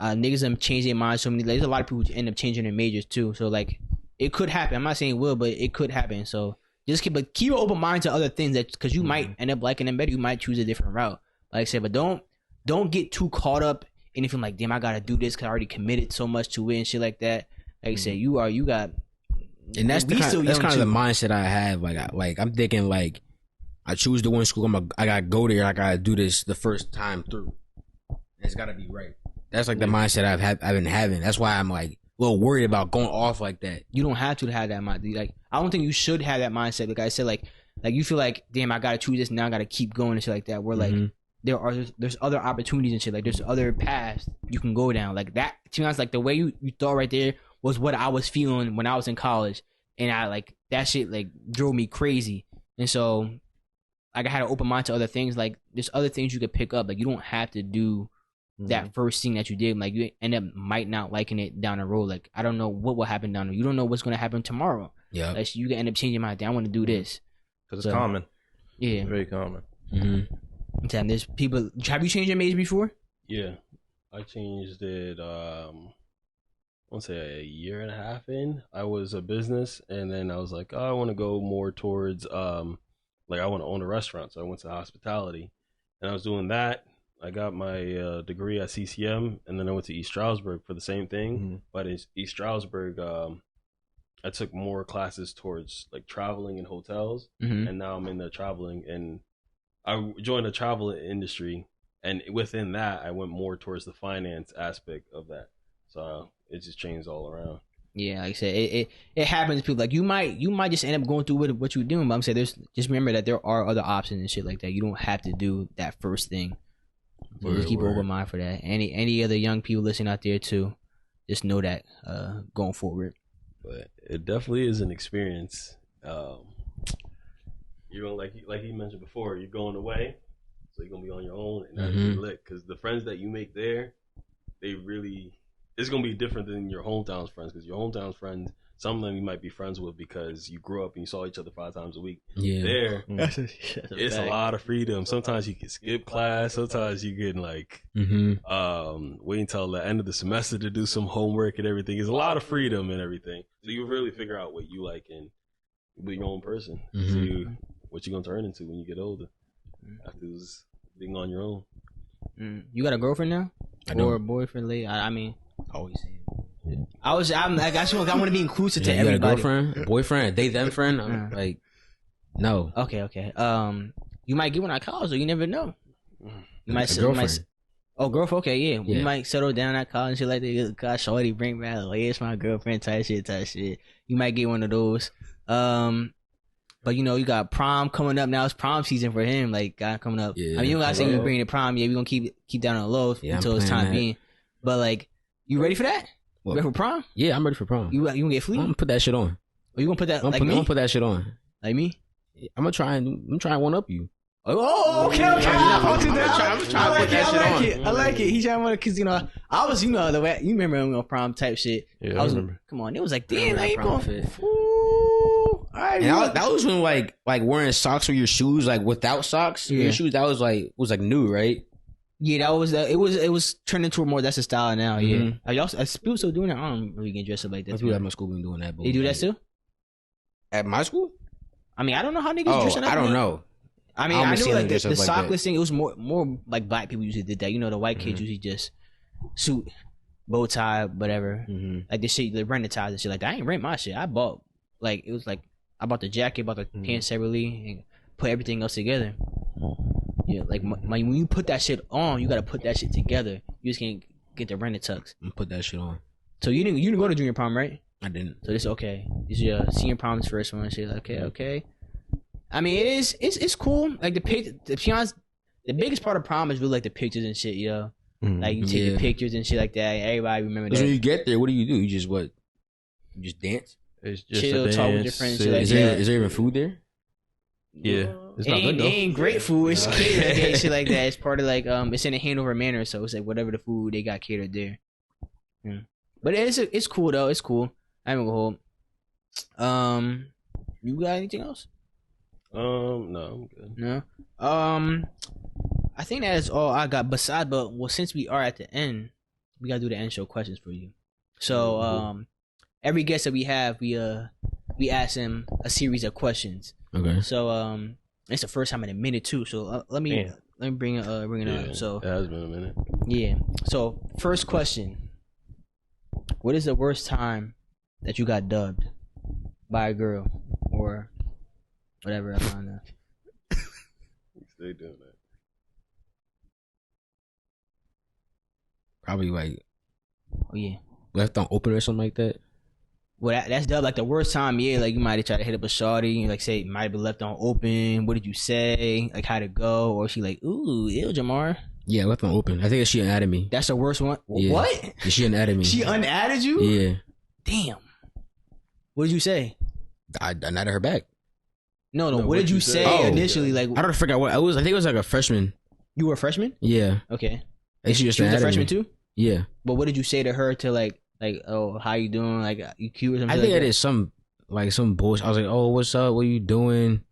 niggas them change their minds so many. Like, there's a lot of people who end up changing their majors too. So like, it could happen. I'm not saying it will, but it could happen. So just keep an open mind to other things that because you might end up liking them better. You might choose a different route. Like I said, but don't get too caught up in anything like, damn, I gotta do this because I already committed so much to it and shit like that. Like I said, you got. And that's we kind still of, that's young, kind of the too. mindset I have. Like I'm thinking like I choose the one school. I gotta go there. I gotta do this the first time through. It's gotta be right. That's like the mindset I've been having. That's why I'm like a little worried about going off like that. You don't have to have that mind. Like, I don't think you should have that mindset. Like I said, like you feel like, damn, I gotta choose this now. I gotta keep going and shit like that. Where like Mhm. there's other opportunities and shit. Like there's other paths you can go down. Like that. To be honest, like the way you thought right there was what I was feeling when I was in college, and I like that shit like drove me crazy. And so, like I had an open mind to other things. Like there's other things you could pick up. Like you don't have to do that first thing that you did. Like you end up might not liking it down the road. Like I don't know what will happen down the road. You don't know what's gonna happen tomorrow. Yeah. Like you can end up changing your mind. I want to do this. Because So, it's common. Yeah. Very common. And there's people. Have you changed your major before? Yeah, I changed it. I want to say a year and a half in. I was a business, and then I was like, oh, I want to go more towards like I want to own a restaurant. So I went to hospitality, and I was doing that. I got my degree at CCM, and then I went to East Stroudsburg for the same thing. Mhm. But in East Stroudsburg, I took more classes towards like traveling and hotels, Mm-hmm. and now I'm in the traveling, and I joined the travel industry, and within that, I went more towards the finance aspect of that. So it just changed all around. Yeah, like I said, it happens to people. Like you might just end up going through with what you're doing. But I'm saying just remember that there are other options and shit like that. You don't have to do that first thing. So just keep an open mind for that. Any other young people listening out there too, just know that going forward. But it definitely is an experience. You're gonna like he mentioned before. You're going away, so you're gonna be on your own, and that's really lit. Because the friends that you make there, it's gonna be different than your hometown's friends. Because your hometown's friends, some of them you might be friends with because you grew up and you saw each other 5 times a week. Yeah, there, That's it's a lot of freedom. Sometimes you can skip class. Sometimes you can like wait until the end of the semester to do some homework and everything. It's a lot of freedom and everything. So you really figure out what you like and be your own person. See what you're gonna turn into when you get older. After this being on your own. You got a girlfriend now? Or a boyfriend? I mean, always saying. I want to be inclusive to everybody. You got a girlfriend, a boyfriend, a they them friend? I'm like, no. Okay. You might get one at college, or you never know. You might girlfriend. Girlfriend. Okay, yeah. You might settle down at college and shit like that. God, shorty, bring back like, it's my girlfriend type shit. You might get one of those. But you got prom coming up now. It's prom season for him. Like, got coming up. Yeah, I mean, you don't gotta say you bring the prom. Yeah, we gonna keep down on the low until it's time being. But like, you ready for that? You ready for prom? Yeah, I'm ready for prom. You gonna get fleet? I'm gonna put that shit on. Or you gonna put that I'm gonna put that shit on. Like me? I'm gonna try and one up you. Oh, okay. I'm trying to put that shit on. I like it. He's trying to, because I was, the way you remember on prom type shit. Yeah, I remember. Come on, it was like, damn, I ain't going fit. And that was when like wearing socks with your shoes, like without socks with your shoes. That was like new, right? Yeah, that was it was turned into a more that's a style now. Yeah, people still doing it. I don't really get dressed up like that. People at my school been doing that. They do that still? At my school? I mean, I don't know how niggas dressing up. I don't know. I mean, I knew like the sockless thing. It was more like black people usually did that. The white kids usually just suit, bow tie, whatever. Like this shit, the rent ties and shit like that. I ain't rent my shit. I bought I bought the jacket, bought the pants separately, and put everything else together. Yeah, like when you put that shit on, you gotta put that shit together. You just can't get the rented tux. I'm put that shit on. So you didn't go to junior prom, right? I didn't. So this okay. This is your senior prom's first one. Shit, okay. I mean, it's cool. Like the biggest part of prom is really like the pictures and shit, yo. Like you take the pictures and shit like that. Everybody remember that. So when you get there, what do? You just dance? It's just chill, talk with your friends. Shit like is there even food there? Yeah, it ain't great food. It's catered and shit like that. It's part of like it's in a Hanover Manor, so it's like whatever the food they got catered there. Yeah. But it's cool though. It's cool. I'm gonna go home. You got anything else? No, I'm good. No. I think that is all I got. Besides, since we are at the end, we gotta do the end show questions for you. So every guest that we have, we ask him a series of questions. Okay. So it's the first time in a minute too. So let me bring it up. So it has been a minute. Yeah. So first question: what is the worst time that you got dubbed by a girl or whatever? I don't know. Stay doing that. Probably like, left on open or something like that. Well, that's dubbed like the worst time. Yeah, like you might have tried to hit up a shawty, like say it might have been left on open. What did you say? Like how'd it go? Or she like, ooh, ew, Jemar. Yeah, left on open. I think she unadded me. That's the worst one. Yeah. What? Yeah, she unadded me. She unadded you? Yeah. Damn. What did you say? I unadded her back. No. What did you say initially? Like I don't forget what I was. I think it was like a freshman. You were a freshman? Yeah. Okay. And she just was a freshman me. too? Yeah. But what did you say to her to like, oh, how you doing? Like, you cute or something? I think it is some bullshit. I was like, oh, what's up? What are you doing?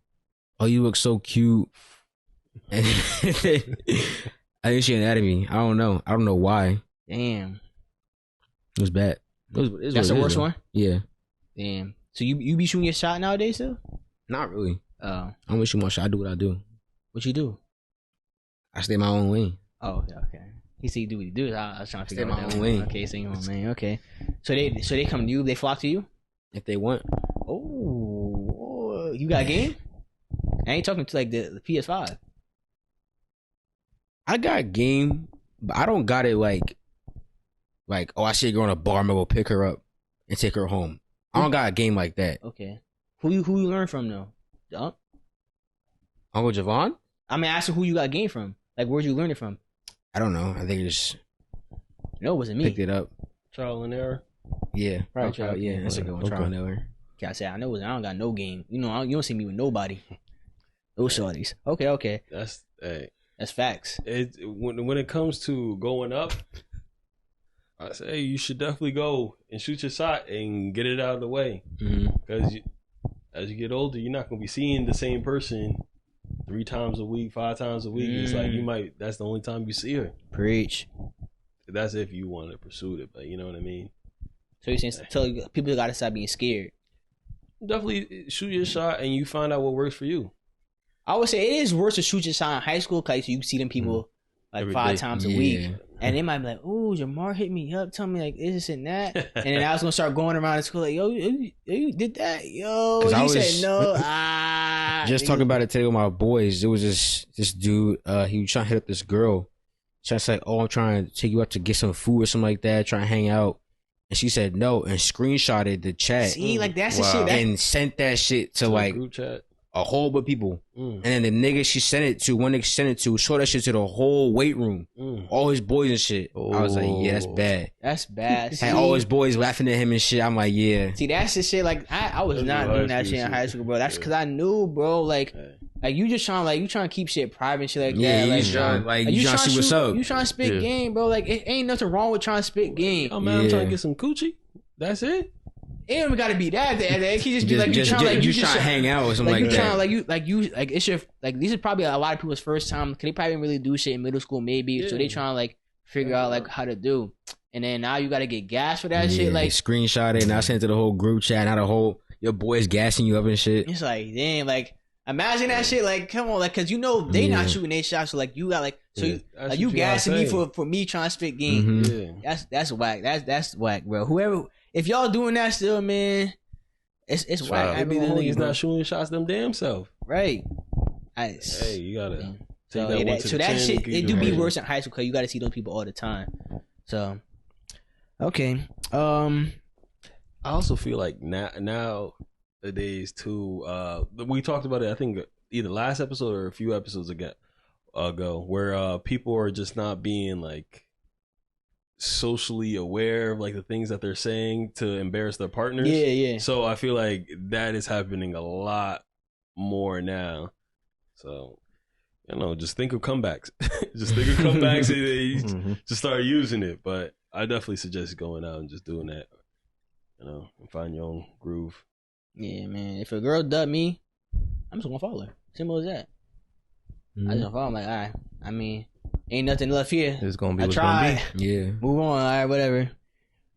Oh, you look so cute. And I think she unadded me. I don't know why. Damn. It was bad. That's the worst one? Yeah. Damn. So you be shooting your shot nowadays though? Not really. Oh. I don't shoot my shot. I do what I do. What you do? I stay my own lane. Oh, okay. He said you do what you do. I was trying to figure out that my own one. lane. Okay, stay your own lane. Okay. So they come to you. They flock to you if they want. Oh, you got game? I ain't talking to like the PS5. I got game, but I don't got it like oh, I see a girl on a bar, I'm gonna go pick her up and take her home. I don't got a game like that. Okay. Who you learn from though? Uncle Javon? I mean, ask her who you got game from. Like, where'd you learn it from? I don't know. I think it just No, it wasn't me. picked it up. Trial and error. Yeah, Right, trial. trial. Yeah, that's a good one. Trial and error. Can I say I know I don't got no game. You know, you don't see me with nobody. Those shorties. Okay. That's facts. When it comes to going up, I say you should definitely go and shoot your shot and get it out of the way. Because as you get older, you're not gonna be seeing the same person 3 times a week, 5 times a week. It's like that's the only time you see her. Preach. That's if you want to pursue it, but you know what I mean. So you're saying tell people gotta stop being scared. Definitely shoot your shot and you find out what works for you. I would say it is worse to shoot your shot in high school because you see them people like Every 5 day. times a week. And they might be like, "Oh, Jemar hit me up, tell me like this and that," and then I was gonna start going around the school like, "Yo, you did that, yo." He said no. Just talking about it today with my boys. It was this dude. He was trying to hit up this girl. Trying to say, "Oh, I'm trying to take you out to get some food or something like that. Trying to hang out." And she said no and screenshotted the chat. See, like that's the shit. And sent that shit to like group chat. A whole bunch of people. And then the nigga she sent it to, one nigga she sent it to, showed that shit to the whole weight room. All his boys and shit. I was like, yeah, that's bad. That's bad. Had all his boys laughing at him and shit. I'm like, yeah. See, that's the shit. Like, I was not doing that shit in high school, bro. That's because I knew, bro. Like you just trying to keep shit private and shit like that. Yeah, you trying to see what's up. You trying to spit game, bro. Like, it ain't nothing wrong with trying to spit game. Oh man, I'm trying to get some coochie. That's it. It ain't even gotta be that. It can just be like you trying to hang out or something like that. It's your these are probably a lot of people's first time. Cause they probably didn't really do shit in middle school, maybe. So they trying to like figure out like how to do. And then now you gotta get gas for that shit. Like screenshot it and I sent it to the whole group chat. Now the whole your boys gassing you up and shit. It's like damn, like imagine that shit. Like come on, like because you know they not shooting their shots. So like you got like you gassing me for me trying to spit game. That's whack. That's whack, bro. Whoever. If y'all doing that still, man, it's whack. Maybe the niggas not shooting shots them damn self. Right. Hey, you gotta take that shit, it do be worse in high school because you gotta see those people all the time. So, okay. I also feel like nowadays too. We talked about it. I think either last episode or a few episodes ago, where people are just not being like socially aware of like the things that they're saying to embarrass their partners. Yeah. So I feel like that is happening a lot more now. So, just think of comebacks. Just and just start using it. But I definitely suggest going out and just doing that. And find your own groove. Yeah, man. If a girl dub me, I'm just gonna follow her. Simple as that. I just gonna follow. I'm like, all right. I mean, ain't nothing left here. It's gonna be. I tried. Yeah. Move on. All right, whatever.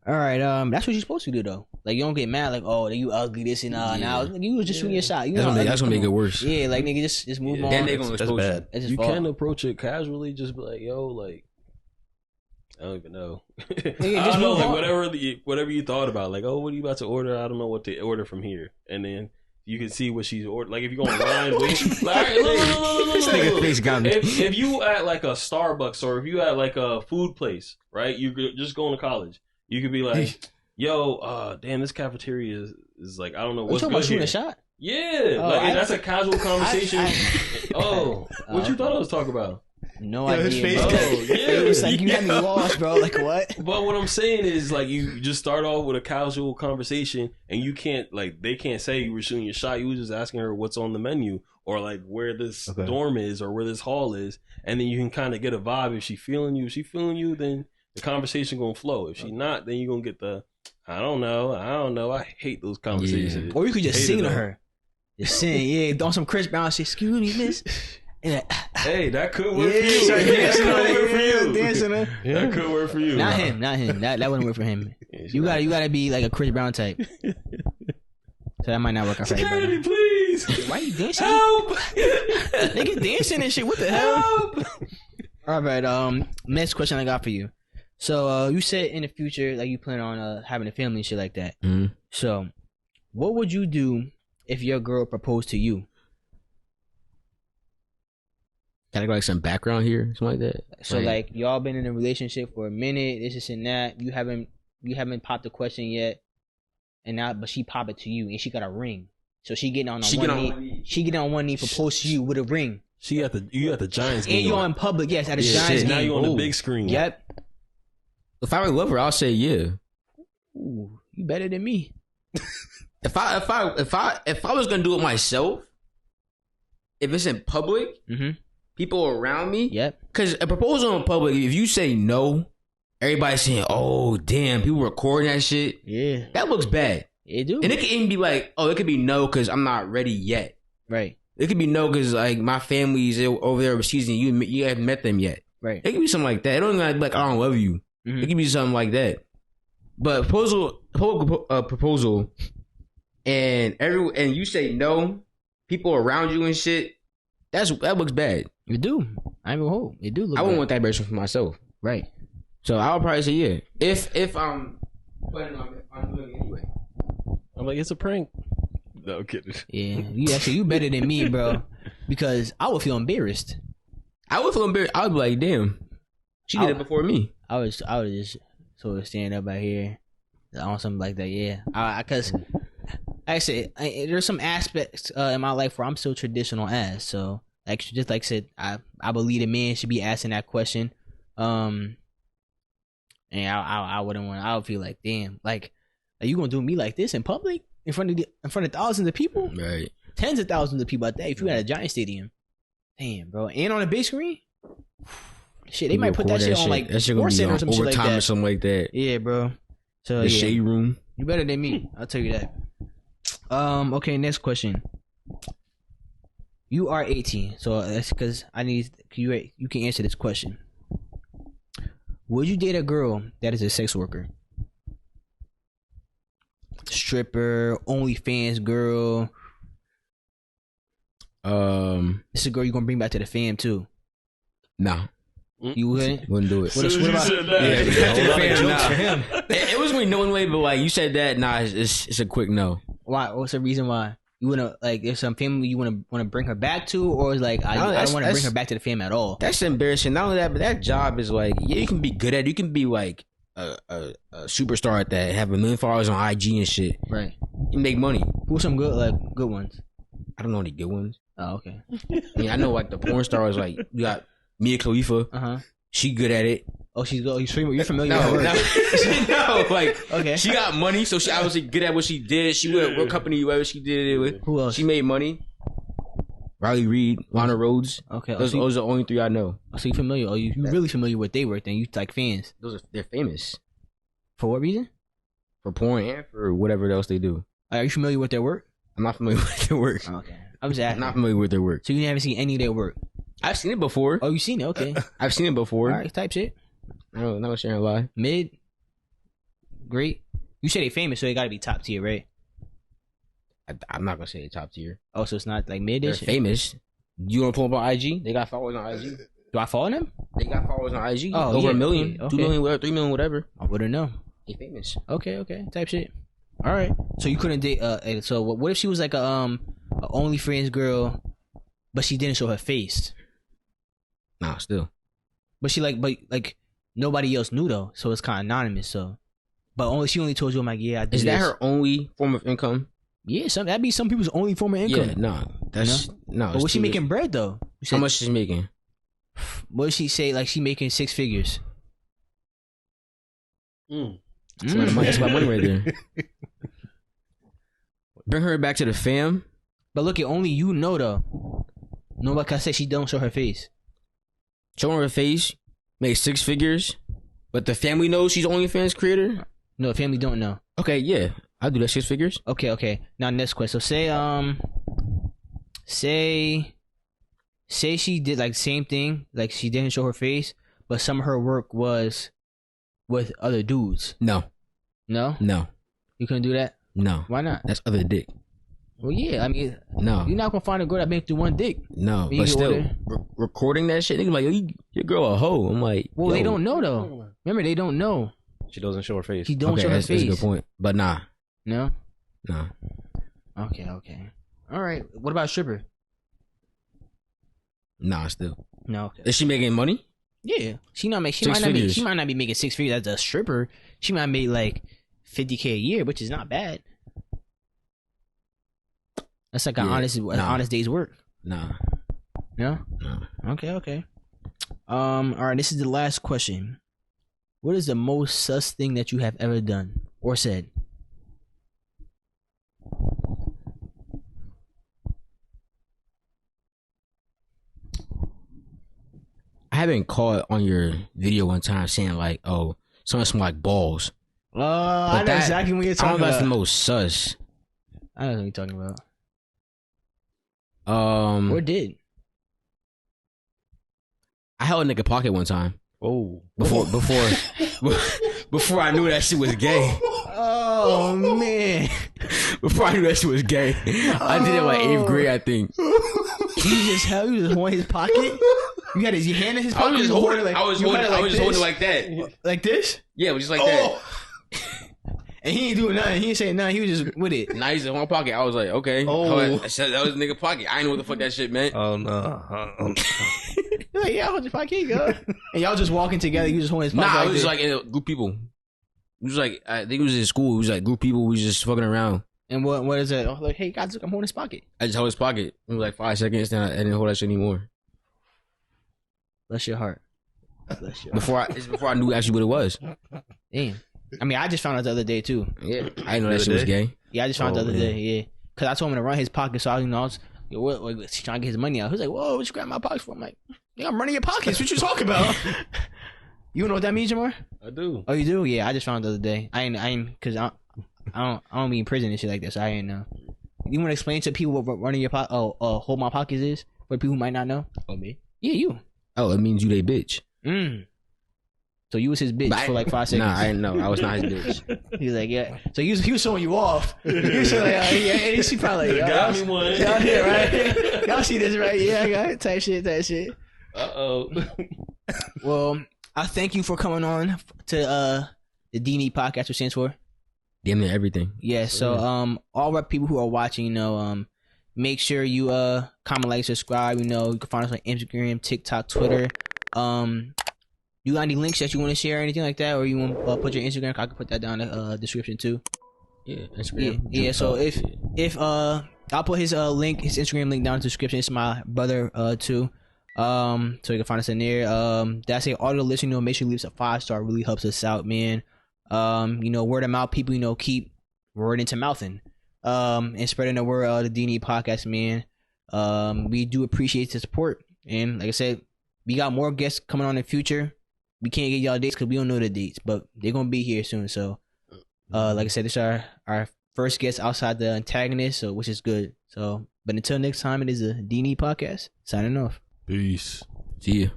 All right. That's what you're supposed to do though. Like you don't get mad. Like you ugly this and now. Like, you was just shooting your shot. That's gonna make it worse. Yeah. Like nigga, just move on. Then they gonna expose bad. You can approach it casually. Just be like, yo, like. I don't even know. I don't know, like whatever you thought about. Like, oh, what are you about to order? I don't know what to order from here. And then you can see what she's ordered. Like if you're going online, if you at like a Starbucks or if you at like a food place, right? You just going to college. You could be like, yo, damn, this cafeteria is like I don't know what's good about shooting here. a shot. Yeah, that's a casual conversation. What you thought I was talking about? No idea. It was like you had me lost, bro. Like what? But what I'm saying is like you just start off with a casual conversation and you can't they can't say you were shooting your shot. You were just asking her what's on the menu or like where this dorm is or where this hall is, and then you can kind of get a vibe. If she feeling you, then the conversation gonna flow. If she not, then you're gonna get the I don't know. I hate those conversations. Yeah. Or you could just sing to her. Just sing, on some Chris Brown shit. Excuse me, miss. Hey, that could work for you. That could work for you. Not him. That wouldn't work for him. You gotta be like a Chris Brown type. So that might not work out for everybody. Security, please. Why you dancing? Help! Nigga dancing and shit. What the hell? All right. Next question I got for you. So you said in the future, like you plan on having a family and shit like that. Mm-hmm. So, what would you do if your girl proposed to you? Gotta go like some background here, something like that. So like y'all been in a relationship for a minute, this and that. You haven't popped the question yet, but she pop it to you and she got a ring. So she getting on one knee. She getting on one knee, propose to you with a ring. You at the Giants game. And you're in public, yes, at the Giants game. Now you're on the big screen. Yep. If I would love her, I'll say yeah. Ooh. You better than me. If I was gonna do it myself, if it's in public, people around me, Yep. Because a proposal in public, if you say no, everybody's saying, "Oh, damn," people recording that shit. Yeah. That looks bad. It do. And it could even be like, "Oh, it could be no because I'm not ready yet." Right. It could be no because like my family's over there overseas and you haven't met them yet. Right. It could be something like that. It don't even be like I don't love you. It could be something like that. But proposal, and you say no, people around you and shit. That looks bad. It do. I ain't gonna hold. It do look I wouldn't bad. want that impression for myself. Right. So I would probably say yeah. If I'm planning on doing it anyway. I'm like, it's a prank. No, I'm kidding. Yeah. You better than me, bro. Because I would feel embarrassed. I would feel embarrassed. I would be like, damn, she did it before me. I would just sort of stand up out here on something like that. Yeah. Because actually, there's some aspects in my life where I'm still traditional ass. So actually, just like I said, I believe a man should be asking that question. And I wouldn't want. I would feel like, damn, like, are you gonna do me like this in public in front of thousands of people, Right? Tens of thousands of people at that. If you had a giant stadium, damn, bro, and on a big screen, shit, they might put that shit on like that shit gonna be on or some shit like overtime that. or something like that. Yeah, bro. So The shade room. you better than me. I'll tell you that. Okay, next question. You are 18, so that's because I need you can answer this question. Would you date a girl that is a sex worker? Stripper, OnlyFans girl. This is a girl you're gonna bring back to the fam too. Nah. You wouldn't? Wouldn't do it. What about It was me knowing way, but like you said that, nah, it's a quick no. Why? What's the reason why? You wanna like if some family you wanna bring her back to, or is like I don't want to bring her back to the fam at all. That's embarrassing. Not only that, but that job is like, yeah, you can be good at it. You can be like a superstar at that, have 1 million followers on IG and shit. Right. You make money. Who's some good ones? I don't know any good ones. Oh, okay. I mean, I know like the porn stars, like you got Mia Khalifa. She good at it. Oh, you're familiar No, with her? no, like Okay. she got money, so she obviously good at what she did. She with what company whoever she did it with. Who else? She made money. Riley Reid, Lana Rhodes. Okay. Those are the only 3 I know. So you familiar? Oh, you really familiar with they work? Then you like fans? They're famous For what reason? for porn and for whatever else they do. Are you familiar with their work? I'm not familiar with their work. Okay. I was I'm asking. not familiar with their work. So you haven't seen any of their work? I've seen it before. Oh, you seen it? Okay. I've seen it before. All right. Type shit. I don't know, sharing a lie. Mid. Great. You say they famous, so they got to be top tier, right? I'm not gonna say top tier. Oh, so it's not like mid. They're famous. You wanna pull up on IG? They got followers on IG. Do I follow them? They got followers on IG. Oh, over yeah, 1 million, yeah, 2 okay. million, whatever, 3 million, whatever. I wouldn't know. They famous. Okay. Type shit. All right. So you couldn't date. So what if she was like a OnlyFans girl, but she didn't show her face? Nah, still. But she like nobody else knew though, so it's kind of anonymous. So, but she only told you, I'm like, yeah, I did. Is that this. her only form of income? Yeah, that'd be some people's only form of income. Yeah, nah. That's no. But was she making bread though? How much she's making? What did she say? Like she making 6 figures. That's my money right there. Bring her back to the fam. But look, only you know though. Nobody can say she don't show her face. Show her face. Make 6 figures. But the family knows she's OnlyFans creator. No, family don't know. Okay, yeah, I'll do that. 6 figures. Okay. Now next question. So say she did like the same thing, like she didn't show her face, but some of her work was with other dudes. No, You couldn't do that. no. Why not? That's other dick. Well, yeah. I mean, No, you're not gonna find a girl that been through one dick. no. You But can still, order. recording that shit, niggas like, yo, your girl a hoe. I'm like, Well, yo. they don't know though. Remember, they don't know. She doesn't show her face. She don't Okay, show her that's face. a good point. But nah. No. Okay. All right. What about stripper? Nah, still. No. Okay. Is she making money? Yeah. She might figures. not be making 6 figures as a stripper. She might make like $50K a year, which is not bad. That's like an honest day's work. Nah. No? Okay. All right, this is the last question. What is the most sus thing that you have ever done or said? haven't caught on your video one time saying like, oh, something smell like balls. I know exactly what you're I talking don't know if that's about. the most sus. I don't know what you're talking about. Or did. I held a nigga pocket one time. Oh. Before I knew that shit was gay. Oh man. Before I knew that shit was gay. I did it in like 8th grade, I think. You just hold his pocket? You had your hand in his I pocket? was just holding it like that. Like this? Yeah, just like that. And he ain't doing nothing. He ain't saying nothing. He was just with it. Now he's in my pocket. I was like, okay. Oh. That was a nigga pocket. I didn't know what the fuck that shit meant. Oh no. You're like, yeah, hold your pocket, go. And y'all just walking together. You just holding his pocket. Nah, it was just like in a group of people. It was like, I think it was in school. It was like group of people. We was just fucking around. And what is it? Oh, like, hey guys, look, I'm holding his pocket. I just held his pocket. It was like 5 seconds. Then I didn't hold that shit anymore. Bless your heart. Bless your heart. Before I knew actually what it was. Damn. I mean, I just found out the other day too. Yeah, I didn't know that shit was gay. Yeah, I just found out the other day. Yeah, because I told him to run his pocket, so I was trying to get his money out. He was like, "Whoa, what you grab my pockets for?" I'm like, "Yeah, I'm running your pockets. What you talking about?" You know what that means, Jemar? I do. Oh, you do? Yeah, I just found out the other day. I ain't, because I don't be in prison and shit like this. So I ain't know. You want to explain to people what running your pocket? Hold my pockets is for people who might not know. Oh, me? Yeah, you. Oh, it means you they bitch. So you was his bitch for like 5 seconds. Nah, I didn't know. I was not his bitch. He was like, yeah. So he was showing you off. He was like, yeah, she probably like, got me one. Y'all here, right? Y'all see this, right? Yeah, I got it. Type shit. Well, I thank you for coming on to the DNE podcast, which stands for Damn near everything. Yeah. So all our people who are watching, make sure you comment, like, subscribe. You can find us on Instagram, TikTok, Twitter. You got any links that you want to share or anything like that, or you want to put your Instagram? I can put that down in the description too. Yeah, Instagram. Yeah. So if I'll put his link, his Instagram link down in the description. It's my brother too. So you can find us in there. That's it. All the listeners, make sure you leave us a 5-star. Really helps us out, man. Word of mouth, people, keep word into mouthing. And spreading the word of the DNE podcast, man. We do appreciate the support, and like I said, we got more guests coming on in the future. We can't get y'all dates because we don't know the dates, but they're gonna be here soon. So, like I said, this is our first guest outside the antagonist, so which is good. So, but until next time, it is a DNE podcast. Signing off. Peace. See ya.